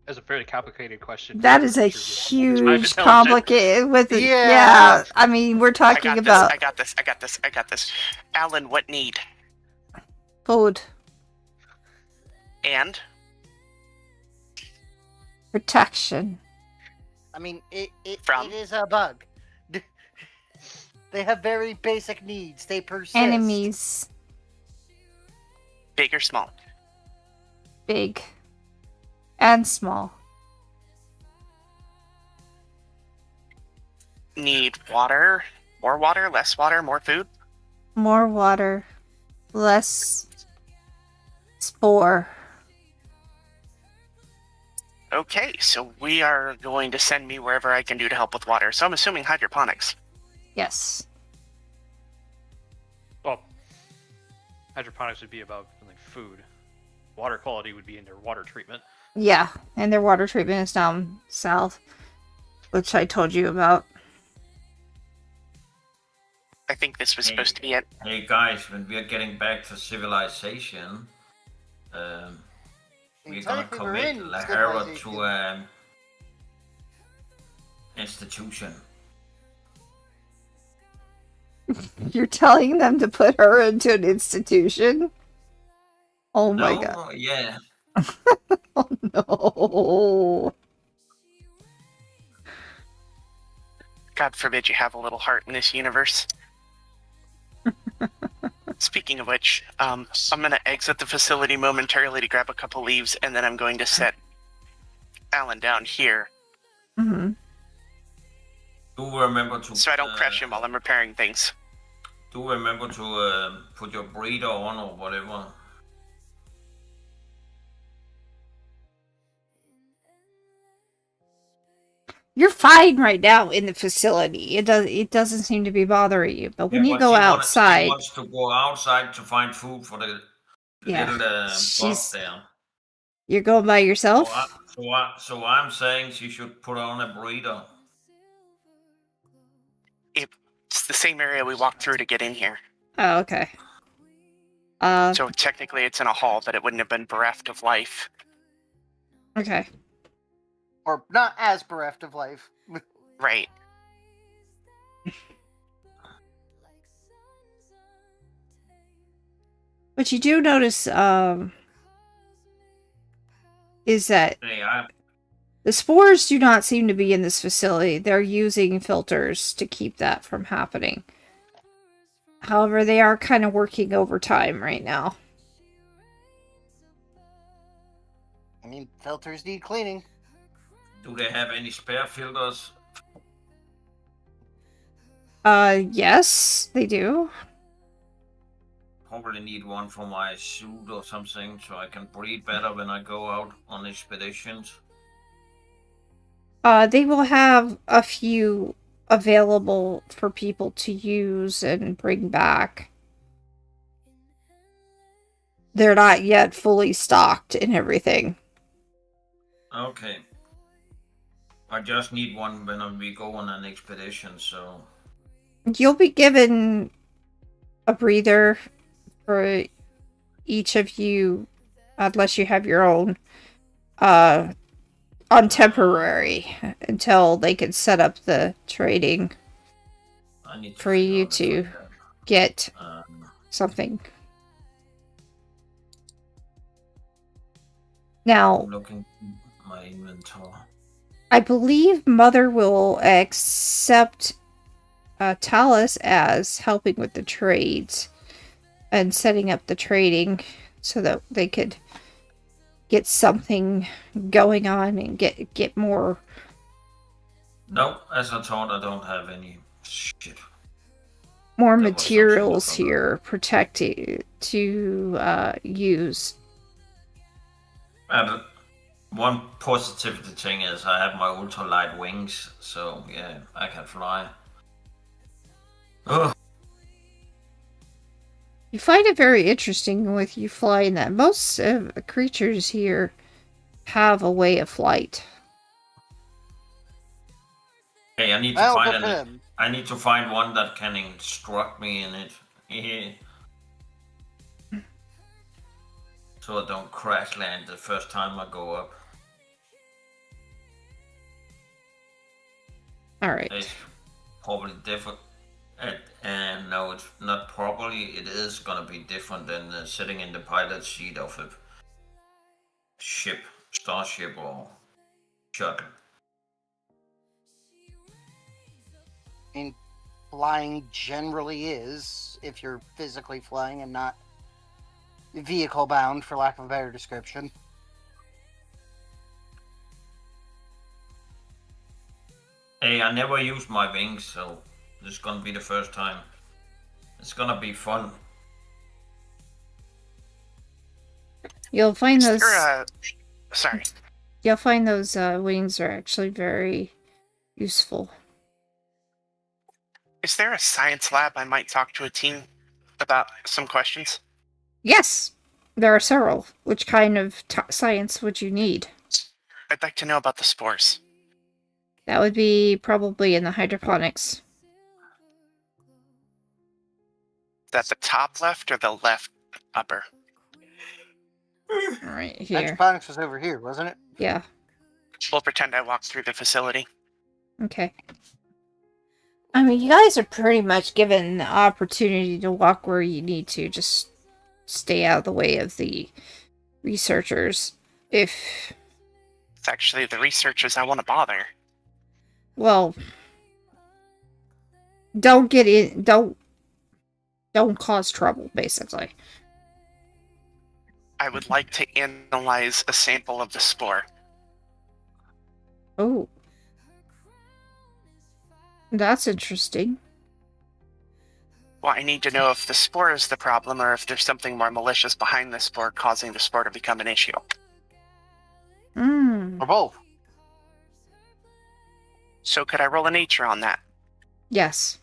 Speaker 4: That's a very complicated question.
Speaker 1: That is a
Speaker 4: My
Speaker 1: huge,
Speaker 4: intelligence.
Speaker 1: complicated with it.
Speaker 8: Yeah.
Speaker 1: Yeah. I mean, we're talking about
Speaker 2: I got this. Alan, what need?
Speaker 1: food,
Speaker 2: And?
Speaker 1: protection.
Speaker 8: I mean, it
Speaker 2: From?
Speaker 8: is a bug. They have very basic needs. They persist.
Speaker 1: Enemies,
Speaker 2: Big or small?
Speaker 1: big and small.
Speaker 2: Need water? More water? Less water? More food?
Speaker 1: More water, less spore.
Speaker 2: Okay, so we are going to send me wherever I can do to help with water. So I'm assuming hydroponics.
Speaker 1: Yes.
Speaker 4: Well, hydroponics would be about like food. Water quality would be in their water treatment.
Speaker 1: Yeah, and their water treatment is down south, which I told you about.
Speaker 2: I think this was supposed to be it.
Speaker 6: Hey guys, when we're getting back to civilization, we're gonna
Speaker 8: Technically, we're
Speaker 6: commit
Speaker 8: in
Speaker 6: Lahara
Speaker 8: civilization.
Speaker 6: to an institution.
Speaker 1: You're telling them to put her into an institution? Oh my
Speaker 6: No,
Speaker 1: god.
Speaker 6: yeah.
Speaker 1: Oh no.
Speaker 2: God forbid you have a little heart in this universe. Speaking of which, I'm going to exit the facility momentarily to grab a couple leaves, and then I'm going to set Alan down here
Speaker 1: Mm-hmm.
Speaker 6: Do remember to.
Speaker 2: so I don't crush him while I'm repairing things.
Speaker 6: Do remember to put your breeder on or whatever.
Speaker 1: You're fine right now in the facility. It doesn't seem to be bothering you. But when
Speaker 6: Yeah,
Speaker 1: you
Speaker 6: but
Speaker 1: go
Speaker 6: she
Speaker 1: outside,
Speaker 6: wants to go outside to find food for the
Speaker 1: Yeah,
Speaker 6: little buff
Speaker 1: she's-
Speaker 6: there.
Speaker 1: you're going by yourself?
Speaker 6: So I'm saying she should put on a breeder.
Speaker 2: It's the same area we walked through to get in here.
Speaker 1: Oh, okay.
Speaker 2: So technically it's in a hall, but it wouldn't have been bereft of life.
Speaker 1: Okay.
Speaker 8: Or not as bereft of life.
Speaker 2: Right.
Speaker 1: What you do notice, is that
Speaker 6: Hey,
Speaker 1: the spores do not seem to be in this facility. They're using filters to keep that from happening. However, they are kind of working overtime right now.
Speaker 8: I mean, filters need cleaning.
Speaker 6: do they have any spare filters?
Speaker 1: Yes, they do.
Speaker 6: Probably need one for my suit or something so I can breathe better when I go out on expeditions.
Speaker 1: They will have a few available for people to use and bring back. They're not yet fully stocked and everything.
Speaker 6: Okay. I just need one when we go on an expedition, so...
Speaker 1: You'll be given a breather for each of you, unless you have your own, on temporary, until they can set up the trading
Speaker 6: I need to
Speaker 1: for
Speaker 6: figure
Speaker 1: you
Speaker 6: out if
Speaker 1: to
Speaker 6: I can,
Speaker 1: get
Speaker 6: um,
Speaker 1: something. Now,
Speaker 6: looking at my inventory.
Speaker 1: I believe Mother will accept Talus as helping with the trades and setting up the trading so that they could get something going on and get more.
Speaker 6: No, as I thought, I don't have any shit.
Speaker 1: More
Speaker 6: There was
Speaker 1: materials
Speaker 6: something
Speaker 1: here protected to use.
Speaker 6: And one positive thing is I have my ultralight wings, so yeah, I can fly. Ugh.
Speaker 1: You find it very interesting with you flying that most creatures here have a way of flight.
Speaker 6: Hey, I need to
Speaker 8: Well,
Speaker 6: find
Speaker 8: good for
Speaker 6: an,
Speaker 8: them.
Speaker 6: I need to find one that can instruct me in it. Yeah. So I don't crash land the first time I go up.
Speaker 1: Alright.
Speaker 6: It's probably different. And no, it's not probably. It is gonna be different than sitting in the pilot seat of a ship, starship or shuttle.
Speaker 8: I mean, flying generally is, if you're physically flying and not vehicle bound, for lack of a better description.
Speaker 6: Hey, I never used my wings, so this is gonna be the first time. It's gonna be fun.
Speaker 1: You'll find
Speaker 2: Is
Speaker 1: those.
Speaker 2: there sorry.
Speaker 1: You'll find those wings are actually very useful.
Speaker 2: Is there a science lab I might talk to a team about some questions?
Speaker 1: Yes, there are several. Which kind of science would you need?
Speaker 2: I'd like to know about the spores.
Speaker 1: That would be probably in the hydroponics.
Speaker 2: Is that the top left or the left upper?
Speaker 1: Right here.
Speaker 8: Hydroponics was over here, wasn't it?
Speaker 1: Yeah.
Speaker 2: We'll pretend I walked through the facility.
Speaker 1: Okay. I mean, you guys are pretty much given the opportunity to walk where you need to. Just stay out of the way of the researchers. If...
Speaker 2: It's actually the researchers I want to bother.
Speaker 1: Well... Don't get in... Don't cause trouble, basically.
Speaker 2: I would like to analyze a sample of the spore.
Speaker 1: Oh. That's interesting.
Speaker 2: Well, I need to know if the spore is the problem or if there's something more malicious behind the spore causing the spore to become an issue.
Speaker 1: Hmm.
Speaker 8: Or both.
Speaker 2: So could I roll a nature on that?
Speaker 1: Yes.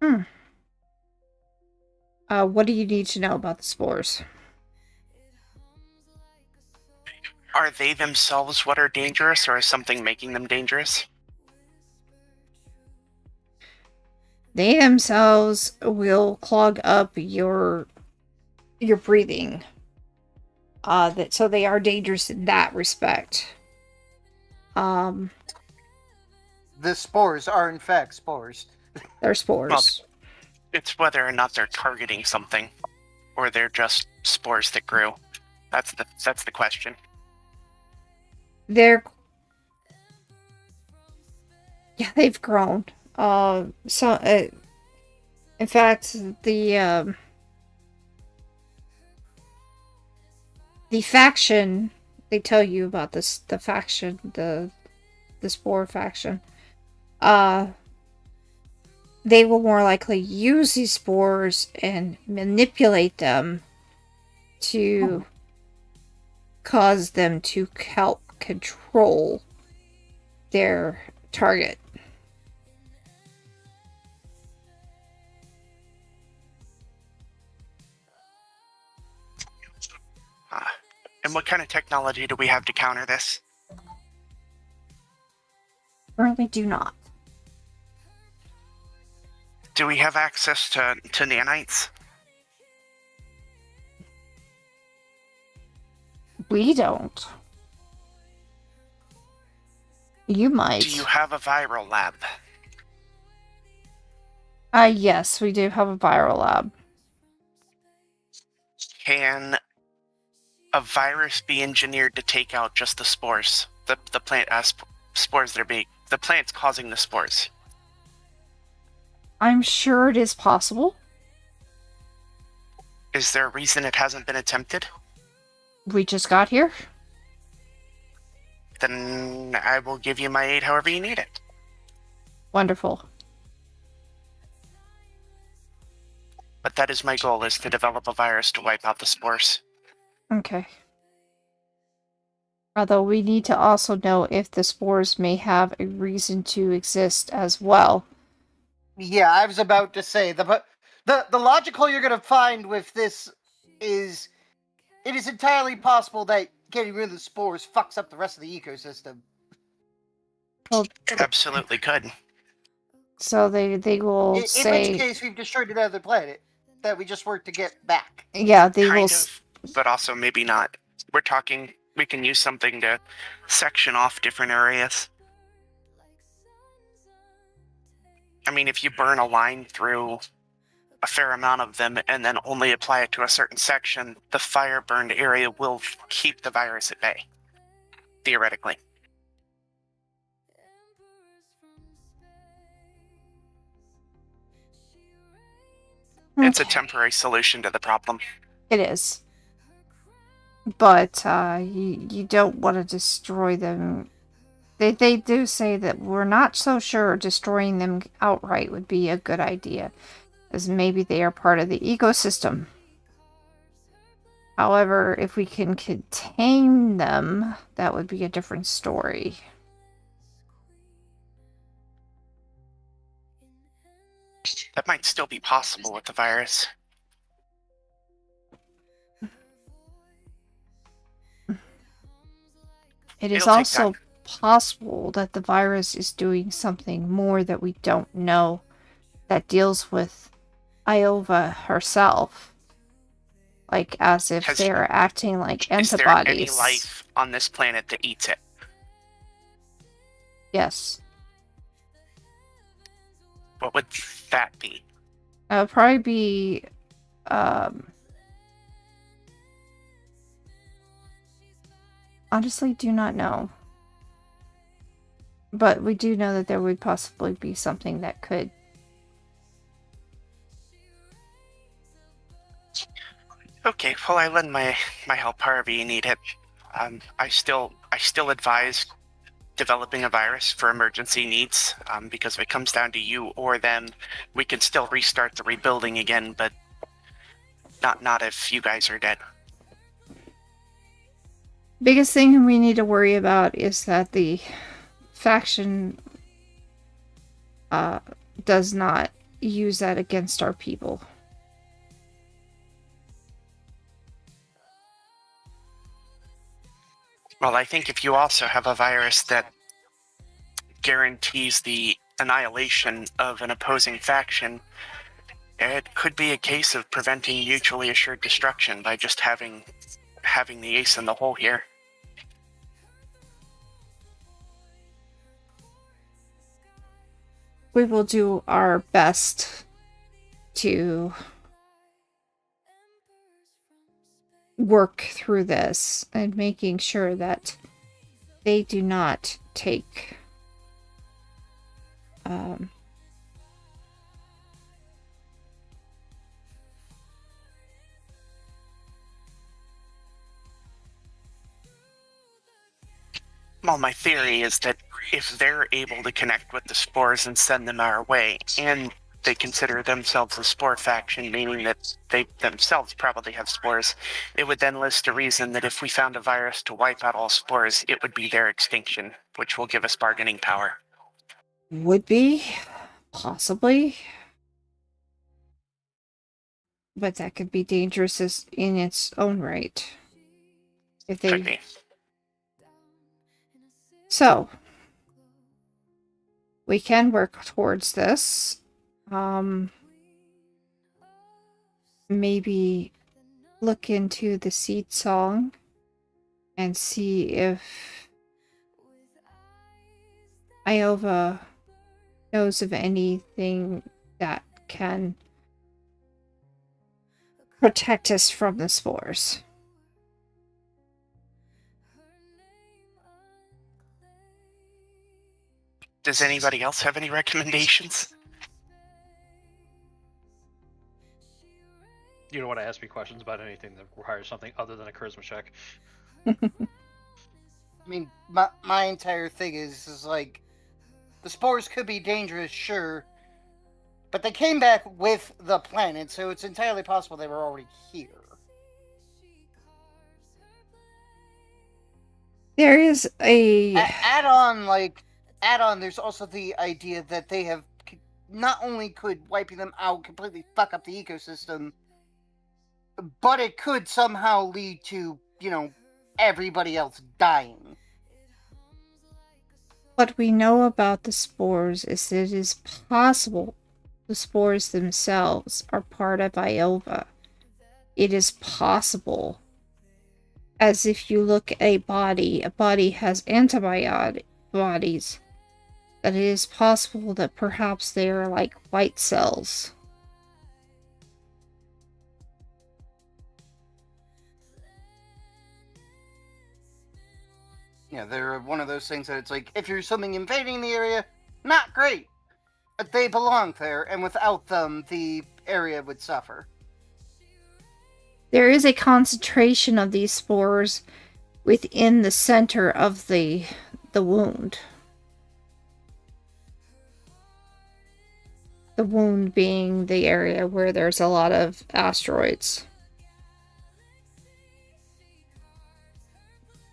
Speaker 1: Hmm. What do you need to know about the spores?
Speaker 2: Are they themselves what are dangerous, or is something making them dangerous?
Speaker 1: They themselves will clog up your breathing. So they are dangerous in that respect.
Speaker 8: The spores are in fact spores.
Speaker 1: They're spores.
Speaker 2: It's whether or not they're targeting something, or they're just spores that grew. That's the question.
Speaker 1: They've grown. In fact, the faction they tell you about this, the faction, the spore faction. They will more likely use these spores and manipulate them to cause them to help control their target.
Speaker 2: And what kind of technology do we have to counter this?
Speaker 1: Currently do not.
Speaker 2: Do we have access to nanites?
Speaker 1: We don't. You might.
Speaker 2: Do you have a viral lab?
Speaker 1: Yes, we do have a viral lab.
Speaker 2: Can a virus be engineered to take out just the spores? The plant spores that are being... The plant's causing the spores.
Speaker 1: I'm sure it is possible.
Speaker 2: Is there a reason it hasn't been attempted?
Speaker 1: We just got here.
Speaker 2: Then I will give you my aid however you need it.
Speaker 1: Wonderful.
Speaker 2: But that is my goal, is to develop a virus to wipe out the spores.
Speaker 1: Okay. Although we need to also know if the spores may have a reason to exist as well.
Speaker 8: Yeah, I was about to say the logical you're gonna find with this is it is entirely possible that getting rid of the spores fucks up the rest of the ecosystem.
Speaker 1: Well,
Speaker 2: Absolutely could.
Speaker 1: so they will
Speaker 8: In
Speaker 1: say,
Speaker 8: which case we've destroyed another planet that we just worked to get back.
Speaker 1: yeah, they will.
Speaker 2: Kind of, but also maybe not. We're talking, we can use something to section off different areas. I mean, if you burn a line through a fair amount of them and then only apply it to a certain section, the fire burned area will keep the virus at bay. Theoretically. It's a temporary solution to the problem.
Speaker 1: It is. But you don't want to destroy them. They do say that we're not so sure destroying them outright would be a good idea, as maybe they are part of the ecosystem. However, if we can contain them, that would be a different story.
Speaker 2: That might still be possible with the virus.
Speaker 1: It is
Speaker 2: It'll take
Speaker 1: also
Speaker 2: time.
Speaker 1: possible that the virus is doing something more that we don't know, that deals with Iova herself. Like, as if they're acting like
Speaker 2: Is there
Speaker 1: antibodies.
Speaker 2: any life on this planet that eats it?
Speaker 1: Yes.
Speaker 2: What would that be?
Speaker 1: It would probably be, honestly, do not know. But we do know that there would possibly be something that could.
Speaker 2: Okay, well, I lend my help however you need it. I still advise developing a virus for emergency needs, because if it comes down to you or them, we can still restart the rebuilding again, but not if you guys are dead.
Speaker 1: Biggest thing we need to worry about is that the faction does not use that against our people.
Speaker 2: Well, I think if you also have a virus that guarantees the annihilation of an opposing faction, it could be a case of preventing mutually assured destruction by just having the ace in the hole here.
Speaker 1: We will do our best to work through this and making sure that they do not take
Speaker 2: Well, my theory is that if they're able to connect with the spores and send them our way, and they consider themselves a spore faction, meaning that they themselves probably have spores, it would then list a reason that if we found a virus to wipe out all spores, it would be their extinction, which will give us bargaining power.
Speaker 1: would be possibly, but that could be dangerous in its own right. If
Speaker 2: Could
Speaker 1: they
Speaker 2: be.
Speaker 1: So, we can work towards this. Maybe look into the seed song and see if Iova knows of anything that can protect us from the spores.
Speaker 2: Does anybody else have any recommendations?
Speaker 4: You don't want to ask me questions about anything that requires something other than a charisma check.
Speaker 8: I mean, my entire thing is like, the spores could be dangerous, sure, but they came back with the planet, so it's entirely possible they were already here.
Speaker 1: There is a
Speaker 8: Add on, there's also the idea that they have not only could wiping them out completely fuck up the ecosystem, but it could somehow lead to, everybody else dying.
Speaker 1: What we know about the spores is that it is possible the spores themselves are part of Iova. It is possible. As if you look at a body has antibodies, that it is possible that perhaps they are like white cells.
Speaker 8: Yeah, they're one of those things that it's like, if you're something invading the area, not great. But they belong there, and without them, the area would suffer.
Speaker 1: There is a concentration of these spores within the center of the wound. The wound being the area where there's a lot of asteroids.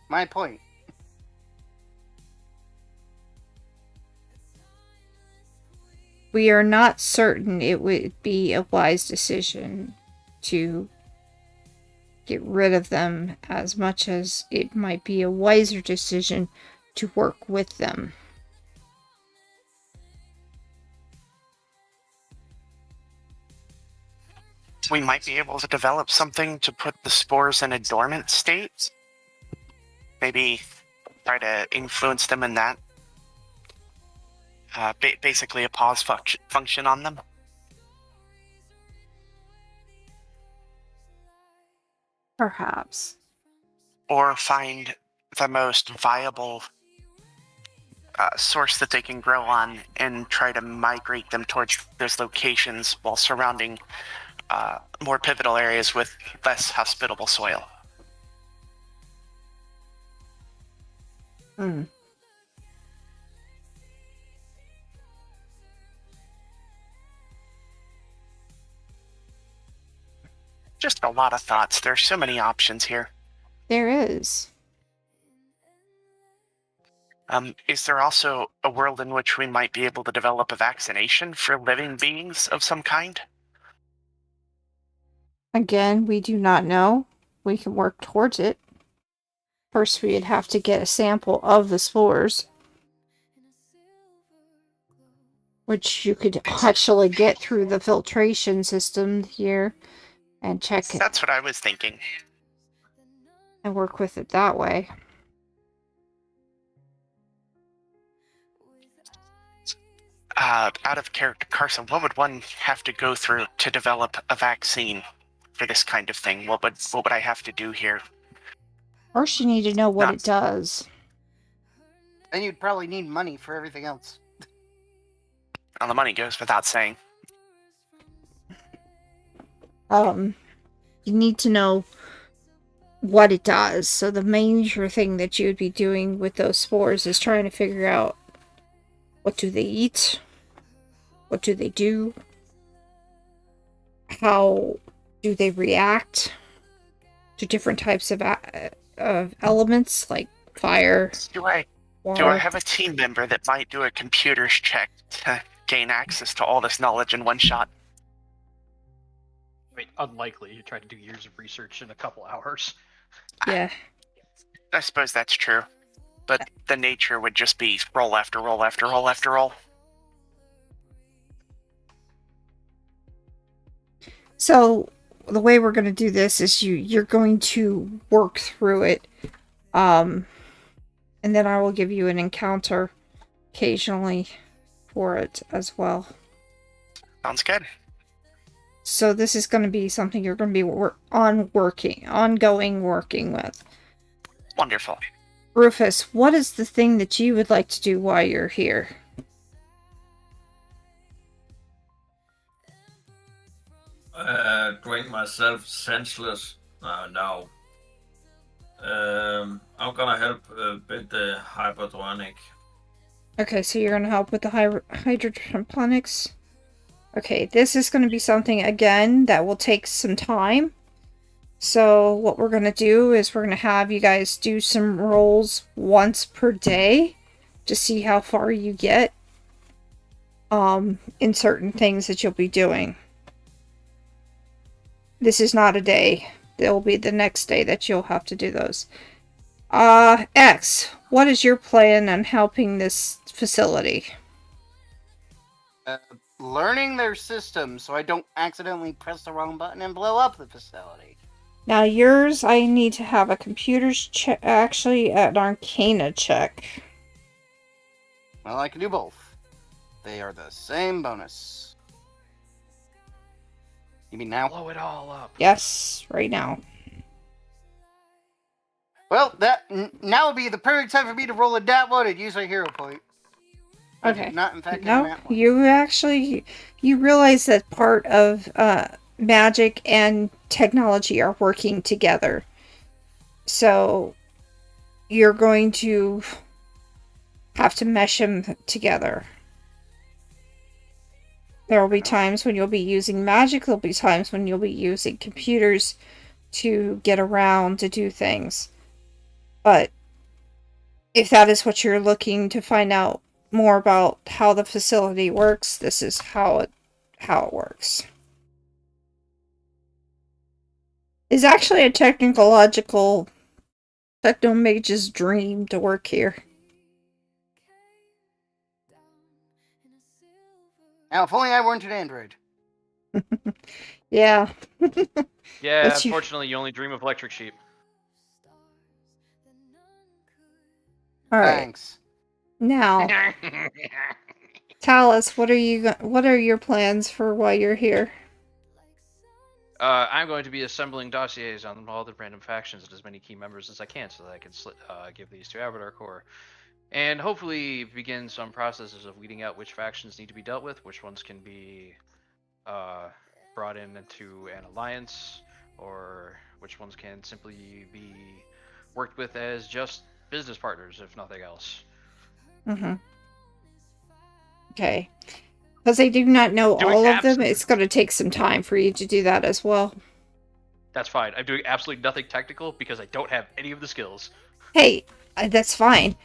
Speaker 8: My point.
Speaker 1: We are not certain it would be a wise decision to get rid of them as much as it might be a wiser decision to work with them.
Speaker 2: We might be able to develop something to put the spores in a dormant state. Maybe try to influence them in that. Basically a pause function on them.
Speaker 1: Perhaps.
Speaker 2: Or find the most viable source that they can grow on and try to migrate them towards those locations while surrounding more pivotal areas with less hospitable soil. Just a lot of thoughts. There's so many options here.
Speaker 1: There is.
Speaker 2: Is there also a world in which we might be able to develop a vaccination for living beings of some kind?
Speaker 1: Again, we do not know. We can work towards it. First, we'd have to get a sample of the spores, which you could actually get through the filtration system here and check it
Speaker 2: That's what I was thinking.
Speaker 1: and work with it that way.
Speaker 2: Out of character, Carson, what would one have to go through to develop a vaccine for this kind of thing? What would I have to do here?
Speaker 1: First, you need to know what it does.
Speaker 8: Then you'd probably need money for everything else.
Speaker 2: Well, the money goes without saying.
Speaker 1: You need to know what it does. So the major thing that you would be doing with those spores is trying to figure out what do they eat, what do they do, how do they react to different types of elements like fire,
Speaker 2: Do I
Speaker 1: water.
Speaker 2: have a team member that might do a computer's check to gain access to all this knowledge in one shot?
Speaker 4: I mean, unlikely. You try to do years of research in a couple hours.
Speaker 1: Yeah.
Speaker 2: I suppose that's true. But the nature would just be roll after roll after roll after roll.
Speaker 1: So the way we're going to do this is you're going to work through it, and then I will give you an encounter occasionally for it as well.
Speaker 2: Sounds good.
Speaker 1: So this is going to be something you're going to be ongoing working with.
Speaker 2: Wonderful.
Speaker 1: Rufus, what is the thing that you would like to do while you're here?
Speaker 6: Drink myself senseless. No. I'm gonna help with the hyperdronic.
Speaker 1: Okay, so you're going to help with the hydroponics. Okay, this is going to be something, again, that will take some time. So what we're going to do is we're going to have you guys do some rolls once per day to see how far you get in certain things that you'll be doing. This is not a day. It will be the next day that you'll have to do those. X, what is your plan on helping this facility?
Speaker 8: Learning their system so I don't accidentally press the wrong button and blow up the facility.
Speaker 1: Now yours, I need to have a computer's check, actually an arcana check.
Speaker 8: Well, I can do both. They are the same bonus. You mean now?
Speaker 4: Blow it all up.
Speaker 1: Yes, right now.
Speaker 8: Well, now would be the perfect time for me to roll a dat one and use my hero point. I did
Speaker 1: Okay.
Speaker 8: not, in fact,
Speaker 1: No,
Speaker 8: that one.
Speaker 1: you realize that part of magic and technology are working together. So you're going to have to mesh them together. There will be times when you'll be using magic, there'll be times when you'll be using computers to get around to do things. But if that is what you're looking to find out more about how the facility works, this is how it works. It's actually a technological technomage's dream to work here.
Speaker 8: Now, if only I weren't an android.
Speaker 1: Yeah.
Speaker 4: Yeah,
Speaker 1: That's you-
Speaker 4: unfortunately, you only dream of electric sheep.
Speaker 1: All right.
Speaker 8: Thanks.
Speaker 1: Now, Talus, what are your plans for while you're here?
Speaker 4: I'm going to be assembling dossiers on all the random factions and as many key members as I can so that I can give these to Avatar Corps. And hopefully begin some processes of weeding out which factions need to be dealt with, which ones can be brought into an alliance, or which ones can simply be worked with as just business partners, if nothing else.
Speaker 1: Mm-hmm. Okay. Because I do not know all of them, it's going to take some time for you to do that as well.
Speaker 4: That's fine. I'm doing absolutely nothing technical because I don't have any of the skills.
Speaker 1: Hey, that's fine.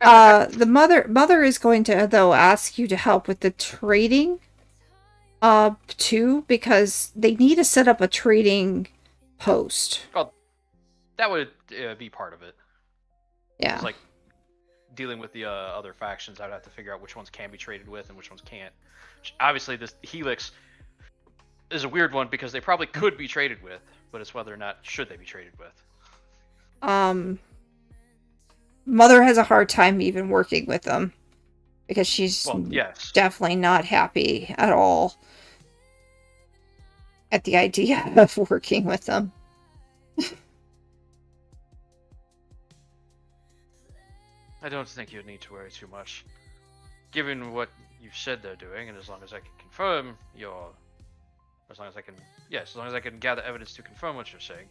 Speaker 1: The mother is going to, though, ask you to help with the trading, too, because they need to set up a trading post.
Speaker 4: Well, that would be part of it.
Speaker 1: Yeah.
Speaker 4: It's like dealing with the other factions. I'd have to figure out which ones can be traded with and which ones can't. Obviously, this Helix is a weird one because they probably could be traded with, but it's whether or not should they be traded with.
Speaker 1: Mother has a hard time even working with them because she's
Speaker 4: Yes.
Speaker 1: definitely not happy at all at the idea of working with them.
Speaker 4: I don't think you need to worry too much. Given what you've said they're doing, and as long as I can confirm as long as I can gather evidence to confirm what you're saying,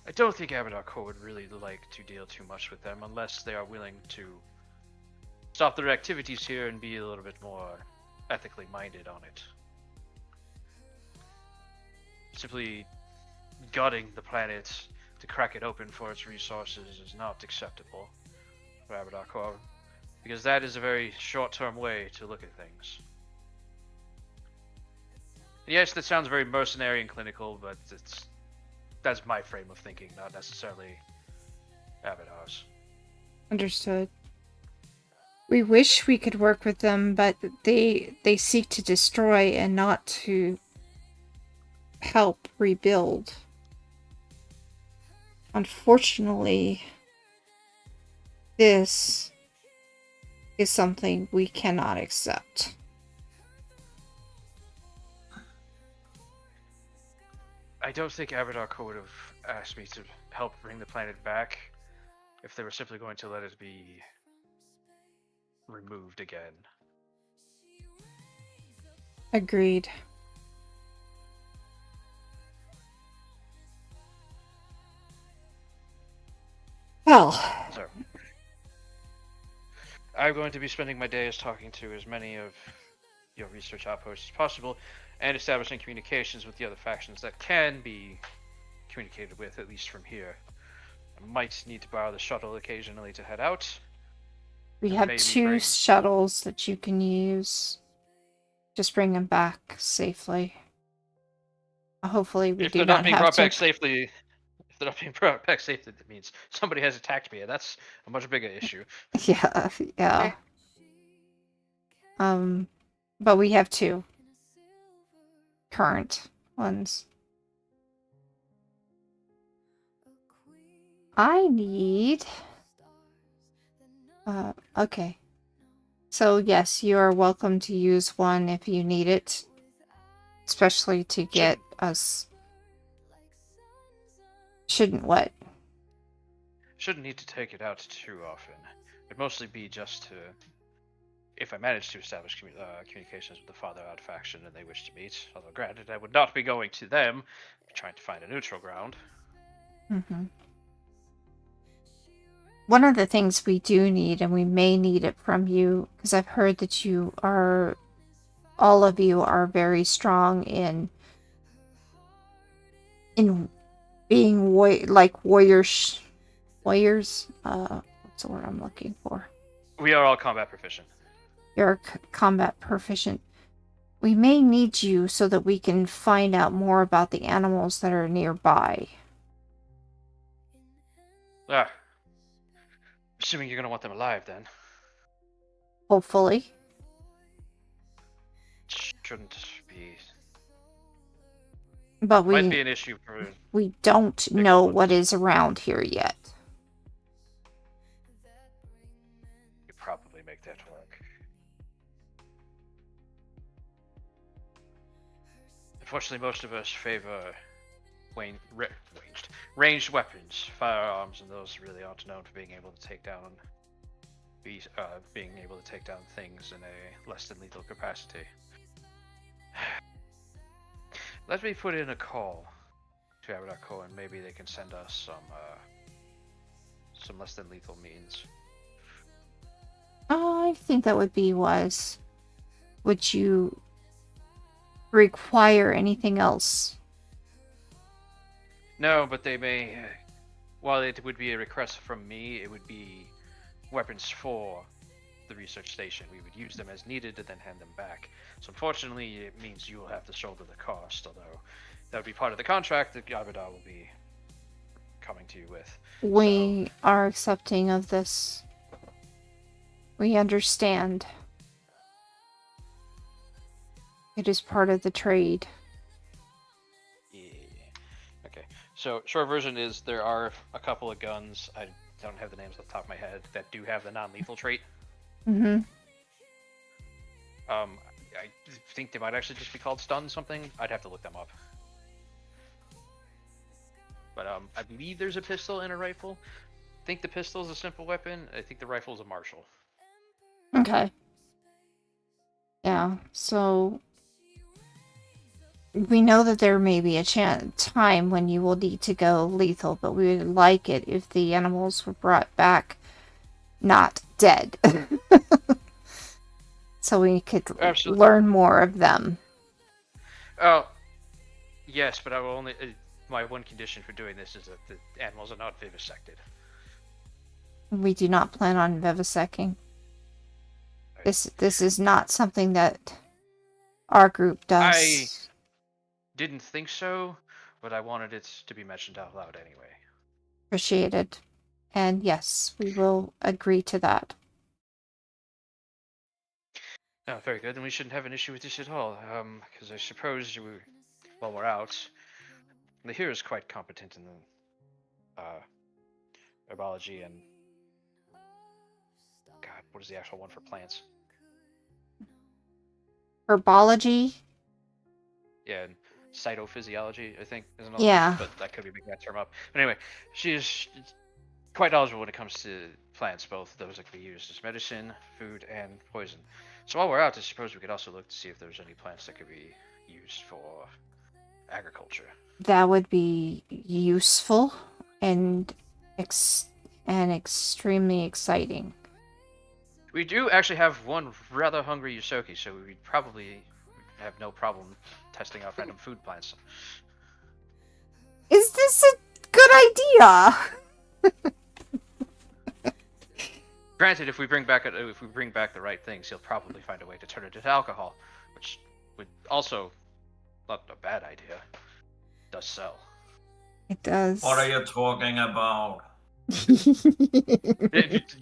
Speaker 4: I don't think Abadar Corps would really like to deal too much with them unless they are willing to stop their activities here and be a little bit more ethically minded on it. Simply gutting the planet to crack it open for its resources is not acceptable for Abadar Corps, because that is a very short-term way to look at things. And yes, that sounds very mercenary and clinical, but that's my frame of thinking, not necessarily Abadar's.
Speaker 1: Understood. We wish we could work with them, but they seek to destroy and not to help rebuild. Unfortunately, this is something we cannot accept.
Speaker 4: I don't think Abadar Corps would have asked me to help bring the planet back if they were simply going to let it be removed again.
Speaker 1: Agreed. Well,
Speaker 4: So, I'm going to be spending my days talking to as many of your research outposts as possible and establishing communications with the other factions that can be communicated with, at least from here. I might need to borrow the shuttle occasionally to head out.
Speaker 1: we
Speaker 4: And
Speaker 1: have
Speaker 4: maybe
Speaker 1: 2
Speaker 4: bring-
Speaker 1: shuttles that you can use. Just bring them back safely. Hopefully we
Speaker 4: If
Speaker 1: do
Speaker 4: they're
Speaker 1: not
Speaker 4: not being
Speaker 1: have
Speaker 4: brought
Speaker 1: to...
Speaker 4: back safely, if they're not being brought back safely, that means somebody has attacked me, and that's a much bigger issue.
Speaker 1: Yeah, yeah. But we have 2 current ones. I need... okay. So yes, you are welcome to use one if you need it. Especially to get us... Shouldn't what?
Speaker 4: Shouldn't need to take it out too often. It'd mostly be just to, if I manage to establish communications with the Father Out faction and they wish to meet. Although granted, I would not be going to them, trying to find a neutral ground.
Speaker 1: Mm-hmm. One of the things we do need, and we may need it from you, because I've heard that all of you are very strong in being warriors. What's the word I'm looking for?
Speaker 4: We are all combat proficient.
Speaker 1: You're combat proficient. We may need you so that we can find out more about the animals that are nearby.
Speaker 4: Ah. Assuming you're going to want them alive, then.
Speaker 1: Hopefully.
Speaker 4: Shouldn't be.
Speaker 1: But
Speaker 4: Might be an issue for...
Speaker 1: we don't know what is around here yet.
Speaker 4: You probably make that work. Unfortunately, most of us favor ranged weapons, firearms, and those really aren't known for being able to take down things in a less than lethal capacity. Let me put in a call to Abadar Corps, and maybe they can send us some less than lethal means.
Speaker 1: I think that would be wise. Would you require anything else?
Speaker 4: No, but they may. While it would be a request from me, it would be weapons for the research station. We would use them as needed and then hand them back. So unfortunately, it means you will have to shoulder the cost, although that would be part of the contract that Abadar will be coming to you with.
Speaker 1: We are accepting of this. We understand. It is part of the trade.
Speaker 4: Yeah. Okay. So short version is there are a couple of guns. I don't have the names off the top of my head that do have the non-lethal trait.
Speaker 1: Mm-hmm.
Speaker 4: I think they might actually just be called stun something. I'd have to look them up. But I believe there's a pistol and a rifle. I think the pistol is a simple weapon. I think the rifle is a martial.
Speaker 1: Okay. Yeah, so we know that there may be a time when you will need to go lethal, but we would like it if the animals were brought back not dead. So we could learn more of them.
Speaker 4: Oh, yes, but I will only... my one condition for doing this is that the animals are not vivisected.
Speaker 1: We do not plan on vivisecting. This is not something that our group does.
Speaker 4: I didn't think so, but I wanted it to be mentioned out loud anyway.
Speaker 1: Appreciated. And yes, we will agree to that.
Speaker 4: Oh, very good. Then we shouldn't have an issue with this at all. Because I suppose while we're out, the hero is quite competent in the herbology and God, what is the actual one for plants?
Speaker 1: Herbology?
Speaker 4: Yeah, and cytophysiology, I think, is another
Speaker 1: Yeah.
Speaker 4: one, but I could be making that term up. But anyway, she is quite knowledgeable when it comes to plants, both those that can be used as medicine, food, and poison. So while we're out, I suppose we could also look to see if there's any plants that could be used for agriculture.
Speaker 1: That would be useful and extremely exciting.
Speaker 4: We do actually have one rather hungry Yusoki, so we'd probably have no problem testing out random food plants.
Speaker 1: Is this a good idea?
Speaker 4: Granted, if we bring back the right things, he'll probably find a way to turn it into alcohol, which would also not a bad idea. Does sell.
Speaker 1: It does.
Speaker 6: What are you talking about?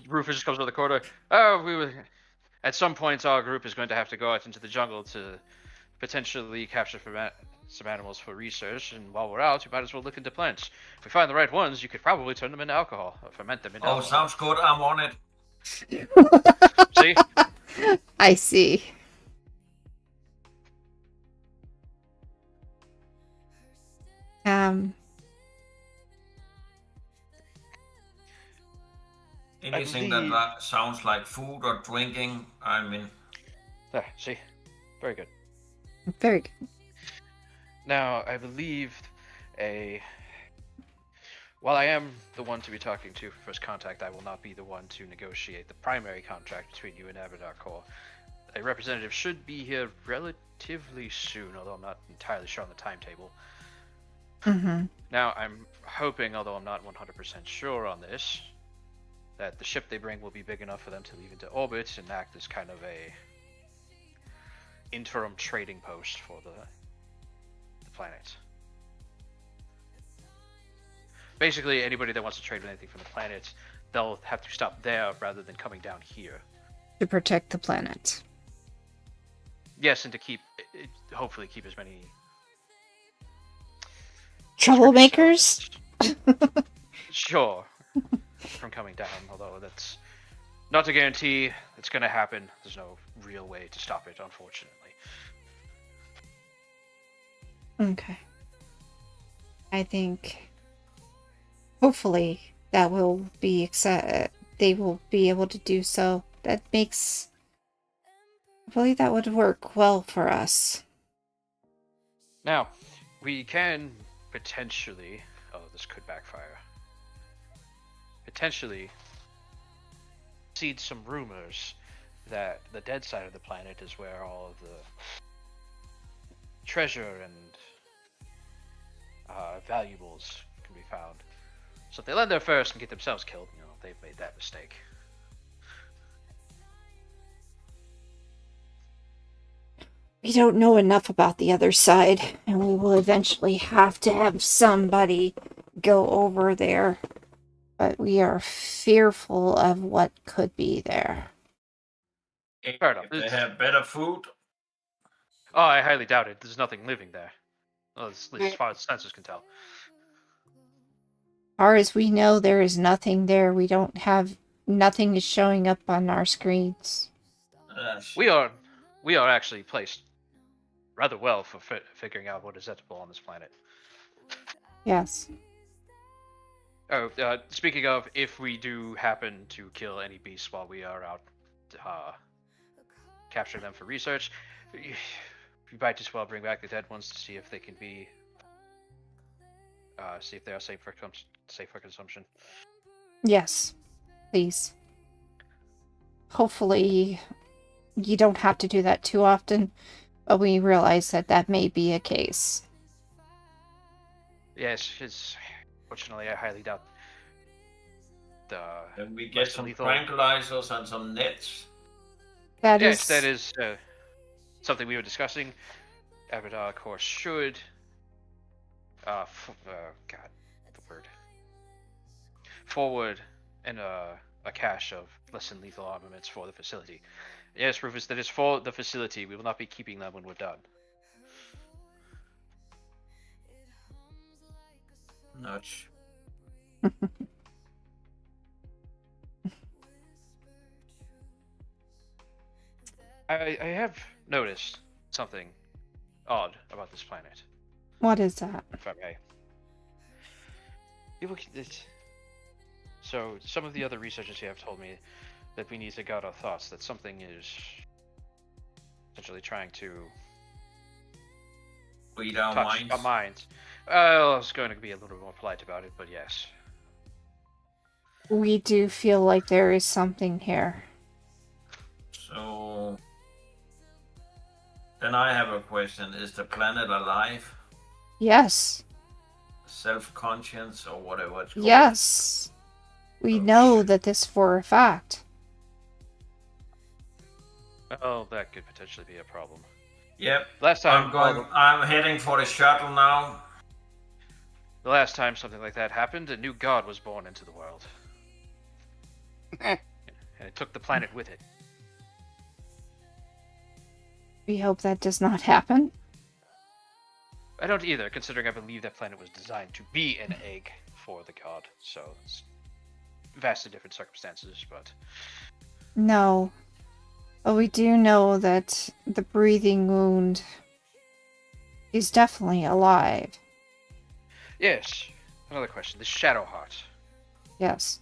Speaker 4: Rufus just comes to the corner. Oh, at some point, our group is going to have to go out into the jungle to potentially capture some animals for research, and while we're out, we might as well look into plants. If we find the right ones, you could probably turn them into alcohol, or ferment them into alcohol.
Speaker 6: Sounds good. I'm on it.
Speaker 4: See?
Speaker 1: I see.
Speaker 6: Anything that sounds like food or drinking, I'm in.
Speaker 4: There, see? Very good.
Speaker 1: Very good.
Speaker 4: Now, I believe while I am the one to be talking to for first contact, I will not be the one to negotiate the primary contract between you and Abadar Corps. A representative should be here relatively soon, although I'm not entirely sure on the timetable.
Speaker 1: Mm-hmm.
Speaker 4: Now, I'm hoping, although I'm not 100% sure on this, that the ship they bring will be big enough for them to leave into orbit and act as kind of a interim trading post for the planet. Basically, anybody that wants to trade with anything from the planet, they'll have to stop there rather than coming down here.
Speaker 1: To protect the planet.
Speaker 4: Yes, and to hopefully keep as many
Speaker 1: troublemakers?
Speaker 4: Sure. From coming down, although that's not to guarantee it's going to happen. There's no real way to stop it, unfortunately.
Speaker 1: Okay. I think hopefully that will be they will be able to do so. I believe that would work well for us.
Speaker 4: Now, we can potentially... Oh, this could backfire. Potentially seed some rumors that the dead side of the planet is where all of the treasure and valuables can be found. So if they land there first and get themselves killed, they've made that mistake.
Speaker 1: We don't know enough about the other side, and we will eventually have to have somebody go over there, but we are fearful of what could be there.
Speaker 4: Fair enough.
Speaker 6: If they have better food,
Speaker 4: Oh, I highly doubt it. There's nothing living there. Well, at least as far as sensors can tell.
Speaker 1: As far as we know, there is nothing there. We don't have nothing is showing up on our screens.
Speaker 4: We are actually placed rather well for figuring out what is edible on this planet.
Speaker 1: Yes.
Speaker 4: Oh, speaking of, if we do happen to kill any beasts while we are out capturing them for research, we might as well bring back the dead ones to see if they can be, see if they are safe for consumption.
Speaker 1: Yes. Please. Hopefully, you don't have to do that too often, but we realize that that may be a case.
Speaker 4: Yes, it's fortunately I highly doubt the.
Speaker 6: then we get
Speaker 4: less
Speaker 6: some
Speaker 4: lethal-
Speaker 6: tranquilizers and some nets.
Speaker 4: Yes, that is something we were discussing. Abadar, of course, should. God, the word. Forward and a cache of less than lethal armaments for the facility. Yes, Rufus, that is for the facility. We will not be keeping them when we're done.
Speaker 6: Nudge.
Speaker 4: I have noticed something odd about this planet,
Speaker 1: What is that?
Speaker 4: if I may. So, some of the other researchers here have told me that we need to guard our thoughts, that something is essentially trying to
Speaker 6: Read our
Speaker 4: touch
Speaker 6: minds.
Speaker 4: our minds. I was going to be a little more polite about it, but yes.
Speaker 1: We do feel like there is something here.
Speaker 6: So then I have a question. Is the planet alive?
Speaker 1: Yes.
Speaker 6: Self-conscious or whatever it's called?
Speaker 1: Yes. We
Speaker 6: Oh,
Speaker 1: know
Speaker 6: shit.
Speaker 1: that this for a fact.
Speaker 4: Oh, that could potentially be a problem.
Speaker 6: Yep.
Speaker 4: Last time,
Speaker 6: I'm heading for the shuttle now.
Speaker 4: the last time something like that happened, a new god was born into the world, and it took the planet with it.
Speaker 1: We hope that does not happen.
Speaker 4: I don't either, considering I believe that planet was designed to be an egg for the god. So it's vastly different circumstances, but
Speaker 1: No. But we do know that the breathing wound is definitely alive.
Speaker 4: yes. Another question: the Shadow Heart,
Speaker 1: Yes.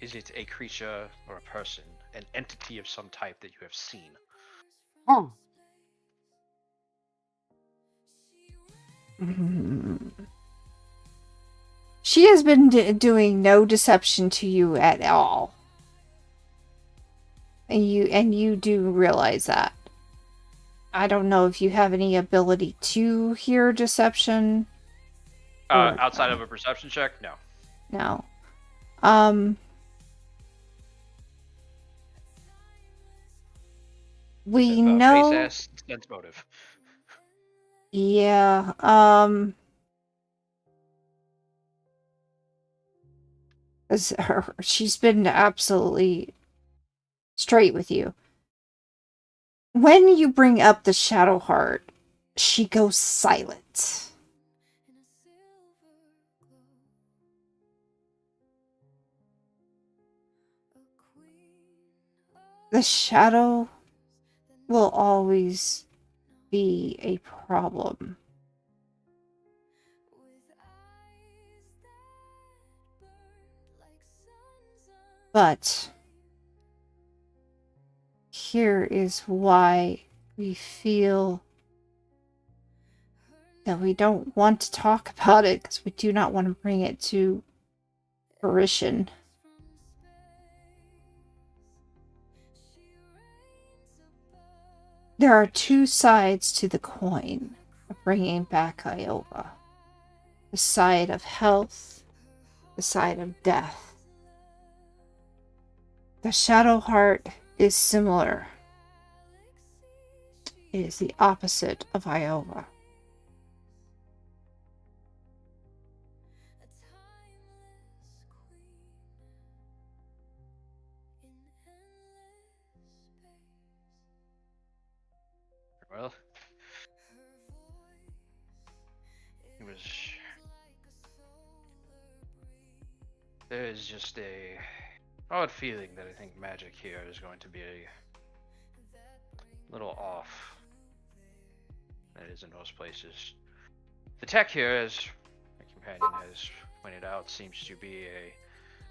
Speaker 4: is it a creature or a person, an entity of some type that you have seen?
Speaker 8: Hmm.
Speaker 1: Mhm. She has been doing no deception to you at all. And you do realize that. I don't know if you have any ability to hear deception. Or-
Speaker 4: Outside of a perception check, no.
Speaker 1: No. We know.
Speaker 4: Face ass sense motive.
Speaker 1: Yeah. She's been absolutely straight with you. When you bring up the Shadow Heart, she goes silent. The shadow will always be a problem. But here is why we feel that we don't want to talk about it, because we do not want to bring it to fruition. There are two sides to the coin of bringing back Iova. The side of health, the side of death. The Shadow Heart is similar. It is the opposite of Iova.
Speaker 4: Well, it was. There's just a odd feeling that I think magic here is going to be a little off. That is in most places. The tech here, as my companion has pointed out, seems to be a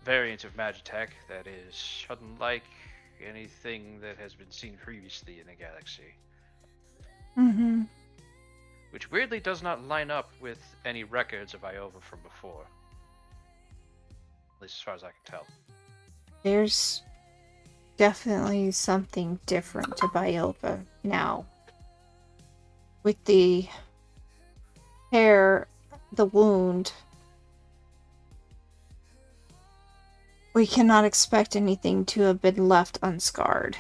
Speaker 4: variant of Magitech that is unlike anything that has been seen previously in the galaxy.
Speaker 1: Mm-hmm.
Speaker 4: Which weirdly does not line up with any records of Iova from before. At least as far as I can tell.
Speaker 1: There's definitely something different to Iova now. With the hair, the wound, we cannot expect anything to have been left unscarred.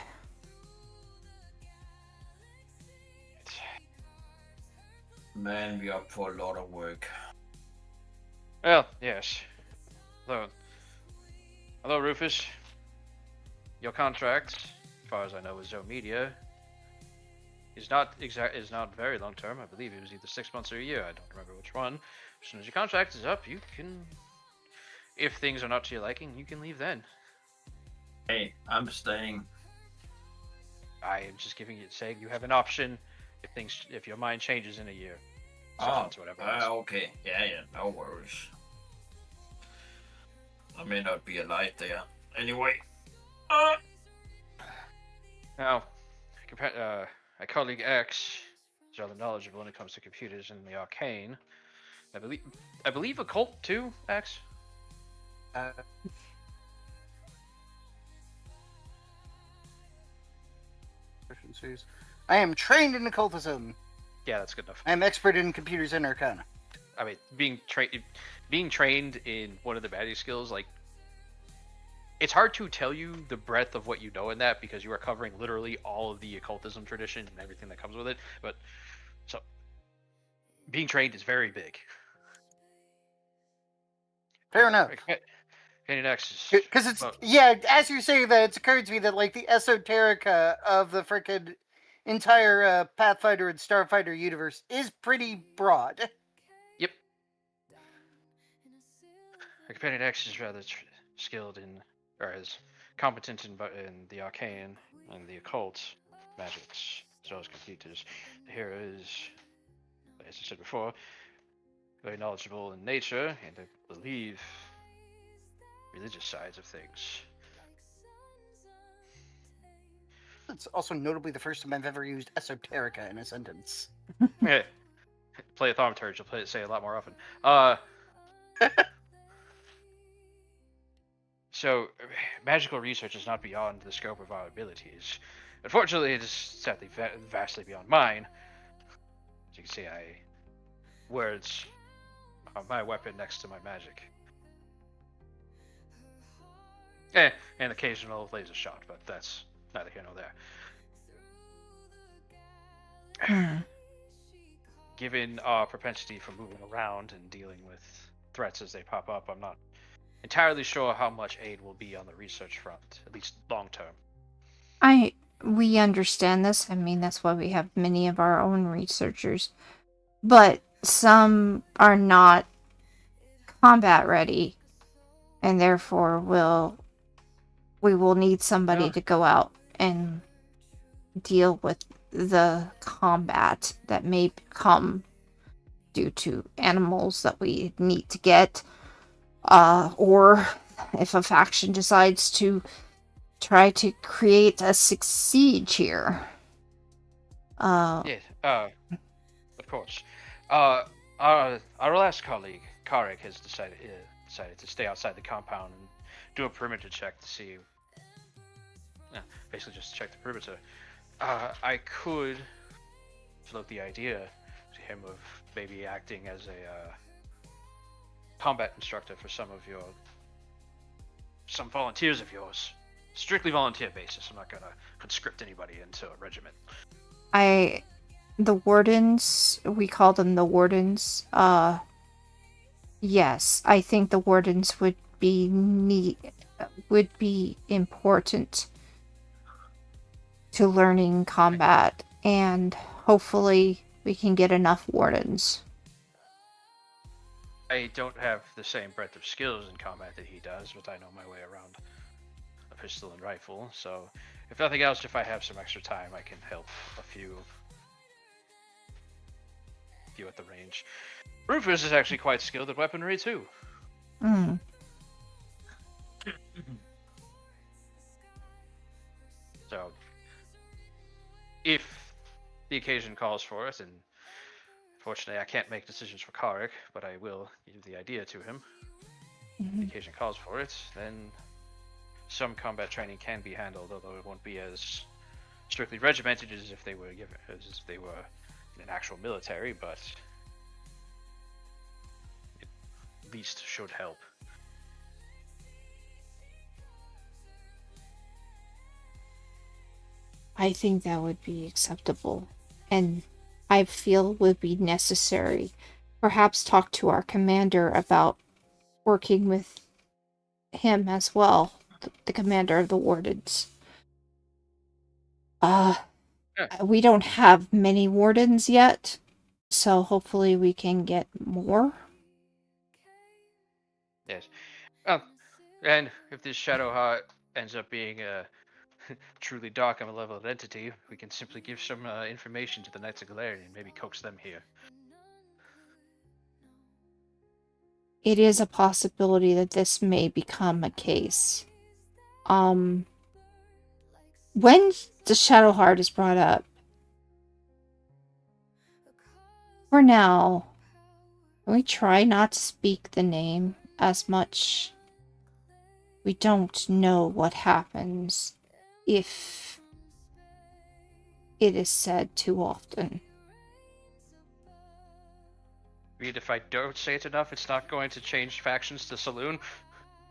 Speaker 6: Man, we are up for a lot of work.
Speaker 4: Well, yes. Hello, Rufus. Your contract, as far as I know, with Zoe Media is not very long term. I believe it was either 6 months or a year. I don't remember which one. As soon as your contract is up, you can, if things are not to your liking, you can leave then.
Speaker 6: Hey, I'm staying.
Speaker 4: I am just saying you have an option if your mind changes in a year. 6 months, whatever.
Speaker 6: Okay. Yeah, no worries. I may not be alive there. Anyway.
Speaker 4: Now, my colleague X is rather knowledgeable when it comes to computers and the arcane. I believe occult too, X?
Speaker 8: I am trained in occultism.
Speaker 4: Yeah, that's good enough.
Speaker 8: I am expert in computers and arcana.
Speaker 4: I mean, being trained in one of the magic skills, like, it's hard to tell you the breadth of what you know in that because you are covering literally all of the occultism tradition and everything that comes with it. But so being trained is very big.
Speaker 8: Fair enough.
Speaker 4: Next,
Speaker 8: Because it's as you're saying that, it's occurred to me that like the esoterica of the frickin' entire Pathfinder and Starfighter universe is pretty broad.
Speaker 4: Yep. My companion X is rather skilled in, or is competent in the arcane and the occult magics, as well as computers. The hero is, as I said before, very knowledgeable in nature and I believe religious sides of things.
Speaker 8: It's also notably the first time I've ever used esoterica in a sentence.
Speaker 4: Yeah. Play a thaumaturge, you'll say it a lot more often. So, magical research is not beyond the scope of our abilities. Unfortunately, it is sadly vastly beyond mine. As you can see, words are my weapon next to my magic. An occasional laser shot, but that's neither here nor there. Given our propensity for moving around and dealing with threats as they pop up, I'm not entirely sure how much aid will be on the research front, at least long term.
Speaker 1: We understand this. I mean, that's why we have many of our own researchers. But some are not combat ready, and therefore we will need somebody to go out and deal with the combat that may come due to animals that we need to get, or if a faction decides to try to create a siege here.
Speaker 4: Yes, of course. Our last colleague, Karek, has decided to stay outside the compound and do a perimeter check to see. Basically just to check the perimeter. I could float the idea to him of maybe acting as a combat instructor for some volunteers of yours. Strictly volunteer basis. I'm not gonna conscript anybody into a regiment.
Speaker 1: The wardens, we call them the wardens. Yes, I think the wardens would be important to learning combat and hopefully we can get enough wardens.
Speaker 4: I don't have the same breadth of skills in combat that he does, but I know my way around a pistol and rifle. So, if nothing else, if I have some extra time, I can help a few at the range. Rufus is actually quite skilled at weaponry too.
Speaker 1: Mm.
Speaker 4: So, if the occasion calls for it, and fortunately I can't make decisions for Karik, but I will give the idea to him. If the occasion calls for it, then some combat training can be handled, although it won't be as strictly regimented as if they were in an actual military, but it at least should help.
Speaker 1: I think that would be acceptable, and I feel would be necessary. Perhaps talk to our commander about working with him as well, the commander of the wardens. We don't have many wardens yet, so hopefully we can get more.
Speaker 4: Yes. And if this Shadow Heart ends up being a truly dark and malevolent entity, we can simply give some information to the Knights of Galarian and maybe coax them here.
Speaker 1: It is a possibility that this may become a case. When the Shadow Heart is brought up, for now, can we try not to speak the name as much? We don't know what happens if it is said too often.
Speaker 4: Read, if I don't say it enough, it's not going to change factions to Saloon.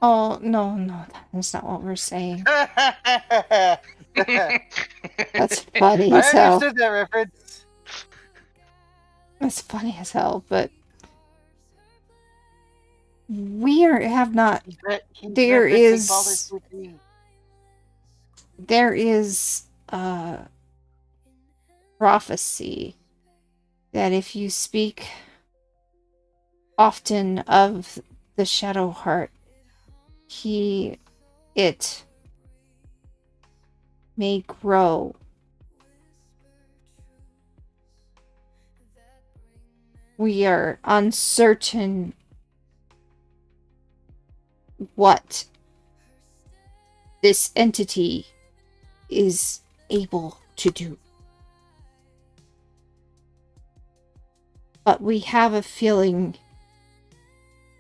Speaker 1: Oh, no, that's not what we're saying. That's funny
Speaker 8: I
Speaker 1: as hell.
Speaker 8: understood that reference.
Speaker 1: That's funny as hell, but we have not. There is prophecy that if you speak often of the Shadow Heart, it may grow. We are uncertain what this entity is able to do. But we have a feeling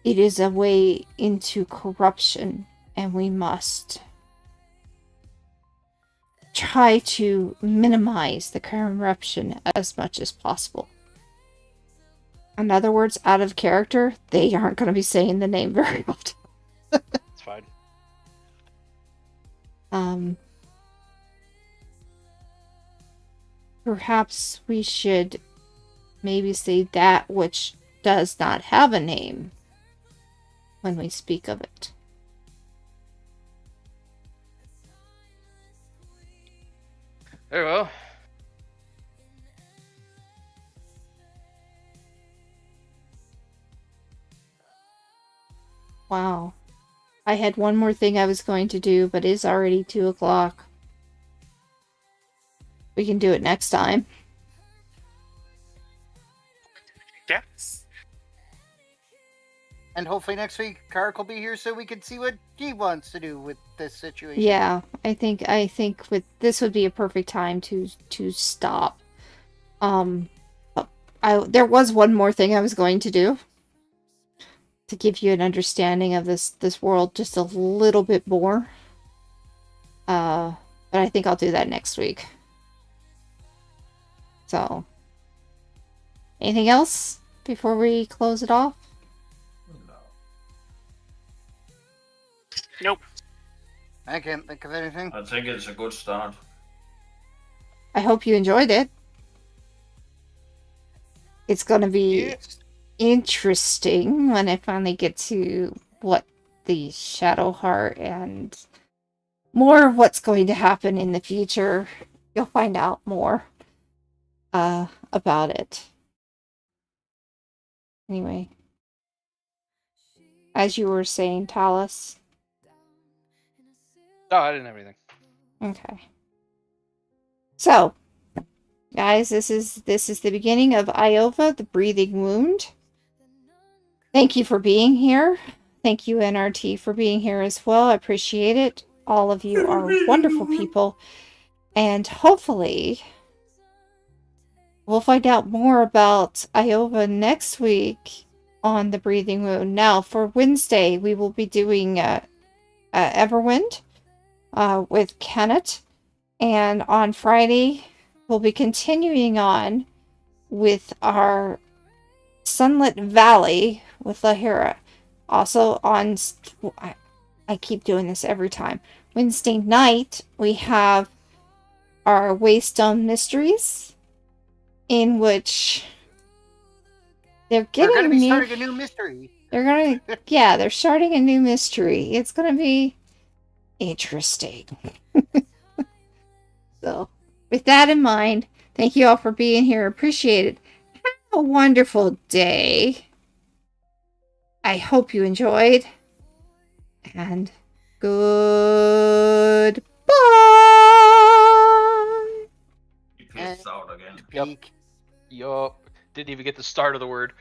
Speaker 1: it is a way into corruption, and we must try to minimize the corruption as much as possible. In other words, out of character, they aren't going to be saying the name very often.
Speaker 4: It's fine.
Speaker 1: Perhaps we should maybe say that which does not have a name when we speak of it.
Speaker 4: Very well.
Speaker 1: Wow. I had one more thing I was going to do, but it's already 2 o'clock. We can do it next time.
Speaker 2: Yes.
Speaker 8: And hopefully next week, Kark will be here so we can see what he wants to do with this situation.
Speaker 1: Yeah, I think with this would be a perfect time to stop. There was one more thing I was going to do to give you an understanding of this world just a little bit more. But I think I'll do that next week. So, anything else before we close it off?
Speaker 2: Nope.
Speaker 8: I can't think of anything.
Speaker 6: I think it's a good start.
Speaker 1: I hope you enjoyed it. It's going to be
Speaker 8: Yes.
Speaker 1: interesting when I finally get to what the Shadow Heart and more of what's going to happen in the future. You'll find out more. about it. Anyway, as you were saying, Talus.
Speaker 4: No, I didn't have anything.
Speaker 1: Okay. So, guys, this is the beginning of Iova, the breathing wound. Thank you for being here. Thank you, NRT, for being here as well. I appreciate it. All of you are wonderful people. And hopefully, we'll find out more about Iova next week on the breathing wound. Now, for Wednesday, we will be doing Everwind with Kenneth. And on Friday, we'll be continuing on with our Sunlit Valley with Lahira. Also on, I keep doing this every time. Wednesday night, we have our Waystone Mysteries, in which they're getting
Speaker 8: They're going to be starting a new mystery.
Speaker 1: they're starting a new mystery. It's gonna be interesting. So, with that in mind, thank you all for being here. Appreciate it. Have a wonderful day. I hope you enjoyed. And goodbye.
Speaker 6: You pissed out again.
Speaker 4: Yep. Yup. Didn't even get the start of the word.